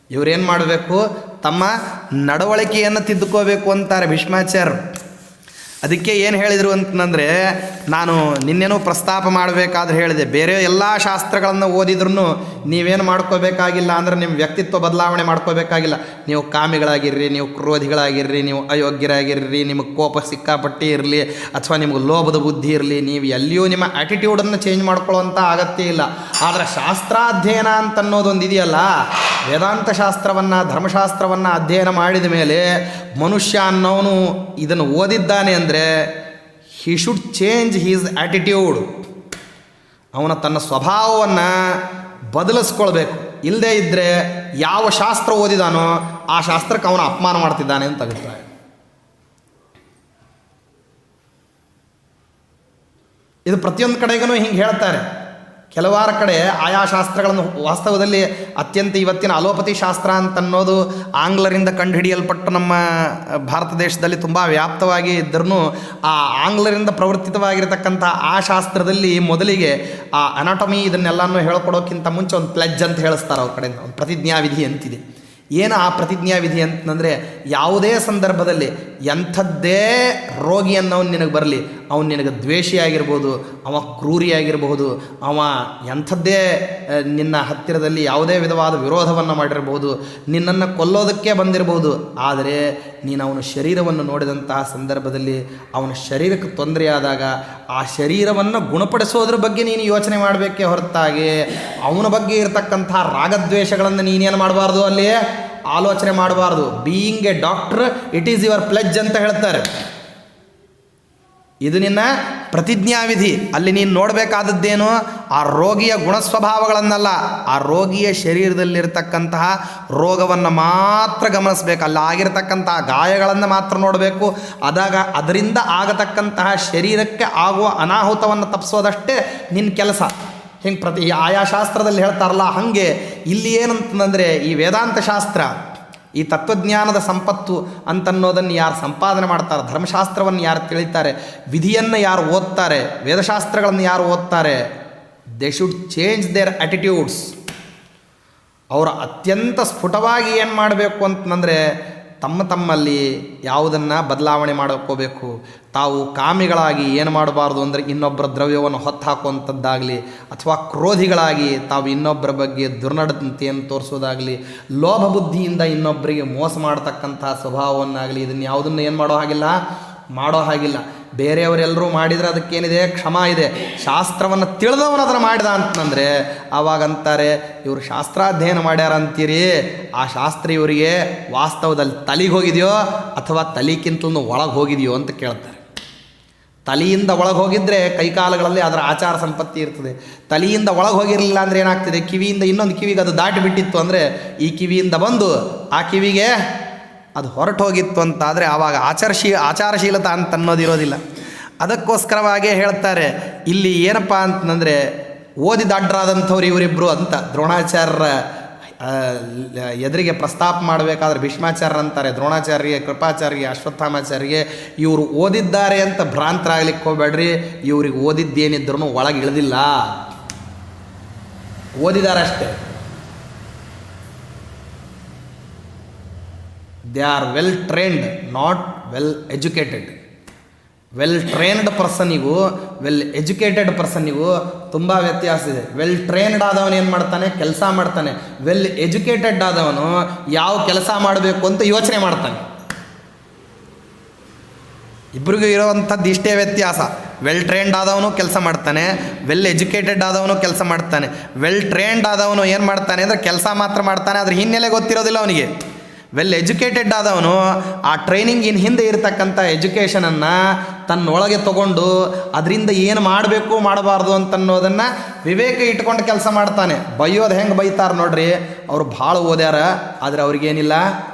Speaker 1: ಇವರೇನು ಮಾಡಬೇಕು, ತಮ್ಮ ನಡವಳಿಕೆಯನ್ನು ತಿದ್ದುಕೋಬೇಕು ಅಂತಾರೆ ಭೀಷ್ಮಾಚಾರ್ಯರು. ಅದಕ್ಕೆ ಏನು ಹೇಳಿದರು ಅಂತಂದರೆ, ನಾನು ನಿನ್ನೇನೂ ಪ್ರಸ್ತಾಪ ಮಾಡಬೇಕಾದ್ರೆ ಹೇಳಿದೆ, ಬೇರೆ ಎಲ್ಲ ಶಾಸ್ತ್ರಗಳನ್ನು ಓದಿದ್ರೂ ನೀವೇನು ಮಾಡ್ಕೋಬೇಕಾಗಿಲ್ಲ ಅಂದರೆ ನಿಮ್ಮ ವ್ಯಕ್ತಿತ್ವ ಬದಲಾವಣೆ ಮಾಡ್ಕೋಬೇಕಾಗಿಲ್ಲ. ನೀವು ಕಾಮಿಗಳಾಗಿರ್ರಿ, ನೀವು ಕ್ರೋಧಿಗಳಾಗಿರ್ರಿ, ನೀವು ಅಯೋಗ್ಯರಾಗಿರ್ರಿ, ನಿಮಗೆ ಕೋಪ ಸಿಕ್ಕಾಪಟ್ಟಿ ಇರಲಿ ಅಥವಾ ನಿಮಗೆ ಲೋಭದ ಬುದ್ಧಿ ಇರಲಿ, ನೀವು ಎಲ್ಲಿಯೂ ನಿಮ್ಮ ಆ್ಯಟಿಟ್ಯೂಡನ್ನು ಚೇಂಜ್ ಮಾಡ್ಕೊಳ್ಳೋವಂಥ ಅಗತ್ಯ ಇಲ್ಲ. ಆದರೆ ಶಾಸ್ತ್ರಾಧ್ಯಯನ ಅಂತನ್ನೋದೊಂದು ಇದೆಯಲ್ಲ, ವೇದಾಂತ ಶಾಸ್ತ್ರವನ್ನು ಧರ್ಮಶಾಸ್ತ್ರವನ್ನು ಅಧ್ಯಯನ ಮಾಡಿದ ಮೇಲೆ ಮನುಷ್ಯ ಅನ್ನೋನು ಇದನ್ನು ಓದಿದ್ದಾನೆ ಅಂದರೆ he should change his attitude. ಅವನ ತನ್ನ ಸ್ವಭಾವವನ್ನು ಬದಲಿಸ್ಕೊಳ್ಬೇಕು. ಇಲ್ಲದೇ ಇದ್ದರೆ ಯಾವ ಶಾಸ್ತ್ರ ಓದಿದಾನೋ ಆ ಶಾಸ್ತ್ರಕ್ಕೆ ಅವನು ಅಪಮಾನ ಮಾಡ್ತಿದ್ದಾನೆ ಅಂತ ಅಭಿಪ್ರಾಯ. ಇದು ಪ್ರತಿಯೊಂದು ಕಡೆಗೂ ಹಿಂಗೆ ಹೇಳ್ತಾರೆ. ಕೆಲವಾರು ಕಡೆ ಆಯಾ ಶಾಸ್ತ್ರಗಳನ್ನು ವಾಸ್ತವದಲ್ಲಿ ಅತ್ಯಂತ ಇವತ್ತಿನ ಅಲೋಪತಿ ಶಾಸ್ತ್ರ ಅಂತನ್ನೋದು ಆಂಗ್ಲರಿಂದ ಕಂಡುಹಿಡಿಯಲ್ಪಟ್ಟು ನಮ್ಮ ಭಾರತ ದೇಶದಲ್ಲಿ ತುಂಬ ವ್ಯಾಪ್ತವಾಗಿ ಇದ್ದರೂ ಆ ಆಂಗ್ಲರಿಂದ ಪ್ರವರ್ತಿತವಾಗಿರತಕ್ಕಂಥ ಆ ಶಾಸ್ತ್ರದಲ್ಲಿ ಮೊದಲಿಗೆ ಆ ಅನಾಟಮಿ ಇದನ್ನೆಲ್ಲನೂ ಹೇಳ್ಕೊಡೋಕ್ಕಿಂತ ಮುಂಚೆ ಒಂದು ಪ್ಲೆಜ್ ಅಂತ ಹೇಳಿಸ್ತಾರೆ ಅವ್ರ ಕಡೆಯಿಂದ. ಒಂದು ಪ್ರತಿಜ್ಞಾವಿಧಿ ಅಂತಿದೆ. ಏನು ಆ ಪ್ರತಿಜ್ಞಾವಿಧಿ ಅಂತಂದರೆ, ಯಾವುದೇ ಸಂದರ್ಭದಲ್ಲಿ ಎಂಥದ್ದೇ ರೋಗಿಯನ್ನವನು ನಿನಗೆ ಬರಲಿ, ಅವನು ನಿನಗೆ ದ್ವೇಷಿಯಾಗಿರ್ಬೋದು, ಅವ ಕ್ರೂರಿಯಾಗಿರ್ಬೋದು, ಅವ ಎಂಥದ್ದೇ ನಿನ್ನ ಹತ್ತಿರದಲ್ಲಿ ಯಾವುದೇ ವಿಧವಾದ ವಿರೋಧವನ್ನು ಮಾಡಿರ್ಬೋದು, ನಿನ್ನನ್ನು ಕೊಲ್ಲೋದಕ್ಕೆ ಬಂದಿರಬಹುದು. ಆದರೆ ನೀನು ಅವನ ಶರೀರವನ್ನು ನೋಡಿದಂತಹ ಸಂದರ್ಭದಲ್ಲಿ ಅವನ ಶರೀರಕ್ಕೆ ತೊಂದರೆಯಾದಾಗ ಆ ಶರೀರವನ್ನು ಗುಣಪಡಿಸೋದ್ರ ಬಗ್ಗೆ ನೀನು ಯೋಚನೆ ಮಾಡಬೇಕೇ ಹೊರತಾಗಿ ಅವನ ಬಗ್ಗೆ ಇರತಕ್ಕಂಥ ರಾಗದ್ವೇಷಗಳನ್ನು ನೀನೇನು ಮಾಡಬಾರ್ದು, ಅಲ್ಲಿ ಆಲೋಚನೆ ಮಾಡಬಾರ್ದು. Being A doctor it is your pledge ಅಂತ ಹೇಳ್ತಾರೆ. ಇದು ನಿನ್ನ ಪ್ರತಿಜ್ಞಾವಿಧಿ. ಅಲ್ಲಿ ನೀನು ನೋಡಬೇಕಾದದ್ದೇನು, ಆ ರೋಗಿಯ ಗುಣಸ್ವಭಾವಗಳನ್ನಲ್ಲ, ಆ ರೋಗಿಯ ಶರೀರದಲ್ಲಿರ್ತಕ್ಕಂತಹ ರೋಗವನ್ನು ಮಾತ್ರ ಗಮನಿಸಬೇಕು. ಅಲ್ಲಿ ಆಗಿರತಕ್ಕಂತಹ ಗಾಯಗಳನ್ನು ಮಾತ್ರ ನೋಡಬೇಕು. ಅದರಿಂದ ಆಗತಕ್ಕಂತಹ ಶರೀರಕ್ಕೆ ಆಗುವ ಅನಾಹುತವನ್ನು ತಪ್ಪಿಸೋದಷ್ಟೇ ನಿನ್ನ ಕೆಲಸ. ಹಿಂಗೆ ಆಯಾ ಶಾಸ್ತ್ರದಲ್ಲಿ ಹೇಳ್ತಾರಲ್ಲ, ಹಾಗೆ ಇಲ್ಲಿ ಏನಂತಂದರೆ ಈ ವೇದಾಂತ ಶಾಸ್ತ್ರ, ಈ ತತ್ವಜ್ಞಾನದ ಸಂಪತ್ತು ಅಂತನ್ನೋದನ್ನು ಯಾರು ಸಂಪಾದನೆ ಮಾಡ್ತಾರೆ, ಧರ್ಮಶಾಸ್ತ್ರವನ್ನು ಯಾರು ತಿಳಿತಾರೆ, ವಿಧಿಯನ್ನು ಯಾರು ಓದ್ತಾರೆ, ವೇದಶಾಸ್ತ್ರಗಳನ್ನು ಯಾರು ಓದ್ತಾರೆ, they should change their attitudes. ಅವರು ಅತ್ಯಂತ ಸ್ಫುಟವಾಗಿ ಏನು ಮಾಡಬೇಕು ಅಂತಂದರೆ ತಮ್ಮಲ್ಲಿ ಯಾವುದನ್ನು ಬದಲಾವಣೆ ಮಾಡ್ಕೋಬೇಕು. ತಾವು ಕಾಮಿಗಳಾಗಿ ಏನು ಮಾಡಬಾರ್ದು ಅಂದರೆ ಇನ್ನೊಬ್ಬರ ದ್ರವ್ಯವನ್ನು ಹೊತ್ತು ಹಾಕುವಂಥದ್ದಾಗಲಿ, ಅಥವಾ ಕ್ರೋಧಿಗಳಾಗಿ ತಾವು ಇನ್ನೊಬ್ಬರ ಬಗ್ಗೆ ದುರ್ನಡತೆಯನ್ನು ತೋರಿಸೋದಾಗಲಿ, ಲೋಭ ಬುದ್ಧಿಯಿಂದ ಇನ್ನೊಬ್ಬರಿಗೆ ಮೋಸ ಮಾಡತಕ್ಕಂಥ ಸ್ವಭಾವವನ್ನಾಗಲಿ, ಇದನ್ನು ಯಾವುದನ್ನು ಏನು ಮಾಡೋ ಹಾಗಿಲ್ಲ. ಬೇರೆಯವರೆಲ್ಲರೂ ಮಾಡಿದರೆ ಅದಕ್ಕೇನಿದೆ, ಕ್ಷಮ ಇದೆ. ಶಾಸ್ತ್ರವನ್ನು ತಿಳಿದವನು ಅದನ್ನು ಮಾಡಿದ ಅಂತಂದರೆ ಆವಾಗಂತಾರೆ ಇವರು ಶಾಸ್ತ್ರಾಧ್ಯಯನ ಮಾಡ್ಯಾರ ಅಂತೀರಿ, ಆ ಶಾಸ್ತ್ರ ಇವರಿಗೆ ವಾಸ್ತವದಲ್ಲಿ ತಲೆಗೆ ಹೋಗಿದೆಯೋ ಅಥವಾ ತಲೆಗಿಂತಲೂ ಒಳಗೆ ಹೋಗಿದೆಯೋ ಅಂತ ಕೇಳ್ತಾರೆ. ತಲೆಯಿಂದ ಒಳಗೆ ಹೋಗಿದ್ದರೆ ಕೈಕಾಲಗಳಲ್ಲಿ ಅದರ ಆಚಾರ ಸಂಪತ್ತಿ ಇರ್ತದೆ. ತಲೆಯಿಂದ ಒಳಗೆ ಹೋಗಿರಲಿಲ್ಲ ಅಂದರೆ ಏನಾಗ್ತದೆ, ಕಿವಿಯಿಂದ ಇನ್ನೊಂದು ಕಿವಿಗೆ ಅದು ದಾಟಿ ಬಿಟ್ಟಿತ್ತು ಅಂದರೆ ಈ ಕಿವಿಯಿಂದ ಬಂದು ಆ ಕಿವಿಗೆ ಅದು ಹೊರಟು ಹೋಗಿತ್ತು ಅಂತಾದರೆ ಆವಾಗ ಆಚಾರಶೀಲತೆ ಅಂತ ಅನ್ನೋದಿರೋದಿಲ್ಲ. ಅದಕ್ಕೋಸ್ಕರವಾಗೇ ಹೇಳ್ತಾರೆ ಇಲ್ಲಿ ಏನಪ್ಪ ಅಂತಂದರೆ, ಓದಿದ ಅಡ್ಡರಾದಂಥವ್ರು ಇವರಿಬ್ಬರು ಅಂತ ದ್ರೋಣಾಚಾರ್ಯರ ಎದುರಿಗೆ ಪ್ರಸ್ತಾಪ ಮಾಡಬೇಕಾದ್ರೆ ಭೀಷ್ಮಾಚಾರ್ಯರು ಅಂತಾರೆ ದ್ರೋಣಾಚಾರ್ಯರಿಗೆ, ಕೃಪಾಚಾರ್ಯರಿಗೆ, ಅಶ್ವತ್ಥಾಮಾಚಾರ್ಯರಿಗೆ, ಇವರು ಓದಿದ್ದಾರೆ ಅಂತ ಭ್ರಾಂತರಾಗ್ಲಿಕ್ಕೆ ಹೋಗಬೇಡ್ರಿ, ಇವ್ರಿಗೆ ಓದಿದ್ದೇನಿದ್ರೂ ಒಳಗೆ ಇಳಿದಿಲ್ಲ, ಓದಿದ್ದಾರೆ ಅಷ್ಟೇ. They are well trained, not well educated. Well trained ಪರ್ಸನಿಗೂ ವೆಲ್ ಎಜುಕೇಟೆಡ್ ಪರ್ಸನ್ನಿಗೂ ತುಂಬ ವ್ಯತ್ಯಾಸ ಇದೆ. ವೆಲ್ ಟ್ರೈನ್ಡ್ ಆದವನು ಏನು ಮಾಡ್ತಾನೆ, ಕೆಲಸ ಮಾಡ್ತಾನೆ. ವೆಲ್ ಎಜುಕೇಟೆಡ್ ಆದವನು ಯಾವ ಕೆಲಸ ಮಾಡಬೇಕು ಅಂತ ಯೋಚನೆ ಮಾಡ್ತಾನೆ. ಇಬ್ಬರಿಗೂ ಇರೋವಂಥದ್ದು ಇಷ್ಟೇ ವ್ಯತ್ಯಾಸ. ವೆಲ್ ಟ್ರೈನ್ಡ್ ಆದವನು ಕೆಲಸ ಮಾಡ್ತಾನೆ, ವೆಲ್ ಎಜುಕೇಟೆಡ್ ಆದವನು ಕೆಲಸ ಮಾಡ್ತಾನೆ. ವೆಲ್ ಟ್ರೈನ್ಡ್ ಆದವನು ಏನು ಮಾಡ್ತಾನೆ ಅಂದರೆ ಕೆಲಸ ಮಾತ್ರ ಮಾಡ್ತಾನೆ, ಅದ್ರ ಹಿನ್ನೆಲೆ ಗೊತ್ತಿರೋದಿಲ್ಲ ಅವನಿಗೆ. ವೆಲ್ ಎಜುಕೇಟೆಡ್ ಆದವನು ಆ ಟ್ರೈನಿಂಗಿನ ಹಿಂದೆ ಇರತಕ್ಕಂಥ ಎಜುಕೇಷನನ್ನು ತನ್ನೊಳಗೆ ತಗೊಂಡು ಅದರಿಂದ ಏನು ಮಾಡಬೇಕು ಮಾಡಬಾರ್ದು ಅಂತನ್ನೋದನ್ನು ವಿವೇಕ ಇಟ್ಕೊಂಡು ಕೆಲಸ ಮಾಡ್ತಾನೆ. ಬೈಯೋದು ಹೆಂಗೆ ಬೈತಾರೆ ನೋಡ್ರಿ, ಅವರು ಭಾಳ ಓದ್ಯಾರ ಆದರೆ ಅವ್ರಿಗೇನಿಲ್ಲ,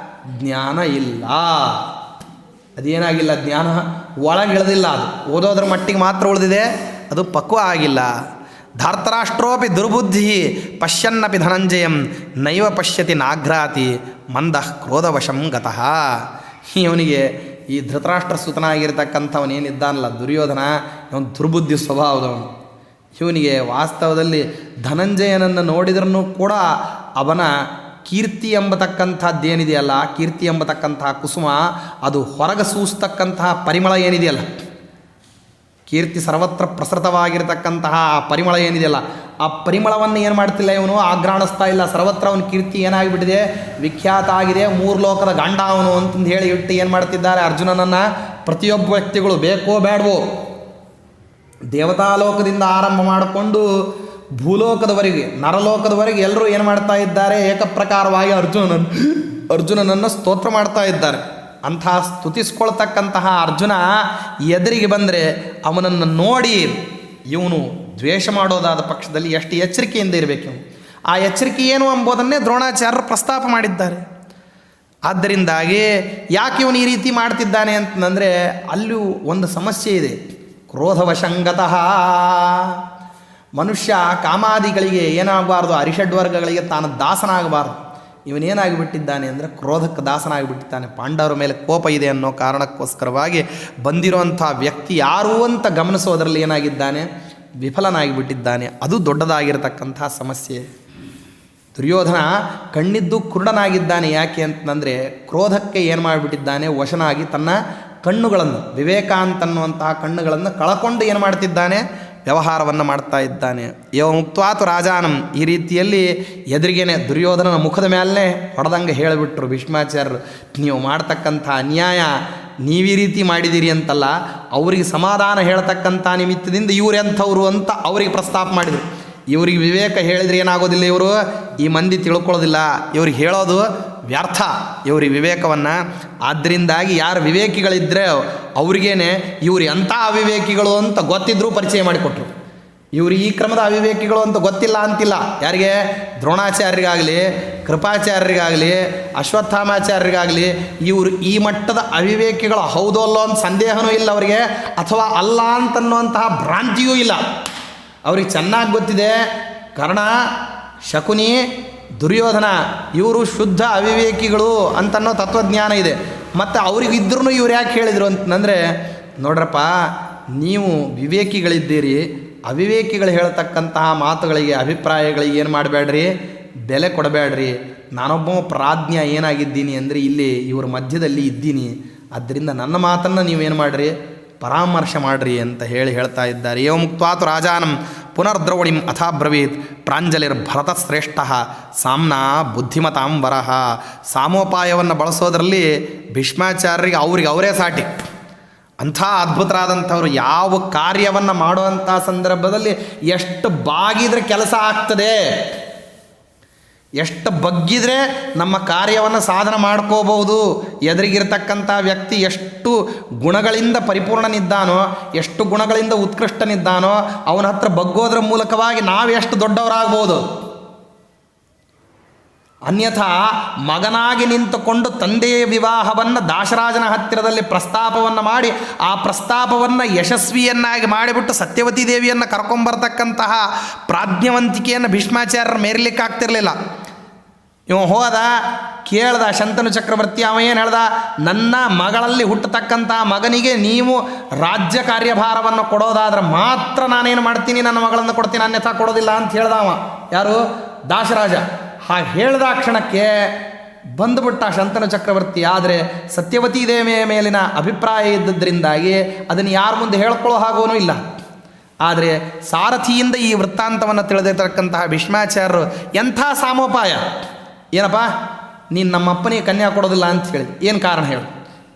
Speaker 1: ಜ್ಞಾನ ಇಲ್ಲ. ಅದೇನಾಗಿಲ್ಲ, ಜ್ಞಾನ ಒಳಗೆ ಇಳಿದಿಲ್ಲ. ಅದು ಓದೋದ್ರ ಮಟ್ಟಿಗೆ ಮಾತ್ರ ಉಳಿದಿದೆ, ಅದು ಪಕ್ವ ಆಗಿಲ್ಲ. ಧಾರ್ತರಾಷ್ಟ್ರೋಪಿ ದುರ್ಬುದ್ಧಿ ಪಶ್ಯನ್ನಪಿ ಧನಂಜಯಂ ನೈವ ಪಶ್ಯತಿ ನಾಘ್ರಾತಿ ಮಂದಃ ಕ್ರೋಧವಶಂ ಗತಃ. ಇವನಿಗೆ ಈ ಧೃತರಾಷ್ಟ್ರ ಸುತನಾಗಿರ್ತಕ್ಕಂಥವನೇನಿದ್ದಾನಲ್ಲ ದುರ್ಯೋಧನ, ಇವನು ದುರ್ಬುದ್ಧಿ ಸ್ವಭಾವದವನು. ಇವನಿಗೆ ವಾಸ್ತವದಲ್ಲಿ ಧನಂಜಯನನ್ನು ನೋಡಿದ್ರೂ ಕೂಡ ಅವನ ಕೀರ್ತಿ ಎಂಬತಕ್ಕಂಥದ್ದೇನಿದೆಯಲ್ಲ, ಕೀರ್ತಿ ಎಂಬತಕ್ಕಂತಹ ಕುಸುಮ ಅದು ಹೊರಗೆ ಸೂಸ್ತಕ್ಕಂತಹ ಪರಿಮಳ ಏನಿದೆಯಲ್ಲ, ಕೀರ್ತಿ ಸರ್ವತ್ರ ಪ್ರಸೃತವಾಗಿರ್ತಕ್ಕಂತಹ ಪರಿಮಳ ಏನಿದೆಯಲ್ಲ, ಆ ಪರಿಮಳವನ್ನು ಏನು ಮಾಡ್ತಿಲ್ಲ ಇವನು, ಆಘ್ರಾಣಿಸ್ತಾ ಇಲ್ಲ. ಸರ್ವತ್ರ ಅವನ ಕೀರ್ತಿ ಏನಾಗಿಬಿಟ್ಟಿದೆ, ವಿಖ್ಯಾತ ಆಗಿದೆ. 3 ಲೋಕದ ಗಂಡ ಅವನು ಅಂತಂದು ಹೇಳಿ ಇಟ್ಟು ಏನು ಮಾಡ್ತಿದ್ದಾರೆ ಅರ್ಜುನನನ್ನು ಪ್ರತಿಯೊಬ್ಬ ವ್ಯಕ್ತಿಗಳು, ಬೇಕೋ ಬೇಡವೋ, ದೇವತಾಲೋಕದಿಂದ ಆರಂಭ ಮಾಡಿಕೊಂಡು ಭೂಲೋಕದವರೆಗೆ ನರಲೋಕದವರೆಗೆ ಎಲ್ಲರೂ ಏನು ಮಾಡ್ತಾ ಇದ್ದಾರೆ, ಏಕಪ್ರಕಾರವಾಗಿ ಅರ್ಜುನನನ್ನು ಸ್ತೋತ್ರ ಮಾಡ್ತಾ ಇದ್ದಾರೆ. ಅಂಥ ಸ್ತುತಿಸ್ಕೊಳ್ತಕ್ಕಂತಹ ಅರ್ಜುನ ಎದುರಿಗೆ ಬಂದರೆ ಅವನನ್ನು ನೋಡಿ ಇವನು ದ್ವೇಷ ಮಾಡೋದಾದ ಪಕ್ಷದಲ್ಲಿ ಎಷ್ಟು ಎಚ್ಚರಿಕೆಯಿಂದ ಇರಬೇಕು. ಆ ಎಚ್ಚರಿಕೆ ಏನು ಎಂಬುದನ್ನೇ ದ್ರೋಣಾಚಾರ್ಯರು ಪ್ರಸ್ತಾಪ ಮಾಡಿದ್ದಾರೆ. ಆದ್ದರಿಂದಾಗಿ ಯಾಕೆ ಇವನು ಈ ರೀತಿ ಮಾಡ್ತಿದ್ದಾನೆ ಅಂತಂದರೆ ಅಲ್ಲೂ ಒಂದು ಸಮಸ್ಯೆ ಇದೆ. ಕ್ರೋಧವಶಂಗತಃ ಮನುಷ್ಯ ಕಾಮಾದಿಗಳಿಗೆ ಏನಾಗಬಾರ್ದು, ಅರಿಷಡ್ವರ್ಗಗಳಿಗೆ ತಾನು ದಾಸನಾಗಬಾರ್ದು. ಇವನೇನಾಗಿಬಿಟ್ಟಿದ್ದಾನೆ ಅಂದರೆ ಕ್ರೋಧಕ್ಕೆ ದಾಸನಾಗಿಬಿಟ್ಟಿದ್ದಾನೆ. ಪಾಂಡವರ ಮೇಲೆ ಕೋಪ ಇದೆ ಅನ್ನೋ ಕಾರಣಕ್ಕೋಸ್ಕರವಾಗಿ ಬಂದಿರುವಂಥ ವ್ಯಕ್ತಿ ಯಾರು ಅಂತ ಗಮನಿಸೋದರಲ್ಲಿ ಏನಾಗಿದ್ದಾನೆ, ವಿಫಲನಾಗಿಬಿಟ್ಟಿದ್ದಾನೆ. ಅದು ದೊಡ್ಡದಾಗಿರತಕ್ಕಂಥ ಸಮಸ್ಯೆ. ದುರ್ಯೋಧನ ಕಣ್ಣಿದ್ದು ಕುರುಡನಾಗಿದ್ದಾನೆ. ಯಾಕೆ ಅಂತಂದರೆ ಕ್ರೋಧಕ್ಕೆ ಏನು ಮಾಡಿಬಿಟ್ಟಿದ್ದಾನೆ, ವಶನಾಗಿ ತನ್ನ ಕಣ್ಣುಗಳನ್ನು, ವಿವೇಕ ಅಂತನ್ನುವಂತಹ ಕಣ್ಣುಗಳನ್ನು ಕಳಕೊಂಡು ಏನು ಮಾಡ್ತಿದ್ದಾನೆ, ವ್ಯವಹಾರವನ್ನು ಮಾಡ್ತಾ ಇದ್ದಾನೆ. ಯೋ ಮುಕ್ತಾತು ರಾಜಾನಂ, ಈ ರೀತಿಯಲ್ಲಿ ಎದುರಿಗೇನೆ ದುರ್ಯೋಧನನ ಮುಖದ ಮೇಲೆ ಹೊಡೆದಂಗೆ ಹೇಳಿಬಿಟ್ರು ಭೀಷ್ಮಾಚಾರ್ಯರು, ನೀವು ಮಾಡ್ತಕ್ಕಂಥ ಅನ್ಯಾಯ ನೀವೀ ರೀತಿ ಮಾಡಿದ್ದೀರಿ ಅಂತಲ್ಲ, ಅವರಿಗೆ ಸಮಾಧಾನ ಹೇಳ್ತಕ್ಕಂಥ ನಿಮಿತ್ತದಿಂದ ಇವರೆಂಥವ್ರು ಅಂತ ಅವರಿಗೆ ಪ್ರಸ್ತಾಪ ಮಾಡಿದರು. ಇವ್ರಿಗೆ ವಿವೇಕ ಹೇಳಿದರೆ ಏನಾಗೋದಿಲ್ಲ, ಇವರು ಈ ಮಂದಿ ತಿಳ್ಕೊಳ್ಳೋದಿಲ್ಲ, ಇವ್ರಿಗೆ ಹೇಳೋದು ವ್ಯರ್ಥ ಇವ್ರಿಗೆ ವಿವೇಕವನ್ನು. ಆದ್ದರಿಂದಾಗಿ ಯಾರು ವಿವೇಕಿಗಳಿದ್ದರೆ ಅವ್ರಿಗೇನೆ ಇವ್ರು ಎಂಥ ಅವಿವೇಕಿಗಳು ಅಂತ ಗೊತ್ತಿದ್ರೂ ಪರಿಚಯ ಮಾಡಿಕೊಟ್ರು. ಇವರು ಈ ಕ್ರಮದ ಅವಿವೇಕಿಗಳು ಅಂತ ಗೊತ್ತಿಲ್ಲ ಅಂತಿಲ್ಲ. ಯಾರಿಗೆ, ದ್ರೋಣಾಚಾರ್ಯರಿಗಾಗಲಿ, ಕೃಪಾಚಾರ್ಯರಿಗಾಗಲಿ, ಅಶ್ವತ್ಥಾಮಾಚಾರ್ಯರಿಗಾಗಲಿ ಇವರು ಈ ಮಟ್ಟದ ಅವಿವೇಕಿಗಳು ಹೌದೋ ಅಲ್ಲೋ ಅಂತ ಸಂದೇಹನೂ ಇಲ್ಲ ಅವರಿಗೆ, ಅಥವಾ ಅಲ್ಲ ಅಂತನ್ನುವಂತಹ ಭ್ರಾಂತಿಯೂ ಇಲ್ಲ. ಅವ್ರಿಗೆ ಚೆನ್ನಾಗಿ ಗೊತ್ತಿದೆ ಕರ್ಣ, ಶಕುನಿ, ದುರ್ಯೋಧನ ಇವರು ಶುದ್ಧ ಅವಿವೇಕಿಗಳು ಅಂತನ್ನೋ ತತ್ವಜ್ಞಾನ ಇದೆ. ಮತ್ತು ಅವ್ರಿಗಿದ್ರೂ ಇವ್ರು ಯಾಕೆ ಹೇಳಿದರು ಅಂತಂದರೆ, ನೋಡ್ರಪ್ಪ ನೀವು ವಿವೇಕಿಗಳಿದ್ದೀರಿ, ಅವಿವೇಕಿಗಳು ಹೇಳ್ತಕ್ಕಂತಹ ಮಾತುಗಳಿಗೆ, ಅಭಿಪ್ರಾಯಗಳಿಗೆ ಏನು ಮಾಡಬೇಡ್ರಿ, ಬೆಲೆ ಕೊಡಬೇಡ್ರಿ. ನಾನೊಬ್ಬ ಪ್ರಾಜ್ಞ ಏನಾಗಿದ್ದೀನಿ ಅಂದರೆ ಇಲ್ಲಿ ಇವ್ರ ಮಧ್ಯದಲ್ಲಿ ಇದ್ದೀನಿ, ಆದ್ದರಿಂದ ನನ್ನ ಮಾತನ್ನು ನೀವೇನು ಮಾಡಿರಿ, ಪರಾಮರ್ಶೆ ಮಾಡಿರಿ ಅಂತ ಹೇಳ್ತಾ ಇದ್ದಾರೆ. ಏವ ಮುಕ್ತಾತು ರಾಜಾನಂ ಪುನರ್ದ್ರವಣಿಂ ಅಥಾಬ್ರವೀತ್ ಪ್ರಾಂಜಲಿರ್ ಭರತಶ್ರೇಷ್ಠ ಸಾಮ್ನಾ ಬುದ್ಧಿಮತಾಂ ವರಹ. ಸಾಮೋಪಾಯವನ್ನು ಬಳಸೋದ್ರಲ್ಲಿ ಭೀಷ್ಮಾಚಾರ್ಯರಿಗೆ ಅವ್ರಿಗೆ ಅವರೇ ಸಾಟಿ. ಅಂಥ ಅದ್ಭುತರಾದಂಥವ್ರು ಯಾವ ಕಾರ್ಯವನ್ನು ಮಾಡುವಂಥ ಸಂದರ್ಭದಲ್ಲಿ ಎಷ್ಟು ಬಾಗಿದ್ರೆ ಕೆಲಸ ಆಗ್ತದೆ, ಎಷ್ಟು ಬಗ್ಗಿದ್ರೆ ನಮ್ಮ ಕಾರ್ಯವನ್ನು ಸಾಧನೆ ಮಾಡ್ಕೋಬಹುದು. ಎದುರಿಗಿರ್ತಕ್ಕಂಥ ವ್ಯಕ್ತಿ ಎಷ್ಟು ಗುಣಗಳಿಂದ ಪರಿಪೂರ್ಣನಿದ್ದಾನೋ, ಎಷ್ಟು ಗುಣಗಳಿಂದ ಉತ್ಕೃಷ್ಟನಿದ್ದಾನೋ ಅವನ ಹತ್ರ ಬಗ್ಗೋದ್ರ ಮೂಲಕವಾಗಿ ನಾವು ಎಷ್ಟು ದೊಡ್ಡವರಾಗ್ಬೋದು. ಅನ್ಯಥಾ ಮಗನಾಗಿ ನಿಂತುಕೊಂಡು ತಂದೆಯ ವಿವಾಹವನ್ನು ದಾಶರಾಜನ ಹತ್ತಿರದಲ್ಲಿ ಪ್ರಸ್ತಾಪವನ್ನು ಮಾಡಿ ಆ ಪ್ರಸ್ತಾಪವನ್ನು ಯಶಸ್ವಿಯನ್ನಾಗಿ ಮಾಡಿಬಿಟ್ಟು ಸತ್ಯವತಿ ದೇವಿಯನ್ನು ಕರ್ಕೊಂಬರ್ತಕ್ಕಂತಹ ಪ್ರಾಜ್ಞವಂತಿಕೆಯನ್ನು ಭೀಷ್ಮಾಚಾರ್ಯರು ಮೇರಲಿಕ್ಕಾಗ್ತಿರಲಿಲ್ಲ. ಇವ ಹೋದ, ಕೇಳ್ದ ಶಂತನು ಚಕ್ರವರ್ತಿ, ಅವ ಏನು ಹೇಳ್ದ, ನನ್ನ ಮಗಳಲ್ಲಿ ಹುಟ್ಟತಕ್ಕಂಥ ಮಗನಿಗೆ ನೀವು ರಾಜ್ಯ ಕಾರ್ಯಭಾರವನ್ನು ಕೊಡೋದಾದ್ರೆ ಮಾತ್ರ ನಾನೇನು ಮಾಡ್ತೀನಿ, ನನ್ನ ಮಗಳನ್ನು ಕೊಡ್ತೀನಿ, ಅನ್ಯಥಾ ಕೊಡೋದಿಲ್ಲ ಅಂತ ಹೇಳ್ದ ಅವ. ಯಾರು, ದಾಶರಾಜ. ಹಾಗೆ ಹೇಳ್ದ ಕ್ಷಣಕ್ಕೆ ಬಂದುಬಿಟ್ಟ ಶಂತನು ಚಕ್ರವರ್ತಿ. ಆದರೆ ಸತ್ಯವತಿ ದೇವಿಯ ಮೇಲಿನ ಅಭಿಪ್ರಾಯ ಇದ್ದದ್ರಿಂದಾಗಿ ಅದನ್ನು ಯಾರ ಮುಂದೆ ಹೇಳ್ಕೊಳ್ಳೋ ಹಾಗೋನೂ ಇಲ್ಲ. ಆದರೆ ಸಾರಥಿಯಿಂದ ಈ ವೃತ್ತಾಂತವನ್ನು ತಿಳಿದಿರ್ತಕ್ಕಂತಹ ಭೀಷ್ಮಾಚಾರ್ಯರು ಎಂಥ ಸಾಮೋಪಾಯ, ಏನಪ್ಪ ನೀನು ನಮ್ಮಪ್ಪನಿಗೆ ಕನ್ಯಾ ಕೊಡೋದಿಲ್ಲ ಅಂತ ಹೇಳಿ, ಏನು ಕಾರಣ ಹೇಳು,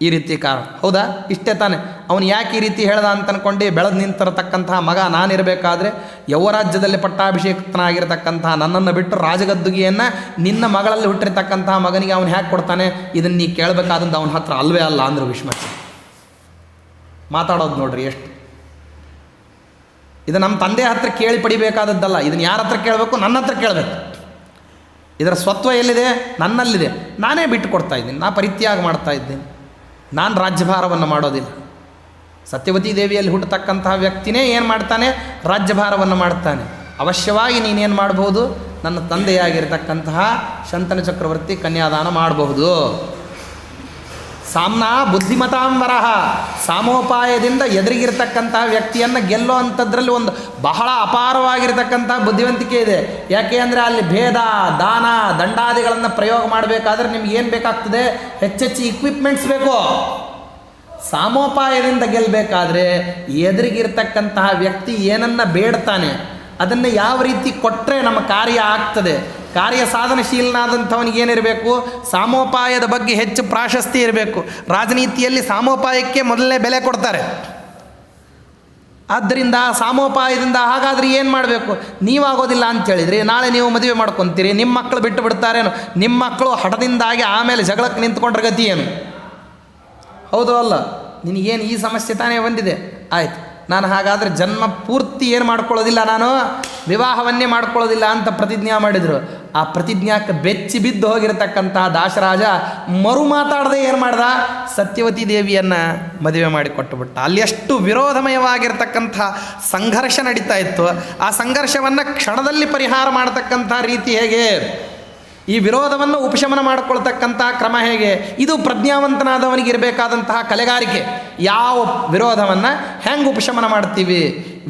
Speaker 1: ಈ ರೀತಿ ಕಾರಣ ಹೌದಾ, ಇಷ್ಟೇ ತಾನೆ. ಅವನು ಯಾಕೆ ಈ ರೀತಿ ಹೇಳ್ದ ಅಂತ ಅಂದ್ಕೊಂಡು ಬೆಳೆದು ನಿಂತಿರತಕ್ಕಂತಹ ಮಗ ನಾನಿರಬೇಕಾದ್ರೆ ಯೌವರಾಜ್ಯದಲ್ಲಿ ಪಟ್ಟಾಭಿಷೇಕನಾಗಿರ್ತಕ್ಕಂತಹ ನನ್ನನ್ನು ಬಿಟ್ಟು ರಾಜಗದ್ದುಗೆಯನ್ನು ನಿನ್ನ ಮಗಳಲ್ಲಿ ಹುಟ್ಟಿರ್ತಕ್ಕಂತಹ ಮಗನಿಗೆ ಅವನು ಹ್ಯಾಕೆ ಕೊಡ್ತಾನೆ, ಇದನ್ನು ನೀ ಕೇಳಬೇಕಾದಂಥ ಅವನ ಹತ್ರ ಅಲ್ವೇ ಅಲ್ಲ ಅಂದರು ಭೀಷ್ಮಾಚಾರ್ಯ. ಮಾತಾಡೋದು ನೋಡ್ರಿ ಎಷ್ಟು. ಇದು ನಮ್ಮ ತಂದೆ ಹತ್ರ ಕೇಳಿ ಪಡಿಬೇಕಾದದ್ದಲ್ಲ, ಇದನ್ನು ಯಾರ ಹತ್ರ ಕೇಳಬೇಕು, ನನ್ನ ಹತ್ರ ಕೇಳಬೇಕು. ಇದರ ಸ್ವತ್ವ ಎಲ್ಲಿದೆ, ನನ್ನಲ್ಲಿದೆ. ನಾನೇ ಬಿಟ್ಟು ಕೊಡ್ತಾ ಇದ್ದೀನಿ, ನಾ ಪರಿತ್ಯಾಗ ಮಾಡ್ತಾ ಇದ್ದೇನೆ, ನಾನು ರಾಜ್ಯಭಾರವನ್ನು ಮಾಡೋದಿಲ್ಲ. ಸತ್ಯವತಿ ದೇವಿಯಲ್ಲಿ ಹುಟ್ಟತಕ್ಕಂತಹ ವ್ಯಕ್ತಿನೇ ಏನು ಮಾಡ್ತಾನೆ, ರಾಜ್ಯಭಾರವನ್ನು ಮಾಡ್ತಾನೆ. ಅವಶ್ಯವಾಗಿ ನೀನೇನು ಮಾಡ್ಬೋದು, ನನ್ನ ತಂದೆಯಾಗಿರ್ತಕ್ಕಂತಹ ಶಂತನು ಚಕ್ರವರ್ತಿ ಕನ್ಯಾದಾನ ಮಾಡಬಹುದು. ಸಾಮ್ನಾ ಬುದ್ಧಿಮತಾಂಬರಹ, ಸಾಮೋಪಾಯದಿಂದ ಎದುರಿಗಿರ್ತಕ್ಕಂತಹ ವ್ಯಕ್ತಿಯನ್ನು ಗೆಲ್ಲೋ ಅಂಥದ್ರಲ್ಲಿ ಒಂದು ಬಹಳ ಅಪಾರವಾಗಿರ್ತಕ್ಕಂಥ ಬುದ್ಧಿವಂತಿಕೆ ಇದೆ. ಯಾಕೆ ಅಂದರೆ ಅಲ್ಲಿ ಭೇದ ದಾನ ದಂಡಾದಿಗಳನ್ನು ಪ್ರಯೋಗ ಮಾಡಬೇಕಾದ್ರೆ ನಿಮ್ಗೆ ಏನು ಬೇಕಾಗ್ತದೆ, ಹೆಚ್ಚೆಚ್ಚು ಇಕ್ವಿಪ್ಮೆಂಟ್ಸ್ ಬೇಕು. ಸಾಮೋಪಾಯದಿಂದ ಗೆಲ್ಲಬೇಕಾದ್ರೆ ಎದುರಿಗಿರ್ತಕ್ಕಂತಹ ವ್ಯಕ್ತಿ ಏನನ್ನ ಬೇಡ್ತಾನೆ ಅದನ್ನು ಯಾವ ರೀತಿ ಕೊಟ್ಟರೆ ನಮ್ಮ ಕಾರ್ಯ ಆಗ್ತದೆ. ಕಾರ್ಯ ಸಾಧನಶೀಲನಾದಂಥವನಿಗೆ ಏನಿರಬೇಕು, ಸಾಮೋಪಾಯದ ಬಗ್ಗೆ ಹೆಚ್ಚು ಪ್ರಾಶಸ್ತ್ಯ ಇರಬೇಕು. ರಾಜನೀತಿಯಲ್ಲಿ ಸಾಮೋಪಾಯಕ್ಕೆ ಮೊದಲನೇ ಬೆಲೆ ಕೊಡ್ತಾರೆ. ಆದ್ದರಿಂದ ಸಾಮೋಪಾಯದಿಂದ ಹಾಗಾದರೆ ಏನು ಮಾಡಬೇಕು, ನೀವಾಗೋದಿಲ್ಲ ಅಂತೇಳಿದ್ರಿ ನಾಳೆ ನೀವು ಮದುವೆ ಮಾಡ್ಕೊತೀರಿ, ನಿಮ್ಮ ಮಕ್ಕಳು ಬಿಟ್ಟು ಬಿಡ್ತಾರೇನು, ನಿಮ್ಮ ಮಕ್ಕಳು ಹಠದಿಂದಾಗಿ ಆಮೇಲೆ ಜಗಳಕ್ಕೆ ನಿಂತ್ಕೊಂಡ್ರೆ ಗತಿ ಏನು? ಹೌದು ಅಲ್ಲ? ನಿನಗೇನು ಈ ಸಮಸ್ಯೆ ತಾನೇ ಬಂದಿದೆ, ಆಯಿತು ನಾನು ಹಾಗಾದರೆ ಜನ್ಮ ಪೂರ್ತಿ ಏನು ಮಾಡ್ಕೊಳ್ಳೋದಿಲ್ಲ, ನಾನು ವಿವಾಹವನ್ನೇ ಮಾಡ್ಕೊಳ್ಳೋದಿಲ್ಲ ಅಂತ ಪ್ರತಿಜ್ಞಾ ಮಾಡಿದರು. ಆ ಪ್ರತಿಜ್ಞಾಕ್ಕೆ ಬೆಚ್ಚಿ ಬಿದ್ದು ಹೋಗಿರತಕ್ಕಂತಹ ದಾಶರಾಜ ಮರು ಮಾತಾಡದೆ ಏನು ಮಾಡ್ದ, ಸತ್ಯವತಿ ದೇವಿಯನ್ನು ಮದುವೆ ಮಾಡಿ ಕೊಟ್ಟುಬಿಟ್ಟ. ಅಲ್ಲಿ ಎಷ್ಟು ವಿರೋಧಮಯವಾಗಿರ್ತಕ್ಕಂಥ ಸಂಘರ್ಷ ನಡೀತಾ ಇತ್ತು. ಆ ಸಂಘರ್ಷವನ್ನು ಕ್ಷಣದಲ್ಲಿ ಪರಿಹಾರ ಮಾಡತಕ್ಕಂಥ ರೀತಿ ಹೇಗೆ, ಈ ವಿರೋಧವನ್ನು ಉಪಶಮನ ಮಾಡಿಕೊಳ್ತಕ್ಕಂತಹ ಕ್ರಮ ಹೇಗೆ, ಇದು ಪ್ರಜ್ಞಾವಂತನಾದವನಿಗೆ ಇರಬೇಕಾದಂತಹ ಕಲೆಗಾರಿಕೆ. ಯಾವ ವಿರೋಧವನ್ನು ಹೆಂಗೆ ಉಪಶಮನ ಮಾಡ್ತೀವಿ,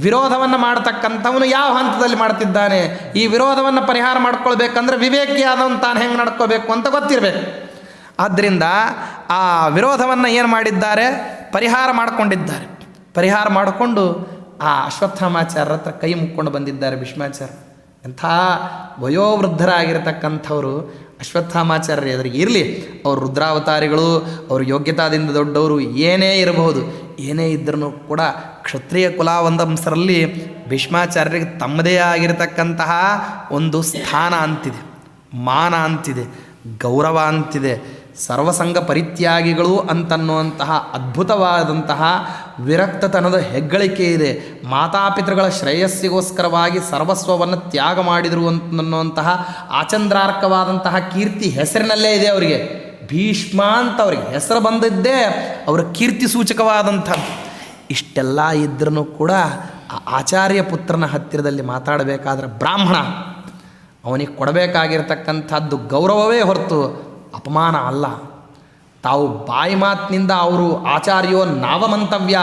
Speaker 1: ವಿರೋಧವನ್ನು ಮಾಡ್ತಕ್ಕಂಥವನು ಯಾವ ಹಂತದಲ್ಲಿ ಮಾಡ್ತಿದ್ದಾನೆ, ಈ ವಿರೋಧವನ್ನು ಪರಿಹಾರ ಮಾಡ್ಕೊಳ್ಬೇಕಂದ್ರೆ ವಿವೇಕಿಯಾದವನು ತಾನು ಹೆಂಗೆ ನಡ್ಕೋಬೇಕು ಅಂತ ಗೊತ್ತಿರಬೇಕು. ಆದ್ದರಿಂದ ಆ ವಿರೋಧವನ್ನು ಏನು ಮಾಡಿದ್ದಾರೆ, ಪರಿಹಾರ ಮಾಡಿಕೊಂಡಿದ್ದಾರೆ. ಪರಿಹಾರ ಮಾಡಿಕೊಂಡು ಆ ಅಶ್ವತ್ಥಾಮಾಚಾರ್ಯರ ಹತ್ರ ಕೈ ಮುಕ್ಕೊಂಡು ಬಂದಿದ್ದಾರೆ ಭೀಷ್ಮಾಚಾರ್ಯ. ಎಂಥ ವಯೋವೃದ್ಧರಾಗಿರ್ತಕ್ಕಂಥವರು ಅಶ್ವತ್ಥಾಮಾಚಾರ್ಯ ಎದುರಿಗೆ ಇರಲಿ, ಅವರು ರುದ್ರಾವತಾರಿಗಳು, ಅವರು ಯೋಗ್ಯತಾದಿಂದ ದೊಡ್ಡವರು ಏನೇ ಇರಬಹುದು, ಏನೇ ಇದ್ರೂ ಕೂಡ ಕ್ಷತ್ರಿಯ ಕುಲಾವಂದಂಸರಲ್ಲಿ ಭೀಷ್ಮಾಚಾರ್ಯರಿಗೆ ತಮ್ಮದೇ ಆಗಿರತಕ್ಕಂತಹ ಒಂದು ಸ್ಥಾನ ಅಂತಿದೆ, ಮಾನ ಅಂತಿದೆ, ಗೌರವ ಅಂತಿದೆ. ಸರ್ವಸಂಗ ಪರಿತ್ಯಾಗಿಗಳು ಅಂತನ್ನುವಂತಹ ಅದ್ಭುತವಾದಂತಹ ವಿರಕ್ತತನದ ಹೆಗ್ಗಳಿಕೆ ಇದೆ. ಮಾತಾಪಿತೃಗಳ ಶ್ರೇಯಸ್ಸಿಗೋಸ್ಕರವಾಗಿ ಸರ್ವಸ್ವವನ್ನು ತ್ಯಾಗ ಮಾಡಿದರು ಅಂತನ್ನುವಂತಹ ಆಚಂದ್ರಾರ್ಕವಾದಂತಹ ಕೀರ್ತಿ ಹೆಸರಿನಲ್ಲೇ ಇದೆ ಅವರಿಗೆ. ಭೀಷ್ಮ ಅಂತ ಅವ್ರಿಗೆ ಹೆಸರು ಬಂದಿದ್ದೇ ಅವರ ಕೀರ್ತಿ ಸೂಚಕವಾದಂಥದ್ದು. ಇಷ್ಟೆಲ್ಲ ಇದ್ರೂ ಕೂಡ ಆ ಆಚಾರ್ಯ ಪುತ್ರನ ಹತ್ತಿರದಲ್ಲಿ ಮಾತಾಡಬೇಕಾದ್ರೆ ಬ್ರಾಹ್ಮಣ ಅವನಿಗೆ ಕೊಡಬೇಕಾಗಿರ್ತಕ್ಕಂಥದ್ದು ಗೌರವವೇ ಹೊರತು ಅಪಮಾನ ಅಲ್ಲ. ತಾವು ಬಾಯಿ ಮಾತಿನಿಂದ ಅವರು ಆಚಾರ್ಯೋ ನಾವಮಂತವ್ಯ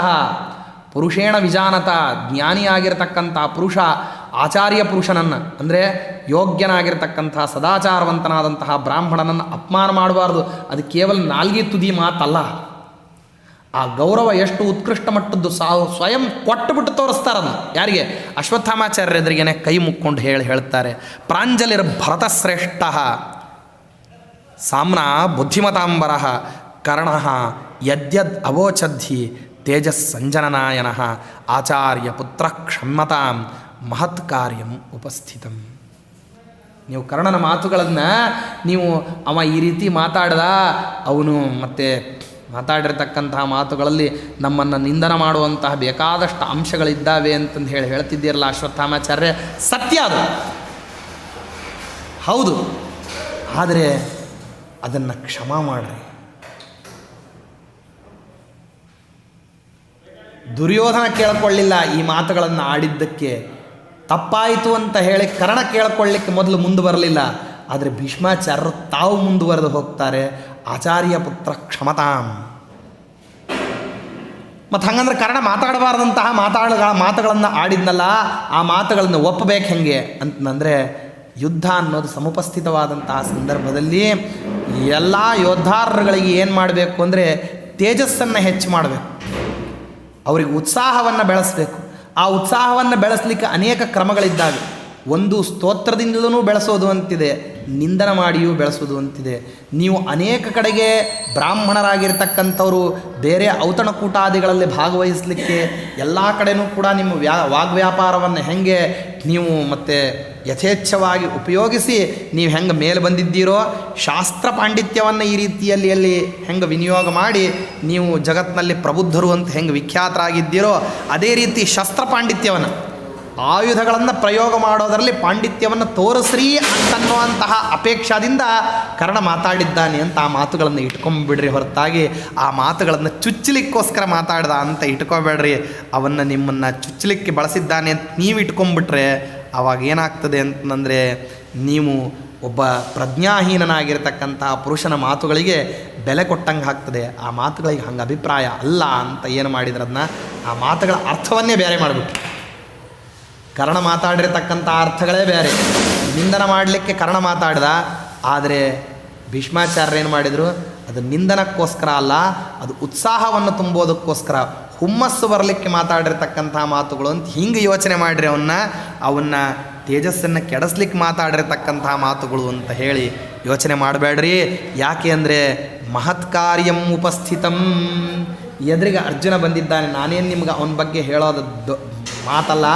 Speaker 1: ಪುರುಷೇಣ ವಿಜಾನತ, ಜ್ಞಾನಿಯಾಗಿರ್ತಕ್ಕಂಥ ಪುರುಷ ಆಚಾರ್ಯ ಪುರುಷನನ್ನು ಅಂದರೆ ಯೋಗ್ಯನಾಗಿರ್ತಕ್ಕಂಥ ಸದಾಚಾರವಂತನಾದಂತಹ ಬ್ರಾಹ್ಮಣನನ್ನು ಅಪಮಾನ ಮಾಡಬಾರ್ದು. ಅದು ಕೇವಲ ನಾಲ್ಗೆ ತುದಿ ಮಾತಲ್ಲ. ಆ ಗೌರವ ಎಷ್ಟು ಉತ್ಕೃಷ್ಟ ಮಟ್ಟದ್ದು ಸ್ವಯಂ ಕೊಟ್ಟುಬಿಟ್ಟು ತೋರಿಸ್ತಾರನ್ನು. ಯಾರಿಗೆ? ಅಶ್ವತ್ಥಾಮಾಚಾರ್ಯರ ಎದುರಿಗೇನೆ ಕೈ ಮುಕ್ಕೊಂಡು ಹೇಳ್ತಾರೆ, ಪ್ರಾಂಜಲಿರ್ ಭರತಶ್ರೇಷ್ಠ ಸಾಮ್ನಾ ಬುದ್ಧಿಮತಾಂಬರ ಕರ್ಣ ಯದ್ಯದ್ ಅವೋಚದ್ಧಿ ತೇಜಸ್ಸಂಜನನಾಯನ ಆಚಾರ್ಯ ಪುತ್ರ ಕ್ಷಮ್ಯತಾಂ ಮಹತ್ ಕಾರ್ಯಂ ಉಪಸ್ಥಿತಂ. ನೀವು ಕರ್ಣನ ಮಾತುಗಳನ್ನು ನೀವು ಅವ ಈ ರೀತಿ ಮಾತಾಡ್ದ, ಅವನು ಮತ್ತೆ ಮಾತಾಡಿರ್ತಕ್ಕಂತಹ ಮಾತುಗಳಲ್ಲಿ ನಮ್ಮನ್ನು ನಿಂದನ ಮಾಡುವಂತಹ ಬೇಕಾದಷ್ಟು ಅಂಶಗಳಿದ್ದಾವೆ ಅಂತಂದು ಹೇಳ್ತಿದ್ದೀರಲ್ಲ ಅಶ್ವತ್ಥಾಮಾಚಾರ್ಯ, ಸತ್ಯ ಅದು ಹೌದು. ಆದರೆ ಅದನ್ನು ಕ್ಷಮಾ ಮಾಡ್ರಿ. ದುರ್ಯೋಧನ ಕೇಳ್ಕೊಳ್ಳಿಲ್ಲ ಈ ಮಾತುಗಳನ್ನು ಆಡಿದ್ದಕ್ಕೆ, ತಪ್ಪಾಯಿತು ಅಂತ ಹೇಳಿ ಕರ್ಣ ಕೇಳ್ಕೊಳ್ಳಿಕ್ಕೆ ಮೊದಲು ಮುಂದೆ ಬರಲಿಲ್ಲ. ಆದರೆ ಭೀಷ್ಮಾಚಾರ್ಯರು ತಾವು ಮುಂದುವರೆದು ಹೋಗ್ತಾರೆ, ಆಚಾರ್ಯ ಪುತ್ರ ಕ್ಷಮತಾಂ. ಮತ್ತು ಹಂಗಂದ್ರೆ ಕರ್ಣ ಮಾತಾಡಬಾರ್ದಂತಹ ಮಾತುಗಳನ್ನು ಆಡಿದ್ನಲ್ಲ, ಆ ಮಾತುಗಳನ್ನು ಒಪ್ಪಬೇಕು ಹೆಂಗೆ ಅಂತಂದರೆ, ಯುದ್ಧ ಅನ್ನೋದು ಸಮುಪಸ್ಥಿತವಾದಂತಹ ಸಂದರ್ಭದಲ್ಲಿ ಎಲ್ಲ ಯೋದ್ಧಾರಗಳಿಗೆ ಏನು ಮಾಡಬೇಕು ಅಂದರೆ ತೇಜಸ್ಸನ್ನು ಹೆಚ್ಚು ಮಾಡಬೇಕು, ಅವರಿಗೆ ಉತ್ಸಾಹವನ್ನು ಬೆಳೆಸಬೇಕು. ಆ ಉತ್ಸಾಹವನ್ನು ಬೆಳೆಸಲಿಕ್ಕೆ ಅನೇಕ ಕ್ರಮಗಳಿದ್ದಾವೆ. ಒಂದು ಸ್ತೋತ್ರದಿಂದಲೂ ಬೆಳೆಸೋದು ಅಂತಿದೆ, ನಿಂದನ ಮಾಡಿಯೂ ಬೆಳೆಸೋದು ಅಂತಿದೆ. ನೀವು ಅನೇಕ ಕಡೆಗೆ ಬ್ರಾಹ್ಮಣರಾಗಿರ್ತಕ್ಕಂಥವರು ಬೇರೆ ಔತಣಕೂಟಾದಿಗಳಲ್ಲಿ ಭಾಗವಹಿಸಲಿಕ್ಕೆ ಎಲ್ಲ ಕಡೆಯೂ ಕೂಡ ನಿಮ್ಮ ವಾಗ್ವ್ಯಾಪಾರವನ್ನು ಹೆಂಗೆ ನೀವು ಮತ್ತೆ ಯಥೇಚ್ಛವಾಗಿ ಉಪಯೋಗಿಸಿ ನೀವು ಹೆಂಗೆ ಮೇಲೆ ಬಂದಿದ್ದೀರೋ, ಶಾಸ್ತ್ರ ಪಾಂಡಿತ್ಯವನ್ನು ಈ ರೀತಿಯಲ್ಲಿ ಹೆಂಗೆ ವಿನಿಯೋಗ ಮಾಡಿ ನೀವು ಜಗತ್ತಿನಲ್ಲಿ ಪ್ರಬುದ್ಧರು ಅಂತ ಹೆಂಗೆ ವಿಖ್ಯಾತರಾಗಿದ್ದೀರೋ, ಅದೇ ರೀತಿ ಶಸ್ತ್ರ ಪಾಂಡಿತ್ಯವನ್ನು, ಆಯುಧಗಳನ್ನು ಪ್ರಯೋಗ ಮಾಡೋದರಲ್ಲಿ ಪಾಂಡಿತ್ಯವನ್ನು ತೋರಿಸ್ರಿ ಅಂತನ್ನುವಂತಹ ಅಪೇಕ್ಷಾದಿಂದ ಕರ್ಣ ಮಾತಾಡಿದ್ದಾನೆ ಅಂತ ಆ ಮಾತುಗಳನ್ನು ಇಟ್ಕೊಂಬಿಡ್ರಿ, ಹೊರತಾಗಿ ಆ ಮಾತುಗಳನ್ನು ಚುಚ್ಚಲಿಕ್ಕೋಸ್ಕರ ಮಾತಾಡ್ದ ಅಂತ ಇಟ್ಕೋಬೇಡ್ರಿ. ಅವನ್ನು ನಿಮ್ಮನ್ನು ಚುಚ್ಚಲಿಕ್ಕೆ ಬಳಸಿದ್ದಾನೆ ಅಂತ ನೀವು ಇಟ್ಕೊಂಬಿಟ್ರೆ ಆವಾಗ ಏನಾಗ್ತದೆ ಅಂತಂದರೆ ನೀವು ಒಬ್ಬ ಪ್ರಜ್ಞಾಹೀನನಾಗಿರ್ತಕ್ಕಂಥ ಪುರುಷನ ಮಾತುಗಳಿಗೆ ಬೆಲೆ ಕೊಟ್ಟಂಗೆ ಆಗ್ತದೆ. ಆ ಮಾತುಗಳಿಗೆ ಹಂಗೆ ಅಭಿಪ್ರಾಯ ಅಲ್ಲ ಅಂತ ಏನು ಮಾಡಿದ್ರೆ ಅದನ್ನ ಆ ಮಾತುಗಳ ಅರ್ಥವನ್ನೇ ಬೇರೆ ಮಾಡಿಬಿಟ್ಟು, ಕರ್ಣ ಮಾತಾಡಿರ್ತಕ್ಕಂಥ ಅರ್ಥಗಳೇ ಬೇರೆ. ನಿಂದನ ಮಾಡಲಿಕ್ಕೆ ಕರ್ಣ ಮಾತಾಡ್ದ, ಆದರೆ ಭೀಷ್ಮಾಚಾರ್ಯ ಏನು ಮಾಡಿದರು, ಅದು ನಿಂದನಕ್ಕೋಸ್ಕರ ಅಲ್ಲ, ಅದು ಉತ್ಸಾಹವನ್ನು ತುಂಬೋದಕ್ಕೋಸ್ಕರ, ಹುಮ್ಮಸ್ಸು ಬರಲಿಕ್ಕೆ ಮಾತಾಡಿರ್ತಕ್ಕಂಥ ಮಾತುಗಳು ಅಂತ ಹಿಂಗೆ ಯೋಚನೆ ಮಾಡಿರಿ. ಅವನ್ನ ತೇಜಸ್ಸನ್ನು ಕೆಡಿಸ್ಲಿಕ್ಕೆ ಮಾತಾಡಿರ್ತಕ್ಕಂಥ ಮಾತುಗಳು ಅಂತ ಹೇಳಿ ಯೋಚನೆ ಮಾಡಬೇಡ್ರಿ. ಯಾಕೆ ಅಂದರೆ ಮಹತ್ ಕಾರ್ಯಂ ಉಪಸ್ಥಿತಂ, ಎದುರಿಗೆ ಅರ್ಜುನ ಬಂದಿದ್ದಾನೆ. ನಾನೇನು ನಿಮ್ಗೆ ಅವನ ಬಗ್ಗೆ ಹೇಳೋದು ಮಾತಲ್ಲ.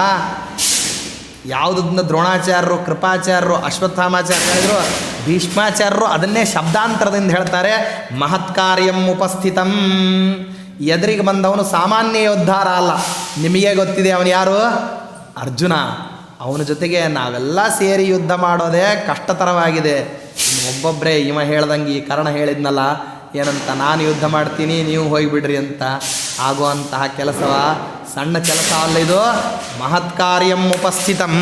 Speaker 1: ಯಾವುದನ್ನ ದ್ರೋಣಾಚಾರ್ಯರು, ಕೃಪಾಚಾರ್ಯರು, ಅಶ್ವತ್ಥಾಮಾಚಾರ್ಯ ಹೇಳಿದ್ರು, ಭೀಷ್ಮಾಚಾರ್ಯರು ಅದನ್ನೇ ಶಬ್ದಾಂತರದಿಂದ ಹೇಳ್ತಾರೆ. ಮಹತ್ ಕಾರ್ಯಂ ಉಪಸ್ಥಿತಂ, ಎದುರಿಗೆ ಬಂದವನು ಸಾಮಾನ್ಯ ಯೋದ್ಧಾರ ಅಲ್ಲ. ನಿಮಗೆ ಗೊತ್ತಿದೆ ಅವನು ಯಾರು, ಅರ್ಜುನ. ಅವನ ಜೊತೆಗೆ ನಾವೆಲ್ಲ ಸೇರಿ ಯುದ್ಧ ಮಾಡೋದೇ ಕಷ್ಟತರವಾಗಿದೆ. ಒಬ್ಬೊಬ್ಬರೇ ಇವ ಹೇಳ್ದಂಗೆ ಈ ಕರ್ಣ ಹೇಳಿದ್ನಲ್ಲ ಏನಂತ, ನಾನು ಯುದ್ಧ ಮಾಡ್ತೀನಿ ನೀವು ಹೋಗಿಬಿಡ್ರಿ ಅಂತ ಆಗುವಂತಹ ಕೆಲಸವ ಸಣ್ಣ ಕೆಲಸ ಅಲ್ಲ ಇದು. ಮಹತ್ ಕಾರ್ಯಂ ಉಪಸ್ಥಿತಂ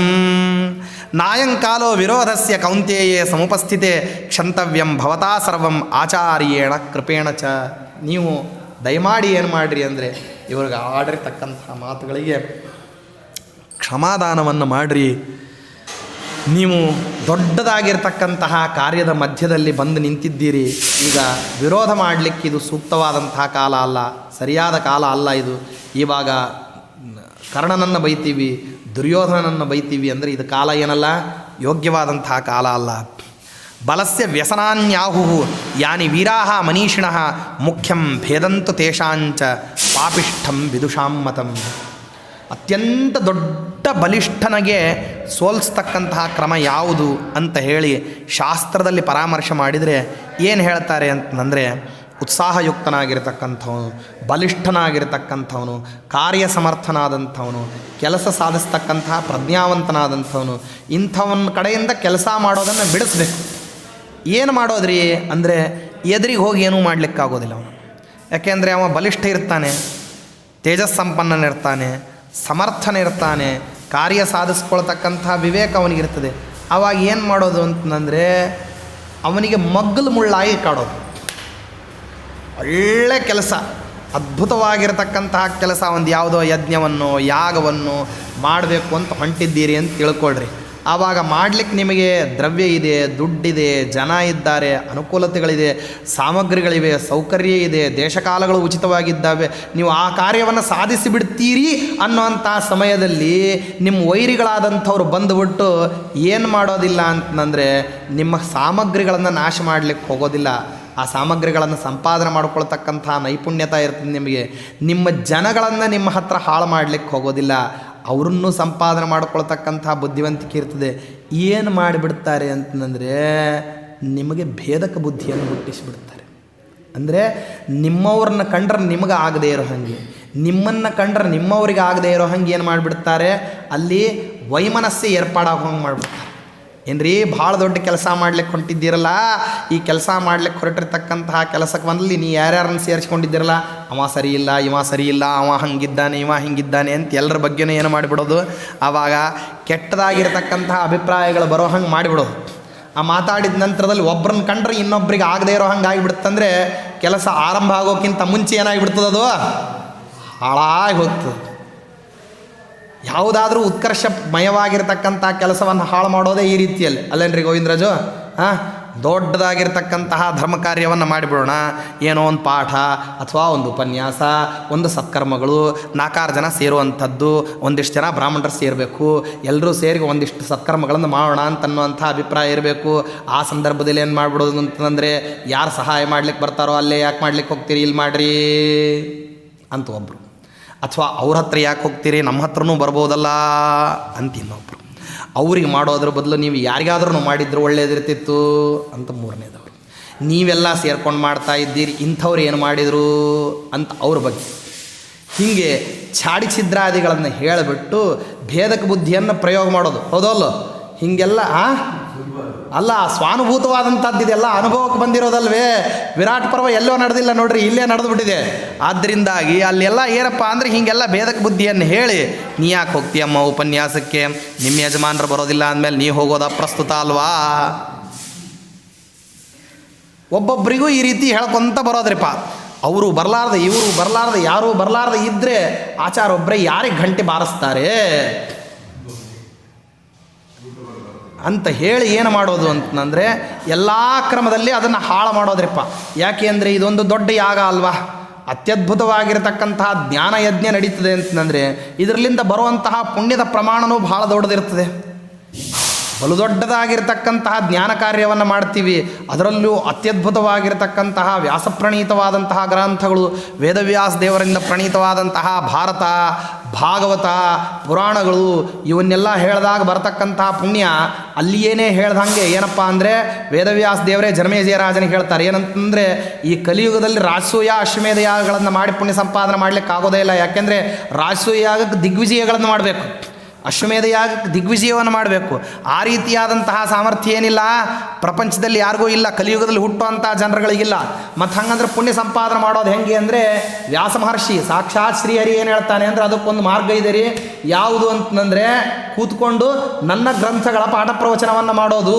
Speaker 1: ನಾಯಂಕಾಲೋ ವಿರೋಧಸ್ಯ ಕೌಂತೇಯೇ ಸಮುಪಸ್ಥಿತೆ ಕ್ಷಂತವ್ಯಂ ಭವತಾ ಸರ್ವಂ ಆಚಾರ್ಯೇಣ ಕೃಪೇಣ ಚ. ನೀವು ದಯಮಾಡಿ ಏನು ಮಾಡಿರಿ ಅಂದರೆ ಇವ್ರಿಗೆ ಆಡಿರ್ತಕ್ಕಂಥ ಮಾತುಗಳಿಗೆ ಕ್ಷಮಾದಾನವನ್ನು ಮಾಡಿರಿ. ನೀವು ದೊಡ್ಡದಾಗಿರ್ತಕ್ಕಂತಹ ಕಾರ್ಯದ ಮಧ್ಯದಲ್ಲಿ ಬಂದು ನಿಂತಿದ್ದೀರಿ. ಈಗ ವಿರೋಧ ಮಾಡಲಿಕ್ಕೆ ಇದು ಸೂಕ್ತವಾದಂತಹ ಕಾಲ ಅಲ್ಲ, ಸರಿಯಾದ ಕಾಲ ಅಲ್ಲ ಇದು. ಇವಾಗ ಕರ್ಣನನ್ನು ಬೈತೀವಿ, ದುರ್ಯೋಧನನನ್ನು ಬೈತೀವಿ ಅಂದರೆ ಇದು ಕಾಲ ಏನಲ್ಲ, ಯೋಗ್ಯವಾದಂತಹ ಕಾಲ ಅಲ್ಲ. ಬಲಸ್ಯ ವ್ಯಸನಾನ್ಯಾಹು ಯಾನಿ ವೀರಾಹ ಮನೀಷಿಣಃ ಮುಖ್ಯಂ ಭೇದಂತು ತೇಷಾಂಚ ಪಾಪಿಷ್ಠಂ ವಿದುಷಾಂ ಮತಂ. ಅತ್ಯಂತ ದೊಡ್ಡ ಬಲಿಷ್ಠನಿಗೆ ಸೋಲಿಸ್ತಕ್ಕಂತಹ ಕ್ರಮ ಯಾವುದು ಅಂತ ಹೇಳಿ ಶಾಸ್ತ್ರದಲ್ಲಿ ಪರಾಮರ್ಶೆ ಮಾಡಿದರೆ ಏನು ಹೇಳ್ತಾರೆ ಅಂತಂದರೆ, ಉತ್ಸಾಹಯುಕ್ತನಾಗಿರ್ತಕ್ಕಂಥವನು, ಬಲಿಷ್ಠನಾಗಿರ್ತಕ್ಕಂಥವನು, ಕಾರ್ಯಸಮರ್ಥನಾದಂಥವನು, ಕೆಲಸ ಸಾಧಿಸ್ತಕ್ಕಂತಹ ಪ್ರಜ್ಞಾವಂತನಾದಂಥವನು, ಇಂಥವನ ಕಡೆಯಿಂದ ಕೆಲಸ ಮಾಡೋದನ್ನು ಬಿಡಿಸ್ಬೇಕು. ಏನು ಮಾಡೋದ್ರಿ ಅಂದರೆ ಎದುರಿಗೆ ಹೋಗಿ ಏನೂ ಮಾಡಲಿಕ್ಕಾಗೋದಿಲ್ಲ ಅವನು. ಯಾಕೆಂದರೆ ಅವ ಬಲಿಷ್ಠ ಇರ್ತಾನೆ, ತೇಜಸ್ಸಂಪನ್ನನಿರ್ತಾನೆ, ಸಮರ್ಥನಿರ್ತಾನೆ, ಕಾರ್ಯ ಸಾಧಿಸ್ಕೊಳ್ತಕ್ಕಂಥ ವಿವೇಕ ಅವನಿಗಿರ್ತದೆ. ಆವಾಗ ಏನು ಮಾಡೋದು ಅಂತಂದರೆ ಅವನಿಗೆ ಮಗ್ಗಲು ಮುಳ್ಳಾಗಿ ಕಾಡೋದು. ಒಳ್ಳೆ ಕೆಲಸ, ಅದ್ಭುತವಾಗಿರತಕ್ಕಂತಹ ಕೆಲಸ, ಒಂದು ಯಾವುದೋ ಯಜ್ಞವನ್ನು ಯಾಗವನ್ನು ಮಾಡಬೇಕು ಅಂತ ಹೊಂಟಿದ್ದೀರಿ ಅಂತ ತಿಳ್ಕೊಳ್ರಿ. ಆವಾಗ ಮಾಡಲಿಕ್ಕೆ ನಿಮಗೆ ದ್ರವ್ಯ ಇದೆ, ದುಡ್ಡಿದೆ, ಜನ ಇದ್ದಾರೆ, ಅನುಕೂಲತೆಗಳಿದೆ, ಸಾಮಗ್ರಿಗಳಿವೆ, ಸೌಕರ್ಯ ಇದೆ, ದೇಶಕಾಲಗಳು ಉಚಿತವಾಗಿದ್ದಾವೆ. ನೀವು ಆ ಕಾರ್ಯವನ್ನು ಸಾಧಿಸಿಬಿಡ್ತೀರಿ ಅನ್ನೋಂಥ ಸಮಯದಲ್ಲಿ ನಿಮ್ಮ ವೈರಿಗಳಾದಂಥವ್ರು ಬಂದುಬಿಟ್ಟು ಏನು ಮಾಡೋದಿಲ್ಲ ಅಂತಂದರೆ ನಿಮ್ಮ ಸಾಮಗ್ರಿಗಳನ್ನು ನಾಶ ಮಾಡಲಿಕ್ಕೆ ಹೋಗೋದಿಲ್ಲ. ಆ ಸಾಮಗ್ರಿಗಳನ್ನು ಸಂಪಾದನೆ ಮಾಡ್ಕೊಳ್ತಕ್ಕಂಥ ನೈಪುಣ್ಯತೆ ಇರ್ತದೆ ನಿಮಗೆ. ನಿಮ್ಮ ಜನಗಳನ್ನು ನಿಮ್ಮ ಹತ್ರ ಹಾಳು ಮಾಡಲಿಕ್ಕೆ ಹೋಗೋದಿಲ್ಲ, ಅವರನ್ನು ಸಂಪಾದನೆ ಮಾಡ್ಕೊಳ್ತಕ್ಕಂಥ ಬುದ್ಧಿವಂತಿಕೆ ಇರ್ತದೆ. ಏನು ಮಾಡಿಬಿಡ್ತಾರೆ ಅಂತಂದರೆ ನಿಮಗೆ ಭೇದಕ ಬುದ್ಧಿಯನ್ನು ಹುಟ್ಟಿಸಿಬಿಡ್ತಾರೆ. ಅಂದರೆ ನಿಮ್ಮವ್ರನ್ನ ಕಂಡ್ರೆ ನಿಮಗೆ ಆಗದೇ ಇರೋ ಹಾಗೆ, ನಿಮ್ಮನ್ನು ಕಂಡ್ರೆ ನಿಮ್ಮವ್ರಿಗೆ ಆಗದೇ ಇರೋ ಹಾಗೆ ಏನು ಮಾಡಿಬಿಡ್ತಾರೆ, ಅಲ್ಲಿ ವೈಮನಸ್ಸೇ ಏರ್ಪಾಡಾಗೋ ಹಂಗೆ ಮಾಡಿಬಿಡ್ತಾರೆ. ಏನ್ರಿ ಭಾಳ ದೊಡ್ಡ ಕೆಲಸ ಮಾಡ್ಲಿಕ್ಕೆ ಹೊಂಟಿದ್ದೀರಲ್ಲ, ಈ ಕೆಲಸ ಮಾಡ್ಲಿಕ್ಕೆ ಹೊರಟಿರ್ತಕ್ಕಂತಹ ಕೆಲಸಕ್ಕೆ ಬಂದಲ್ಲಿ ನೀ ಯಾರ್ಯಾರನ್ನು ಸೇರಿಸ್ಕೊಂಡಿದ್ದೀರಲ್ಲ, ಅವ ಸರಿ ಇಲ್ಲ, ಇವ ಸರಿ ಇಲ್ಲ, ಅವ ಹಂಗಿದ್ದಾನೆ, ಇವ ಹಿಂಗಿದ್ದಾನೆ ಅಂತ ಎಲ್ಲರ ಬಗ್ಗೆನೂ ಏನು ಮಾಡಿಬಿಡೋದು. ಆವಾಗ ಕೆಟ್ಟದಾಗಿರ್ತಕ್ಕಂತಹ ಅಭಿಪ್ರಾಯಗಳು ಬರೋ ಹಂಗೆ ಮಾಡಿಬಿಡೋದು. ಆ ಮಾತಾಡಿದ ನಂತರದಲ್ಲಿ ಒಬ್ಬರನ್ನ ಕಂಡ್ರೆ ಇನ್ನೊಬ್ರಿಗೆ ಆಗದೇ ಇರೋ ಹಂಗೆ ಆಗಿಬಿಡುತ್ತಂದರೆ ಕೆಲಸ ಆರಂಭ ಆಗೋಕ್ಕಿಂತ ಮುಂಚೆ ಏನಾಗಿಬಿಡ್ತದದು, ಹಾಳಾಗಿ ಹೋಗ್ತದೆ. ಯಾವುದಾದ್ರೂ ಉತ್ಕರ್ಷಮಯವಾಗಿರ್ತಕ್ಕಂಥ ಕೆಲಸವನ್ನು ಹಾಳು ಮಾಡೋದೇ ಈ ರೀತಿಯಲ್ಲಿ ಅಲ್ಲೇನ್ರಿ ಗೋವಿಂದರಾಜು? ದೊಡ್ಡದಾಗಿರ್ತಕ್ಕಂತಹ ಧರ್ಮ ಕಾರ್ಯವನ್ನು ಮಾಡಿಬಿಡೋಣ, ಏನೋ ಒಂದು ಪಾಠ ಅಥವಾ ಒಂದು ಉಪನ್ಯಾಸ, ಒಂದು ಸತ್ಕರ್ಮಗಳು, 4-6 ಜನ ಸೇರುವಂಥದ್ದು, ಒಂದಿಷ್ಟು ಜನ ಬ್ರಾಹ್ಮಣರು ಸೇರಬೇಕು, ಎಲ್ಲರೂ ಸೇರಿ ಒಂದಿಷ್ಟು ಸತ್ಕರ್ಮಗಳನ್ನು ಮಾಡೋಣ ಅಂತನ್ನುವಂಥ ಅಭಿಪ್ರಾಯ ಇರಬೇಕು. ಆ ಸಂದರ್ಭದಲ್ಲಿ ಏನು ಮಾಡಿಬಿಡೋದು ಅಂತಂದರೆ, ಯಾರು ಸಹಾಯ ಮಾಡ್ಲಿಕ್ಕೆ ಬರ್ತಾರೋ ಅಲ್ಲೇ ಯಾಕೆ ಮಾಡ್ಲಿಕ್ಕೆ ಹೋಗ್ತೀರಿ, ಇಲ್ಲಿ ಮಾಡಿರಿ ಅಂತ ಒಬ್ಬರು. ಅಥವಾ ಅವ್ರ ಹತ್ರ ಯಾಕೆ ಹೋಗ್ತೀರಿ, ನಮ್ಮ ಹತ್ರನೂ ಬರ್ಬೋದಲ್ಲ ಅಂತ ಇನ್ನೊಬ್ಬರು. ಅವ್ರಿಗೆ ಮಾಡೋದ್ರ ಬದಲು ನೀವು ಯಾರಿಗಾದ್ರೂ ಮಾಡಿದ್ರು ಒಳ್ಳೇದಿರ್ತಿತ್ತು ಅಂತ ಮೂರನೇದವರು. ನೀವೆಲ್ಲ ಸೇರ್ಕೊಂಡು ಮಾಡ್ತಾ ಇದ್ದೀರಿ, ಇಂಥವ್ರು ಏನು ಮಾಡಿದರು ಅಂತ ಅವ್ರ ಬಗ್ಗೆ. ಹೀಗೆ ಚಾಡಿ ಛಿದ್ರಾದಿಗಳನ್ನು ಹೇಳಿಬಿಟ್ಟು ಭೇದಕ ಬುದ್ಧಿಯನ್ನು ಪ್ರಯೋಗ ಮಾಡೋದು, ಹೌದಲ್ಲ? ಹೀಗೆಲ್ಲ ಅಲ್ಲ, ಸ್ವಾನುಭೂತವಾದಂಥದ್ದು ಇದೆಲ್ಲ ಅನುಭವಕ್ಕೆ ಬಂದಿರೋದಲ್ವೇ. ವಿರಾಟ್ ಪರ್ವ ಎಲ್ಲೋ ನಡೆದಿಲ್ಲ ನೋಡ್ರಿ, ಇಲ್ಲೇ ನಡೆದು ಬಿಟ್ಟಿದೆ. ಆದ್ದರಿಂದಾಗಿ ಅಲ್ಲೆಲ್ಲ ಏನಪ್ಪ ಅಂದರೆ ಹೀಗೆಲ್ಲ ಭೇದಕ ಬುದ್ಧಿಯನ್ನು ಹೇಳಿ, ನೀ ಯಾಕೆ ಹೋಗ್ತೀಯಮ್ಮ ಉಪನ್ಯಾಸಕ್ಕೆ, ನಿಮ್ಮ ಯಜಮಾನರು ಬರೋದಿಲ್ಲ ಅಂದಮೇಲೆ ನೀ ಹೋಗೋದು ಅಪ್ರಸ್ತುತ ಅಲ್ವಾ. ಒಬ್ಬೊಬ್ಬರಿಗೂ ಈ ರೀತಿ ಹೇಳ್ಕೊತ ಬರೋದ್ರಿಪ್ಪ. ಅವರು ಬರಲಾರ್ದೆ, ಇವರು ಬರಲಾರ್ದೆ, ಯಾರೂ ಬರಲಾರ್ದೆ ಇದ್ದರೆ ಆಚಾರ ಒಬ್ಬರೇ ಯಾರಿಗೆ ಗಂಟೆ ಬಾರಿಸ್ತಾರೆ ಅಂತ ಹೇಳಿ ಏನು ಮಾಡೋದು ಅಂತಂದರೆ ಎಲ್ಲ ಕ್ರಮದಲ್ಲಿ ಅದನ್ನು ಹಾಳು ಮಾಡೋದ್ರಿಪ್ಪ. ಯಾಕೆ ಅಂದರೆ ಇದೊಂದು ದೊಡ್ಡ ಯಾಗ ಅಲ್ವಾ, ಅತ್ಯದ್ಭುತವಾಗಿರತಕ್ಕಂತಹ ಜ್ಞಾನ ಯಜ್ಞ ನಡೀತದೆ ಅಂತಂದರೆ ಇದರಲ್ಲಿಂದ ಬರುವಂತಹ ಪುಣ್ಯದ ಪ್ರಮಾಣವೂ ಭಾಳ ದೊಡ್ಡದಿರ್ತದೆ. ಬಲು ದೊಡ್ಡದಾಗಿರ್ತಕ್ಕಂತಹ ಜ್ಞಾನ ಕಾರ್ಯವನ್ನು ಮಾಡ್ತೀವಿ. ಅದರಲ್ಲೂ ಅತ್ಯದ್ಭುತವಾಗಿರತಕ್ಕಂತಹ ವ್ಯಾಸಪ್ರಣೀತವಾದಂತಹ ಗ್ರಂಥಗಳು, ವೇದವ್ಯಾಸ ದೇವರಿಂದ ಪ್ರಣೀತವಾದಂತಹ ಭಾರತ, ಭಾಗವತ, ಪುರಾಣಗಳು ಇವನ್ನೆಲ್ಲ ಹೇಳಿದಾಗ ಬರತಕ್ಕಂತಹ ಪುಣ್ಯ ಅಲ್ಲಿಯೇನೇ ಹೇಳ್ದಂಗೆ ಏನಪ್ಪ ಅಂದರೆ ವೇದವ್ಯಾಸ ದೇವರೇ ಜನಮೇಜಯ ರಾಜನಿಗೆ ಹೇಳ್ತಾರೆ ಏನಂತಂದರೆ, ಈ ಕಲಿಯುಗದಲ್ಲಿ ರಾಜಸೂಯ ಅಶ್ವಮೇಧ ಯಾಗಗಳನ್ನು ಮಾಡಿ ಪುಣ್ಯ ಸಂಪಾದನೆ ಮಾಡಲಿಕ್ಕೆ ಆಗೋದೇ ಇಲ್ಲ. ಯಾಕೆಂದರೆ ರಾಜಸೂಯ ಯಾಗಕ್ಕೆ ದಿಗ್ವಿಜಯಗಳನ್ನು ಮಾಡಬೇಕು, ಅಶ್ವಮೇಧ ಯಾಗಕ್ಕೆ ದಿಗ್ವಿಜಯವನ್ನು ಮಾಡಬೇಕು. ಆ ರೀತಿಯಾದಂತಹ ಸಾಮರ್ಥ್ಯ ಏನಿಲ್ಲ ಪ್ರಪಂಚದಲ್ಲಿ ಯಾರಿಗೂ ಇಲ್ಲ, ಕಲಿಯುಗದಲ್ಲಿ ಹುಟ್ಟುವಂಥ ಜನರುಗಳಿಗಿಲ್ಲ. ಮತ್ತು ಹಂಗಂದ್ರೆ ಪುಣ್ಯ ಸಂಪಾದನೆ ಮಾಡೋದು ಹೆಂಗೆ ಅಂದರೆ, ವ್ಯಾಸ ಮಹರ್ಷಿ ಸಾಕ್ಷಾತ್ ಶ್ರೀಹರಿ ಏನು ಹೇಳ್ತಾನೆ ಅಂದರೆ ಅದಕ್ಕೊಂದು ಮಾರ್ಗ ಇದೆ ರೀ. ಯಾವುದು ಅಂತಂದರೆ ಕೂತ್ಕೊಂಡು ನನ್ನ ಗ್ರಂಥಗಳ ಪಾಠ ಪ್ರವಚನವನ್ನು ಮಾಡೋದು.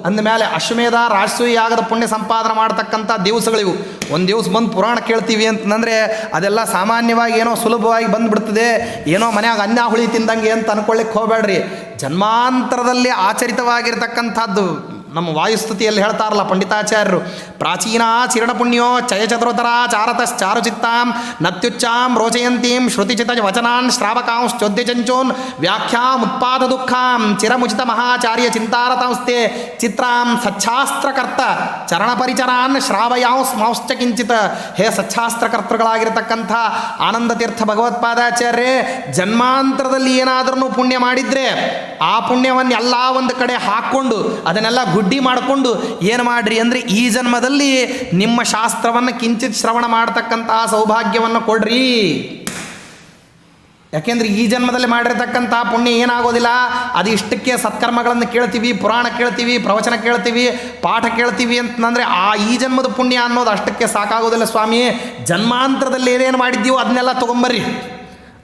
Speaker 1: ಅಂದಮೇಲೆ ಅಶ್ವಮೇಧ ರಾಜಸೂಯ ಯಾಗದ ಪುಣ್ಯ ಸಂಪಾದನೆ ಮಾಡ್ತಕ್ಕಂಥ ದಿವಸಗಳಿವು. ಒಂದು ದಿವಸ ಬಂದು ಪುರಾಣ ಕೇಳ್ತೀವಿ ಅಂತಂದರೆ ಅದೆಲ್ಲ ಸಾಮಾನ್ಯವಾಗಿ ಏನೋ ಸುಲಭವಾಗಿ ಬಂದುಬಿಡ್ತದೆ, ಏನೋ ಮನ್ಯಾಗ ಅನ್ನ ಹುಳಿ ತಿಂದಂಗೆ ಅಂತ ಅನ್ಕೊಳ್ಳಿಕ್ಕೆ ಹೋಗಬೇಡ್ರಿ. ಜನ್ಮಾಂತರದಲ್ಲಿ ಆಚರಿತವಾಗಿರ್ತಕ್ಕಂಥದ್ದು. ನಮ್ಮ ವಾಯುಸ್ತುತಿಯಲ್ಲಿ ಹೇಳ್ತಾರಲ್ಲ ಪಂಡಿತಾಚಾರ್ಯರು, ಪ್ರಾಚೀನ ಚಿರಣಪುಣ್ಯೋ ಚಯಚತುರತರ ಚಾರತಶ್ಚಾರುಚಿತ್ತಾಂ ನತ್ಯುಚ್ಚಾಂ ರೋಚಯಂತೀಂ ಶ್ರುತಿಚಿತ ವಚನಾನ್ ಶ್ರಾವಕಾಂಶ್ಚೋದ್ಯಚಂಚೋನ್ ವ್ಯಾಖ್ಯಾಂ ಉತ್ಪಾದ ದುಃಖಾಂ ಚಿರಮುಚಿತ ಮಹಾಚಾರ್ಯ ಚಿಂತಾರತಾಂಸ್ತೆ ಚಿತ್ರಾಂ ಸಚ್ಛಾಸ್ತ್ರಕರ್ತ ಚರಣಪರಿಚರಾನ್ ಶ್ರಾವಯಾಂಸ್ಮಾಂಶ್ಚ ಕಿಂಚಿತ್. ಹೇ ಸಚ್ಛಾಸ್ತ್ರಕರ್ತೃಗಳಾಗಿರ್ತಕ್ಕಂಥ ಆನಂದ ತೀರ್ಥ ಭಗವತ್ಪಾದಾಚಾರ್ಯರೇ, ಜನ್ಮಾಂತರದಲ್ಲಿ ಏನಾದ್ರೂ ಪುಣ್ಯ ಮಾಡಿದರೆ ಆ ಪುಣ್ಯವನ್ನು ಎಲ್ಲ ಒಂದು ಕಡೆ ಹಾಕ್ಕೊಂಡು ಅದನ್ನೆಲ್ಲ ಗುಡ್ಡಿ ಮಾಡಿಕೊಂಡು ಏನು ಮಾಡ್ರಿ ಅಂದರೆ ಈ ಜನ್ಮದಲ್ಲಿ ನಿಮ್ಮ ಶಾಸ್ತ್ರವನ್ನು ಕಿಂಚಿತ್ ಶ್ರವಣ ಮಾಡ್ತಕ್ಕಂತಹ ಸೌಭಾಗ್ಯವನ್ನು ಕೊಡ್ರಿ. ಯಾಕೆಂದರೆ ಈ ಜನ್ಮದಲ್ಲಿ ಮಾಡಿರ್ತಕ್ಕಂತಹ ಪುಣ್ಯ ಏನಾಗೋದಿಲ್ಲ, ಅದು ಇಷ್ಟಕ್ಕೆ ಸತ್ಕರ್ಮಗಳನ್ನು ಕೇಳ್ತೀವಿ, ಪುರಾಣ ಕೇಳ್ತೀವಿ, ಪ್ರವಚನ ಕೇಳ್ತೀವಿ, ಪಾಠ ಕೇಳ್ತೀವಿ ಅಂತಂದರೆ ಈ ಜನ್ಮದ ಪುಣ್ಯ ಅನ್ನೋದು ಅಷ್ಟಕ್ಕೆ ಸಾಕಾಗೋದಿಲ್ಲ ಸ್ವಾಮಿ. ಜನ್ಮಾಂತರದಲ್ಲಿ ಏನೇನು ಮಾಡಿದ್ದೀವೋ ಅದನ್ನೆಲ್ಲ ತೊಗೊಂಬರ್ರಿ,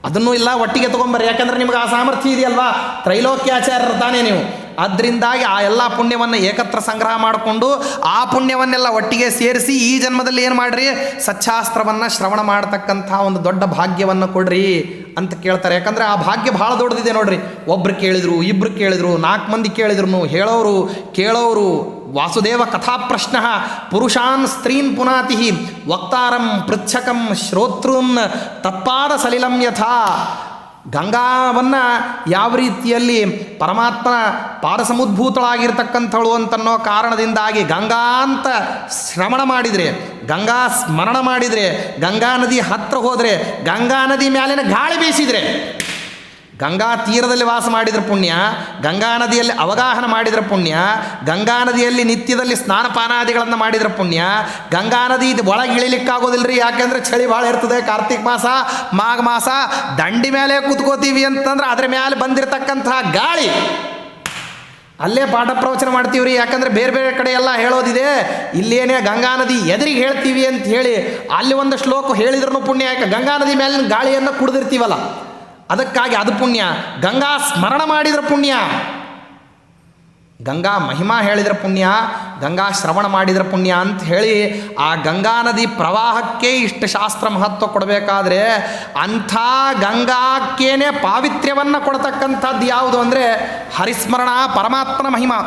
Speaker 1: ಅದನ್ನೂ ಇಲ್ಲ ಒಟ್ಟಿಗೆ ತೊಗೊಂಬರ್ರಿ. ಯಾಕಂದರೆ ನಿಮಗೆ ಆ ಸಾಮರ್ಥ್ಯ ಇದೆಯಲ್ವಾ, ತ್ರೈಲೋಕ್ಯಾಚಾರ್ಯರು ತಾನೇ ನೀವು. ಆದ್ದರಿಂದಾಗಿ ಆ ಎಲ್ಲ ಪುಣ್ಯವನ್ನು ಏಕತ್ರ ಸಂಗ್ರಹ ಮಾಡಿಕೊಂಡು ಆ ಪುಣ್ಯವನ್ನೆಲ್ಲ ಒಟ್ಟಿಗೆ ಸೇರಿಸಿ ಈ ಜನ್ಮದಲ್ಲಿ ಏನು ಮಾಡಿರಿ, ಸಚ್ಛಾಸ್ತ್ರವನ್ನು ಶ್ರವಣ ಮಾಡತಕ್ಕಂಥ ಒಂದು ದೊಡ್ಡ ಭಾಗ್ಯವನ್ನು ಕೊಡ್ರಿ ಅಂತ ಕೇಳ್ತಾರೆ. ಯಾಕಂದರೆ ಆ ಭಾಗ್ಯ ಭಾಳ ದೊಡ್ಡದಿದೆ ನೋಡ್ರಿ. ಒಬ್ರು ಕೇಳಿದರು, ಇಬ್ಬರು ಕೇಳಿದರು, 4 ಮಂದಿ ಕೇಳಿದ್ರು, ಹೇಳೋರು ಕೇಳೋರು. ವಾಸುದೇವ ಕಥಾಪ್ರಶ್ನ ಪುರುಷಾನ್ ಸ್ತ್ರೀನ್ ಪುನಾತಿ ವಕ್ತಾರಂ ಪೃಚ್ಛಕಂ ಶ್ರೋತೃನ್ ತತ್ಪಾದ ಸಲಿಲಂ ಯಥಾ. ಗಂಗಾವನ್ನು ಯಾವ ರೀತಿಯಲ್ಲಿ ಪರಮಾತ್ಮನ ಪಾರಸಮುದ್ಭೂತಳಾಗಿರ್ತಕ್ಕಂಥವಳು ಅಂತನ್ನೋ ಕಾರಣದಿಂದಾಗಿ ಗಂಗಾ ಅಂತ ಶ್ರವಣ ಮಾಡಿದರೆ, ಗಂಗಾ ಸ್ಮರಣ ಮಾಡಿದರೆ, ಗಂಗಾ ನದಿ ಹತ್ತಿರ ಹೋದರೆ, ಗಂಗಾ ನದಿ ಮ್ಯಾಲಿನ ಗಾಳಿ ಬೀಸಿದರೆ, ಗಂಗಾ ತೀರದಲ್ಲಿ ವಾಸ ಮಾಡಿದರೆ ಪುಣ್ಯ, ಗಂಗಾ ನದಿಯಲ್ಲಿ ಅವಗಾಹನ ಮಾಡಿದರೆ ಪುಣ್ಯ, ಗಂಗಾ ನದಿಯಲ್ಲಿ ನಿತ್ಯದಲ್ಲಿ ಸ್ನಾನಪಾನಾದಿಗಳನ್ನು ಮಾಡಿದರೆ ಪುಣ್ಯ. ಗಂಗಾ ನದಿ ಇದು ಒಳಗೆ ಇಳಿಲಿಕ್ಕಾಗೋದಿಲ್ಲ ರೀ, ಯಾಕೆಂದರೆ ಚಳಿ ಭಾಳ ಇರ್ತದೆ. ಕಾರ್ತಿಕ್ ಮಾಸ, ಮಾಘ ಮಾಸ ದಂಡಿ ಮೇಲೆ ಕೂತ್ಕೋತೀವಿ ಅಂತಂದ್ರೆ ಅದ್ರ ಮೇಲೆ ಬಂದಿರತಕ್ಕಂತಹ ಗಾಳಿ ಅಲ್ಲೇ ಪಾಠ ಪ್ರವಚನ ಮಾಡ್ತೀವಿ ರೀ. ಯಾಕಂದರೆ ಬೇರೆ ಬೇರೆ ಕಡೆ ಎಲ್ಲ ಹೇಳೋದಿದೆ, ಇಲ್ಲೇನೇ ಗಂಗಾ ನದಿ ಎದುರಿಗೆ ಹೇಳ್ತೀವಿ ಅಂತ ಹೇಳಿ ಅಲ್ಲಿ ಒಂದು ಶ್ಲೋಕ ಹೇಳಿದ್ರೂ ಪುಣ್ಯ. ಯಾಕೆ ಗಂಗಾ ನದಿ ಮೇಲಿನ ಗಾಳಿಯನ್ನು ಕುಡಿದಿರ್ತೀವಲ್ಲ, ಅದಕ್ಕಾಗಿ ಅದು ಪುಣ್ಯ. ಗಂಗಾ ಸ್ಮರಣ ಮಾಡಿದ್ರೆ ಪುಣ್ಯ, ಗಂಗಾ ಮಹಿಮಾ ಹೇಳಿದ್ರೆ ಪುಣ್ಯ, ಗಂಗಾ ಶ್ರವಣ ಮಾಡಿದ್ರೆ ಪುಣ್ಯ ಅಂತ ಹೇಳಿ ಆ ಗಂಗಾ ನದಿ ಪ್ರವಾಹಕ್ಕೆ ಇಷ್ಟು ಶಾಸ್ತ್ರ ಮಹತ್ವ ಕೊಡಬೇಕಾದ್ರೆ ಅಂಥ ಗಂಗಾಕ್ಕೇನೆ ಪಾವಿತ್ರ್ಯವನ್ನು ಕೊಡ್ತಕ್ಕಂಥದ್ದು ಯಾವುದು ಅಂದರೆ ಹರಿಸ್ಮರಣ, ಪರಮಾತ್ಮನ ಮಹಿಮಾ.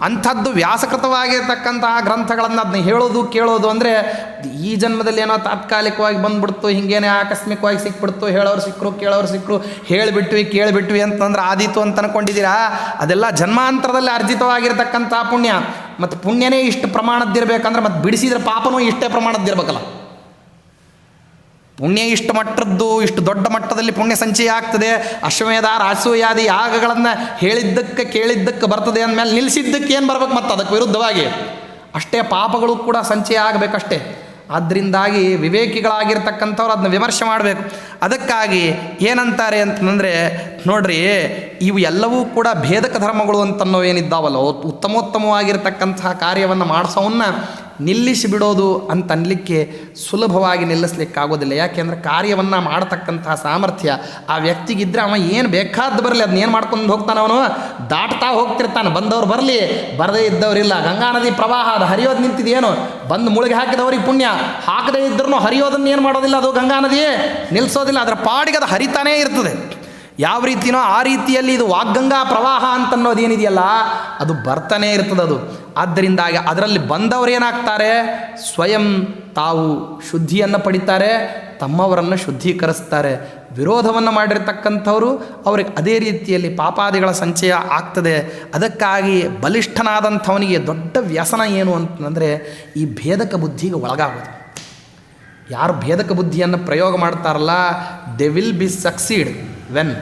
Speaker 1: ಅಂಥದ್ದು ವ್ಯಾಸಕೃತವಾಗಿರ್ತಕ್ಕಂತಹ ಗ್ರಂಥಗಳನ್ನು ಅದನ್ನ ಹೇಳೋದು ಕೇಳೋದು ಅಂದರೆ ಈ ಜನ್ಮದಲ್ಲಿ ಏನೋ ತಾತ್ಕಾಲಿಕವಾಗಿ ಬಂದುಬಿಡ್ತು, ಹಿಂಗೇನೆ ಆಕಸ್ಮಿಕವಾಗಿ ಸಿಕ್ಬಿಡ್ತು, ಹೇಳೋರು ಸಿಕ್ಕರು ಕೇಳೋರು ಸಿಕ್ಕರು, ಹೇಳಿಬಿಟ್ವಿ ಕೇಳಿಬಿಟ್ವಿ ಅಂತಂದ್ರೆ ಆದೀತು ಅಂತ ಅಂದ್ಕೊಂಡಿದ್ದೀರಾ. ಅದೆಲ್ಲ ಜನ್ಮಾಂತರದಲ್ಲಿ ಅರ್ಜಿತವಾಗಿರ್ತಕ್ಕಂಥ ಪುಣ್ಯ. ಮತ್ತು ಪುಣ್ಯನೇ ಇಷ್ಟು ಪ್ರಮಾಣದ್ದಿರಬೇಕಂದ್ರೆ ಮತ್ತು ಬಿಡಿಸಿದ್ರೆ ಪಾಪನೂ ಇಷ್ಟೇ ಪ್ರಮಾಣದ್ದಿರ್ಬೇಕಲ್ಲ. ಪುಣ್ಯ ಇಷ್ಟು ಮಟ್ಟದ್ದು, ಇಷ್ಟು ದೊಡ್ಡ ಮಟ್ಟದಲ್ಲಿ ಪುಣ್ಯ ಸಂಚಯ ಆಗ್ತದೆ. ಅಶ್ವಮೇಧ ರಾಜಸೂಯಾದಿ ಯಾಗಗಳನ್ನು ಹೇಳಿದ್ದಕ್ಕೆ ಕೇಳಿದ್ದಕ್ಕೆ ಬರ್ತದೆ ಅಂದಮೇಲೆ ನಿಲ್ಲಿಸಿದ್ದಕ್ಕೆ ಏನು ಬರ್ಬೇಕು ಮತ್ತು ಅದಕ್ಕೆ ವಿರುದ್ಧವಾಗಿ ಅಷ್ಟೇ ಪಾಪಗಳು ಕೂಡ ಸಂಚಯ ಆಗಬೇಕಷ್ಟೇ. ಆದ್ದರಿಂದಾಗಿ ವಿವೇಕಿಗಳಾಗಿರ್ತಕ್ಕಂಥವ್ರು ಅದನ್ನ ವಿಮರ್ಶೆ ಮಾಡಬೇಕು. ಅದಕ್ಕಾಗಿ ಏನಂತಾರೆ ಅಂತಂದರೆ, ನೋಡ್ರಿ, ಇವು ಎಲ್ಲವೂ ಕೂಡ ಭೇದಕ ಧರ್ಮಗಳು ಅಂತನ್ನೋ ಏನಿದ್ದಾವಲ್ಲ, ಉತ್ತಮೋತ್ತಮವಾಗಿರ್ತಕ್ಕಂತಹ ಕಾರ್ಯವನ್ನು ಮಾಡಿಸೋವನ್ನ ನಿಲ್ಲಿಸಿ ಬಿಡೋದು ಅಂತ ಅನ್ಲಿಕ್ಕೆ ಸುಲಭವಾಗಿ ನಿಲ್ಲಿಸ್ಲಿಕ್ಕಾಗೋದಿಲ್ಲ. ಯಾಕೆಂದರೆ ಕಾರ್ಯವನ್ನು ಮಾಡತಕ್ಕಂತಹ ಸಾಮರ್ಥ್ಯ ಆ ವ್ಯಕ್ತಿಗಿದ್ದರೆ ಅವ ಏನು ಬೇಕಾದ್ದು ಬರಲಿ ಅದನ್ನ ಏನು ಮಾಡ್ಕೊಂಡು ಹೋಗ್ತಾನೆ, ಅವನು ದಾಟ್ತಾ ಹೋಗ್ತಿರ್ತಾನೆ. ಬಂದವ್ರು ಬರಲಿ, ಬರದೇ ಇದ್ದವರಿಲ್ಲ. ಗಂಗಾ ನದಿ ಪ್ರವಾಹ ಅದು ಹರಿಯೋದು ನಿಂತಿದೆಯೇನು, ಬಂದು ಮುಳುಗಿ ಹಾಕಿದವ್ರಿಗೆ ಪುಣ್ಯ, ಹಾಕದೇ ಇದ್ರೂ ಹರಿಯೋದನ್ನು ಏನು ಮಾಡೋದಿಲ್ಲ, ಅದು ಗಂಗಾ ನದಿ ನಿಲ್ಲಿಸೋದಿಲ್ಲ, ಅದರ ಪಾಡಿಗೆ ಅದು ಹರಿತಾನೇ ಇರ್ತದೆ. ಯಾವ ರೀತಿಯೋ ಆ ರೀತಿಯಲ್ಲಿ ಇದು ವಾಗ್ಗಂಗಾ ಪ್ರವಾಹ ಅಂತನ್ನೋದೇನಿದೆಯಲ್ಲ ಅದು ಬರ್ತಾನೆ ಇರ್ತದೆ ಅದು. ಆದ್ದರಿಂದಾಗಿ ಅದರಲ್ಲಿ ಬಂದವರು ಏನಾಗ್ತಾರೆ, ಸ್ವಯಂ ತಾವು ಶುದ್ಧಿಯನ್ನು ಪಡಿತಾರೆ, ತಮ್ಮವರನ್ನು ಶುದ್ಧೀಕರಿಸ್ತಾರೆ. ವಿರೋಧವನ್ನು ಮಾಡಿರ್ತಕ್ಕಂಥವರು ಅವ್ರಿಗೆ ಅದೇ ರೀತಿಯಲ್ಲಿ ಪಾಪಾದಿಗಳ ಸಂಚಯ ಆಗ್ತದೆ. ಅದಕ್ಕಾಗಿ ಬಲಿಷ್ಠನಾದಂಥವನಿಗೆ ದೊಡ್ಡ ವ್ಯಸನ ಏನು ಅಂತಂದರೆ ಈ ಭೇದಕ ಬುದ್ಧಿಗೆ ಒಳಗಾಗೋದು. ಯಾರು ಭೇದಕ ಬುದ್ಧಿಯನ್ನು ಪ್ರಯೋಗ ಮಾಡ್ತಾರಲ್ಲ, they will be succeed when,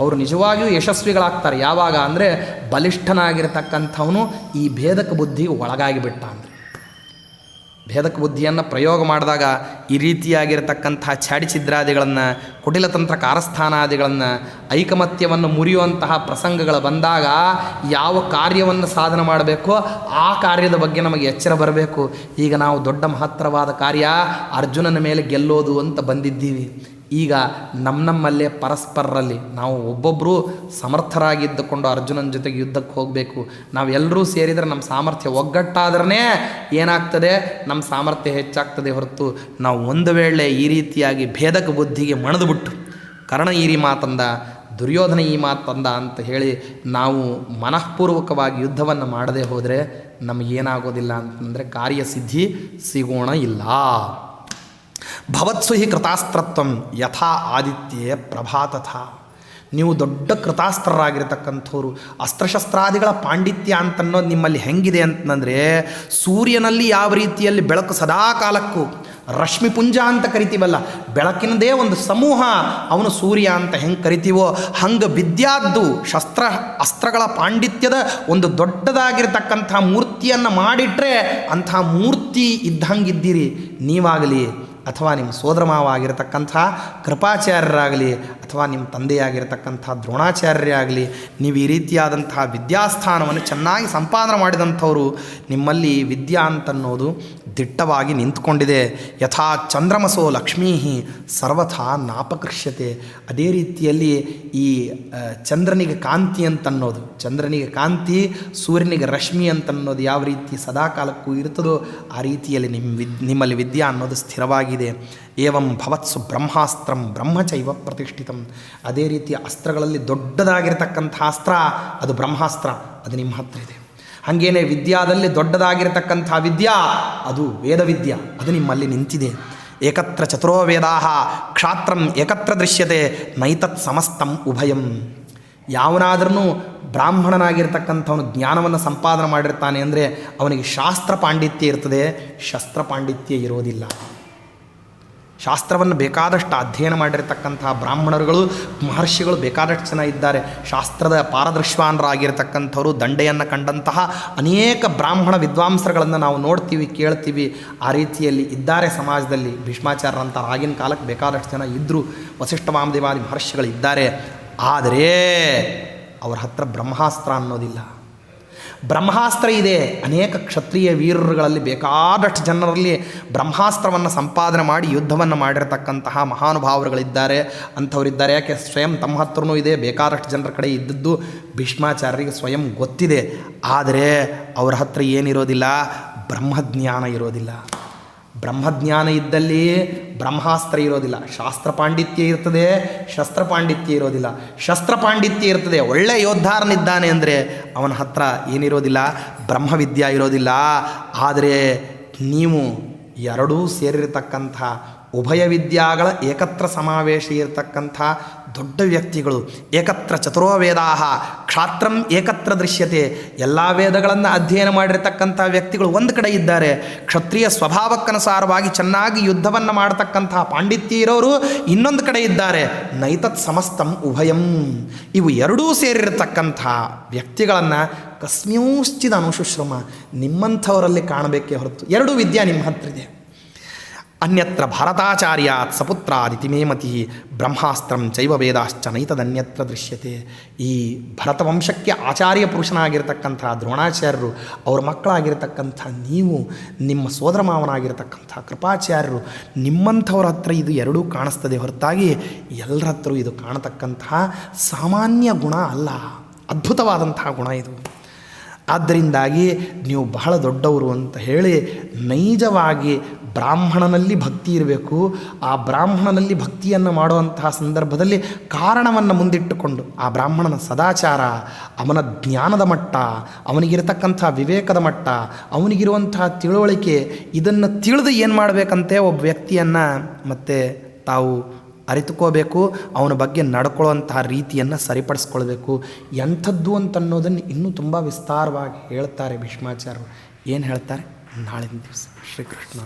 Speaker 1: ಅವರು ನಿಜವಾಗಿಯೂ ಯಶಸ್ವಿಗಳಾಗ್ತಾರೆ. ಯಾವಾಗ ಅಂದರೆ ಬಲಿಷ್ಠನಾಗಿರ್ತಕ್ಕಂಥವನು ಈ ಭೇದಕ ಬುದ್ಧಿಗೆ ಒಳಗಾಗಿಬಿಟ್ಟ ಅಂದರೆ. ಭೇದಕ ಬುದ್ಧಿಯನ್ನು ಪ್ರಯೋಗ ಮಾಡಿದಾಗ ಈ ರೀತಿಯಾಗಿರ್ತಕ್ಕಂಥ ಛಾಡಿಛಿದ್ರಾದಿಗಳನ್ನು, ಕುಟಿಲತಂತ್ರ ಕಾರಸ್ಥಾನಾದಿಗಳನ್ನು, ಐಕಮತ್ಯವನ್ನು ಮುರಿಯುವಂತಹ ಪ್ರಸಂಗಗಳು ಬಂದಾಗ ಯಾವ ಕಾರ್ಯವನ್ನು ಸಾಧನೆ ಮಾಡಬೇಕೋ ಆ ಕಾರ್ಯದ ಬಗ್ಗೆ ನಮಗೆ ಎಚ್ಚರ ಬರಬೇಕು. ಈಗ ನಾವು ದೊಡ್ಡ ಮಹತ್ತರವಾದ ಕಾರ್ಯ ಅರ್ಜುನನ ಮೇಲೆ ಗೆಲ್ಲೋದು ಅಂತ ಬಂದಿದ್ದೀವಿ. ಈಗ ನಮ್ಮಲ್ಲೇ ಪರಸ್ಪರರಲ್ಲಿ ನಾವು ಒಬ್ಬೊಬ್ಬರು ಸಮರ್ಥರಾಗಿದ್ದುಕೊಂಡು ಅರ್ಜುನನ ಜೊತೆಗೆ ಯುದ್ಧಕ್ಕೆ ಹೋಗಬೇಕು. ನಾವೆಲ್ಲರೂ ಸೇರಿದರೆ ನಮ್ಮ ಸಾಮರ್ಥ್ಯ ಒಗ್ಗಟ್ಟಾದ್ರೇ ಏನಾಗ್ತದೆ, ನಮ್ಮ ಸಾಮರ್ಥ್ಯ ಹೆಚ್ಚಾಗ್ತದೆ ಹೊರತು ನಾವು ಒಂದು ವೇಳೆ ಈ ರೀತಿಯಾಗಿ ಭೇದಕ ಬುದ್ಧಿಗೆ ಮಣಿದುಬಿಟ್ಟು ಕರ್ಣ ಈ ಮಾತಂದ, ದುರ್ಯೋಧನ ಈ ಮಾತಂದ ಅಂತ ಹೇಳಿ ನಾವು ಮನಃಪೂರ್ವಕವಾಗಿ ಯುದ್ಧವನ್ನು ಮಾಡದೆ ಹೋದರೆ ನಮಗೇನಾಗೋದಿಲ್ಲ ಅಂತಂದರೆ ಕಾರ್ಯಸಿದ್ಧಿ ಸಿಗೋಣ ಇಲ್ಲ. ಭವತ್ಸು ಹಿ ಕೃತಾಸ್ತ್ರತ್ವಂ ಯಥಾ ಆದಿತ್ಯೇ ಪ್ರಭಾತಥ. ನೀವು ದೊಡ್ಡ ಕೃತಾಸ್ತ್ರರಾಗಿರ್ತಕ್ಕಂಥವ್ರು. ಅಸ್ತ್ರಶಸ್ತ್ರಾದಿಗಳ ಪಾಂಡಿತ್ಯ ಅಂತನ್ನೋದು ನಿಮ್ಮಲ್ಲಿ ಹೆಂಗಿದೆ ಅಂತಂದರೆ, ಸೂರ್ಯನಲ್ಲಿ ಯಾವ ರೀತಿಯಲ್ಲಿ ಬೆಳಕು ಸದಾ ಕಾಲಕ್ಕೂ ರಶ್ಮಿಪುಂಜ ಅಂತ ಕರಿತೀವಲ್ಲ, ಬೆಳಕಿನದೇ ಒಂದು ಸಮೂಹ ಅವನು ಸೂರ್ಯ ಅಂತ ಹೆಂಗೆ ಕರಿತೀವೋ ಹಂಗೆ ವಿದ್ಯಾದ್ದು ಅಸ್ತ್ರಗಳ ಪಾಂಡಿತ್ಯದ ಒಂದು ದೊಡ್ಡದಾಗಿರ್ತಕ್ಕಂಥ ಮೂರ್ತಿಯನ್ನು ಮಾಡಿಟ್ರೆ ಅಂಥ ಮೂರ್ತಿ ಇದ್ದಂಗಿದ್ದೀರಿ ನೀವಾಗಲಿ, ಅಥವಾ ನಿಮ್ಮ ಸೋದರಮಾವಾಗಿರತಕ್ಕಂಥ ಕೃಪಾಚಾರ್ಯರಾಗಲಿ, ಅಥವಾ ನಿಮ್ಮ ತಂದೆಯಾಗಿರ್ತಕ್ಕಂಥ ದ್ರೋಣಾಚಾರ್ಯರಾಗಲಿ. ನೀವು ಈ ರೀತಿಯಾದಂತಹ ವಿದ್ಯಾಸ್ಥಾನವನ್ನು ಚೆನ್ನಾಗಿ ಸಂಪಾದನೆ ಮಾಡಿದಂಥವರು. ನಿಮ್ಮಲ್ಲಿ ವಿದ್ಯಾ ಅಂತನ್ನೋದು ದಿಟ್ಟವಾಗಿ ನಿಂತ್ಕೊಂಡಿದೆ. ಯಥಾ ಚಂದ್ರಮಸೋ ಲಕ್ಷ್ಮೀ ಸರ್ವಥಾ ನಾಪಕೃಷ್ಯತೆ. ಅದೇ ರೀತಿಯಲ್ಲಿ ಈ ಚಂದ್ರನಿಗೆ ಕಾಂತಿ ಅಂತನ್ನೋದು, ಚಂದ್ರನಿಗೆ ಕಾಂತಿ, ಸೂರ್ಯನಿಗೆ ರಶ್ಮಿ ಅಂತನ್ನೋದು ಯಾವ ರೀತಿ ಸದಾಕಾಲಕ್ಕೂ ಇರ್ತದೋ ಆ ರೀತಿಯಲ್ಲಿ ನಿಮ್ಮಲ್ಲಿ ವಿದ್ಯಾ ಅನ್ನೋದು ಸ್ಥಿರವಾಗಿದೆ. ಏವಂ ಭವತ್ಸು ಬ್ರಹ್ಮಾಸ್ತ್ರಂ ಬ್ರಹ್ಮಚೈವ ಪ್ರತಿಷ್ಠಿತಂ. ಅದೇ ರೀತಿ ಅಸ್ತ್ರಗಳಲ್ಲಿ ದೊಡ್ಡದಾಗಿರ್ತಕ್ಕಂಥ ಅಸ್ತ್ರ ಅದು ಬ್ರಹ್ಮಾಸ್ತ್ರ, ಅದು ನಿಮ್ಮ ಹತ್ರ ಇದೆ. ಹಾಗೇನೆ ವಿದ್ಯಾದಲ್ಲಿ ದೊಡ್ಡದಾಗಿರ್ತಕ್ಕಂಥ ವಿದ್ಯಾ ಅದು ವೇದವಿದ್ಯಾ, ಅದು ನಿಮ್ಮಲ್ಲಿ ನಿಂತಿದೆ. ಏಕತ್ರ ಚತುರೋ ವೇದಾಃ ಕ್ಷಾತ್ರಂ ಏಕತ್ರ ದೃಶ್ಯತೆ ನೈತತ್ ಸಮಸ್ತಂ ಉಭಯಂ. ಯಾವನಾದ್ರೂ ಬ್ರಾಹ್ಮಣನಾಗಿರ್ತಕ್ಕಂಥವನು ಜ್ಞಾನವನ್ನು ಸಂಪಾದನೆ ಮಾಡಿರ್ತಾನೆ ಅಂದರೆ ಅವನಿಗೆ ಶಾಸ್ತ್ರ ಪಾಂಡಿತ್ಯ ಇರ್ತದೆ, ಶಸ್ತ್ರ ಪಾಂಡಿತ್ಯ ಇರೋದಿಲ್ಲ. ಶಾಸ್ತ್ರವನ್ನು ಬೇಕಾದಷ್ಟು ಅಧ್ಯಯನ ಮಾಡಿರ್ತಕ್ಕಂಥ ಬ್ರಾಹ್ಮಣರುಗಳು, ಮಹರ್ಷಿಗಳು ಬೇಕಾದಷ್ಟು ಜನ ಇದ್ದಾರೆ. ಶಾಸ್ತ್ರದ ಪಾರದರ್ಶಿವಾನರಾಗಿರ್ತಕ್ಕಂಥವರು, ದಂಡೆಯನ್ನು ಕಂಡಂತಹ ಅನೇಕ ಬ್ರಾಹ್ಮಣ ವಿದ್ವಾಂಸರುಗಳನ್ನು ನಾವು ನೋಡ್ತೀವಿ, ಕೇಳ್ತೀವಿ. ಆ ರೀತಿಯಲ್ಲಿ ಇದ್ದಾರೆ ಸಮಾಜದಲ್ಲಿ. ಭೀಷ್ಮಾಚಾರ್ಯರಂಥ ಆಗಿನ ಕಾಲಕ್ಕೆ ಬೇಕಾದಷ್ಟು ಜನ ಇದ್ದರು, ವಸಿಷ್ಠ ವಾಮದೇವಾದಿ ಮಹರ್ಷಿಗಳು ಇದ್ದಾರೆ. ಆದರೆ ಅವರ ಹತ್ರ ಬ್ರಹ್ಮಾಸ್ತ್ರ ಅನ್ನೋದಿಲ್ಲ. ಬ್ರಹ್ಮಾಸ್ತ್ರ ಇದೆ. ಅನೇಕ ಕ್ಷತ್ರಿಯ ವೀರರುಗಳಲ್ಲಿ ಬೇಕಾದಷ್ಟು ಜನರಲ್ಲಿ ಬ್ರಹ್ಮಾಸ್ತ್ರವನ್ನು ಸಂಪಾದನೆ ಮಾಡಿ ಯುದ್ಧವನ್ನು ಮಾಡಿರತಕ್ಕಂತಹ ಮಹಾನುಭಾವರುಗಳಿದ್ದಾರೆ, ಅಂಥವರಿದ್ದಾರೆ. ಯಾಕೆ ಸ್ವಯಂ ತಮ್ಮ ಹತ್ರನೂ ಇದೆ, ಬೇಕಾದಷ್ಟು ಜನರ ಕಡೆ ಇದ್ದದ್ದು ಭೀಷ್ಮಾಚಾರ್ಯರಿಗೆ ಸ್ವಯಂ ಗೊತ್ತಿದೆ. ಆದರೆ ಅವರ ಹತ್ರ ಏನಿರೋದಿಲ್ಲ, ಬ್ರಹ್ಮಜ್ಞಾನ ಇರೋದಿಲ್ಲ. ಬ್ರಹ್ಮಜ್ಞಾನ ಇದ್ದಲ್ಲಿ ಬ್ರಹ್ಮಾಸ್ತ್ರ ಇರೋದಿಲ್ಲ. ಶಾಸ್ತ್ರ ಪಾಂಡಿತ್ಯ ಇರ್ತದೆ, ಶಸ್ತ್ರ ಪಾಂಡಿತ್ಯ ಇರೋದಿಲ್ಲ. ಶಸ್ತ್ರ ಪಾಂಡಿತ್ಯ ಇರ್ತದೆ, ಒಳ್ಳೆಯ ಯೋದ್ಧಾರನಿದ್ದಾನೆ ಅಂದರೆ ಅವನ ಹತ್ರ ಏನಿರೋದಿಲ್ಲ, ಬ್ರಹ್ಮವಿದ್ಯಾ ಇರೋದಿಲ್ಲ. ಆದರೆ ನೀವು ಎರಡೂ ಸೇರಿರತಕ್ಕಂಥ ಉಭಯ ವಿದ್ಯಾಗಳ ಏಕತ್ರ ಸಮಾವೇಶ ಇರತಕ್ಕಂಥ ದೊಡ್ಡ ವ್ಯಕ್ತಿಗಳು. ಏಕತ್ರ ಚತುರೋ ವೇದಾಃ ಕ್ಷಾತ್ರಂ ಏಕತ್ರ ದೃಶ್ಯತೆ. ಎಲ್ಲ ವೇದಗಳನ್ನು ಅಧ್ಯಯನ ಮಾಡಿರ್ತಕ್ಕಂಥ ವ್ಯಕ್ತಿಗಳು ಒಂದು ಕಡೆ ಇದ್ದಾರೆ. ಕ್ಷತ್ರಿಯ ಸ್ವಭಾವಕ್ಕನುಸಾರವಾಗಿ ಚೆನ್ನಾಗಿ ಯುದ್ಧವನ್ನು ಮಾಡತಕ್ಕಂಥ ಪಾಂಡಿತ್ಯ ಇರೋರು ಇನ್ನೊಂದು ಕಡೆ ಇದ್ದಾರೆ. ನೈತತ್ ಸಮಸ್ತಂ ಉಭಯಂ. ಇವು ಎರಡೂ ಸೇರಿರತಕ್ಕಂಥ ವ್ಯಕ್ತಿಗಳನ್ನು ಕಸ್ಮ್ಯೂಶ್ಚಿದ ಅನುಶುಶ್ರಮ ನಿಮ್ಮಂಥವರಲ್ಲಿ ಕಾಣಬೇಕೇ ಹೊರತು ಎರಡೂ ವಿದ್ಯಾ ನಿಮ್ಮ ಹತ್ರ ಇದೆ. ಅನ್ಯತ್ರ ಭಾರತಾಚಾರ್ಯಾತ್ ಸಪುತ್ರಾದಿತಿ ಮೇ ಮತಿ ಬ್ರಹ್ಮಾಸ್ತ್ರಂ ಚೈವ ವೇದಾಶ್ಚ ನೈತದನ್ಯತ್ರ ದೃಶ್ಯತೆ. ಈ ಭರತವಂಶಕ್ಕೆ ಆಚಾರ್ಯ ಪುರುಷನಾಗಿರ್ತಕ್ಕಂಥ ದ್ರೋಣಾಚಾರ್ಯರು, ಅವ್ರ ಮಕ್ಕಳಾಗಿರ್ತಕ್ಕಂಥ ನೀವು, ನಿಮ್ಮ ಸೋದರ ಮಾವನಾಗಿರ್ತಕ್ಕಂಥ ಕೃಪಾಚಾರ್ಯರು, ನಿಮ್ಮಂಥವ್ರ ಹತ್ರ ಇದು ಎರಡೂ ಕಾಣಿಸ್ತದೆ ಹೊರತಾಗಿ ಎಲ್ಲರ ಹತ್ರ ಇದು ಕಾಣತಕ್ಕಂತಹ ಸಾಮಾನ್ಯ ಗುಣ ಅಲ್ಲ, ಅದ್ಭುತವಾದಂತಹ ಗುಣ ಇದು. ಆದ್ದರಿಂದಾಗಿ ನೀವು ಬಹಳ ದೊಡ್ಡವರು ಅಂತ ಹೇಳಿ ನೈಜವಾಗಿ ಬ್ರಾಹ್ಮಣನಲ್ಲಿ ಭಕ್ತಿ ಇರಬೇಕು. ಆ ಬ್ರಾಹ್ಮಣನಲ್ಲಿ ಭಕ್ತಿಯನ್ನು ಮಾಡುವಂತಹ ಸಂದರ್ಭದಲ್ಲಿ ಕಾರಣವನ್ನು ಮುಂದಿಟ್ಟುಕೊಂಡು ಆ ಬ್ರಾಹ್ಮಣನ ಸದಾಚಾರ, ಅವನ ಜ್ಞಾನದ ಮಟ್ಟ, ಅವನಿಗಿರತಕ್ಕಂಥ ವಿವೇಕದ ಮಟ್ಟ, ಅವನಿಗಿರುವಂತಹ ತಿಳುವಳಿಕೆ, ಇದನ್ನು ತಿಳಿದು ಏನು ಮಾಡಬೇಕಂತೆ ಒಬ್ಬ ವ್ಯಕ್ತಿಯನ್ನು ಮತ್ತೆ ತಾವು ಅರಿತುಕೋಬೇಕು. ಅವನ ಬಗ್ಗೆ ನಡ್ಕೊಳ್ಳುವಂತಹ ರೀತಿಯನ್ನು ಸರಿಪಡಿಸ್ಕೊಳ್ಬೇಕು. ಎಂಥದ್ದು ಅಂತನ್ನೋದನ್ನು ಇನ್ನೂ ತುಂಬ ವಿಸ್ತಾರವಾಗಿ ಹೇಳ್ತಾರೆ ಭೀಷ್ಮಾಚಾರ್ಯರು. ಏನು ಹೇಳ್ತಾರೆ ನಾಳಿನ ದಿವಸ. ಶ್ರೀಕೃಷ್ಣ.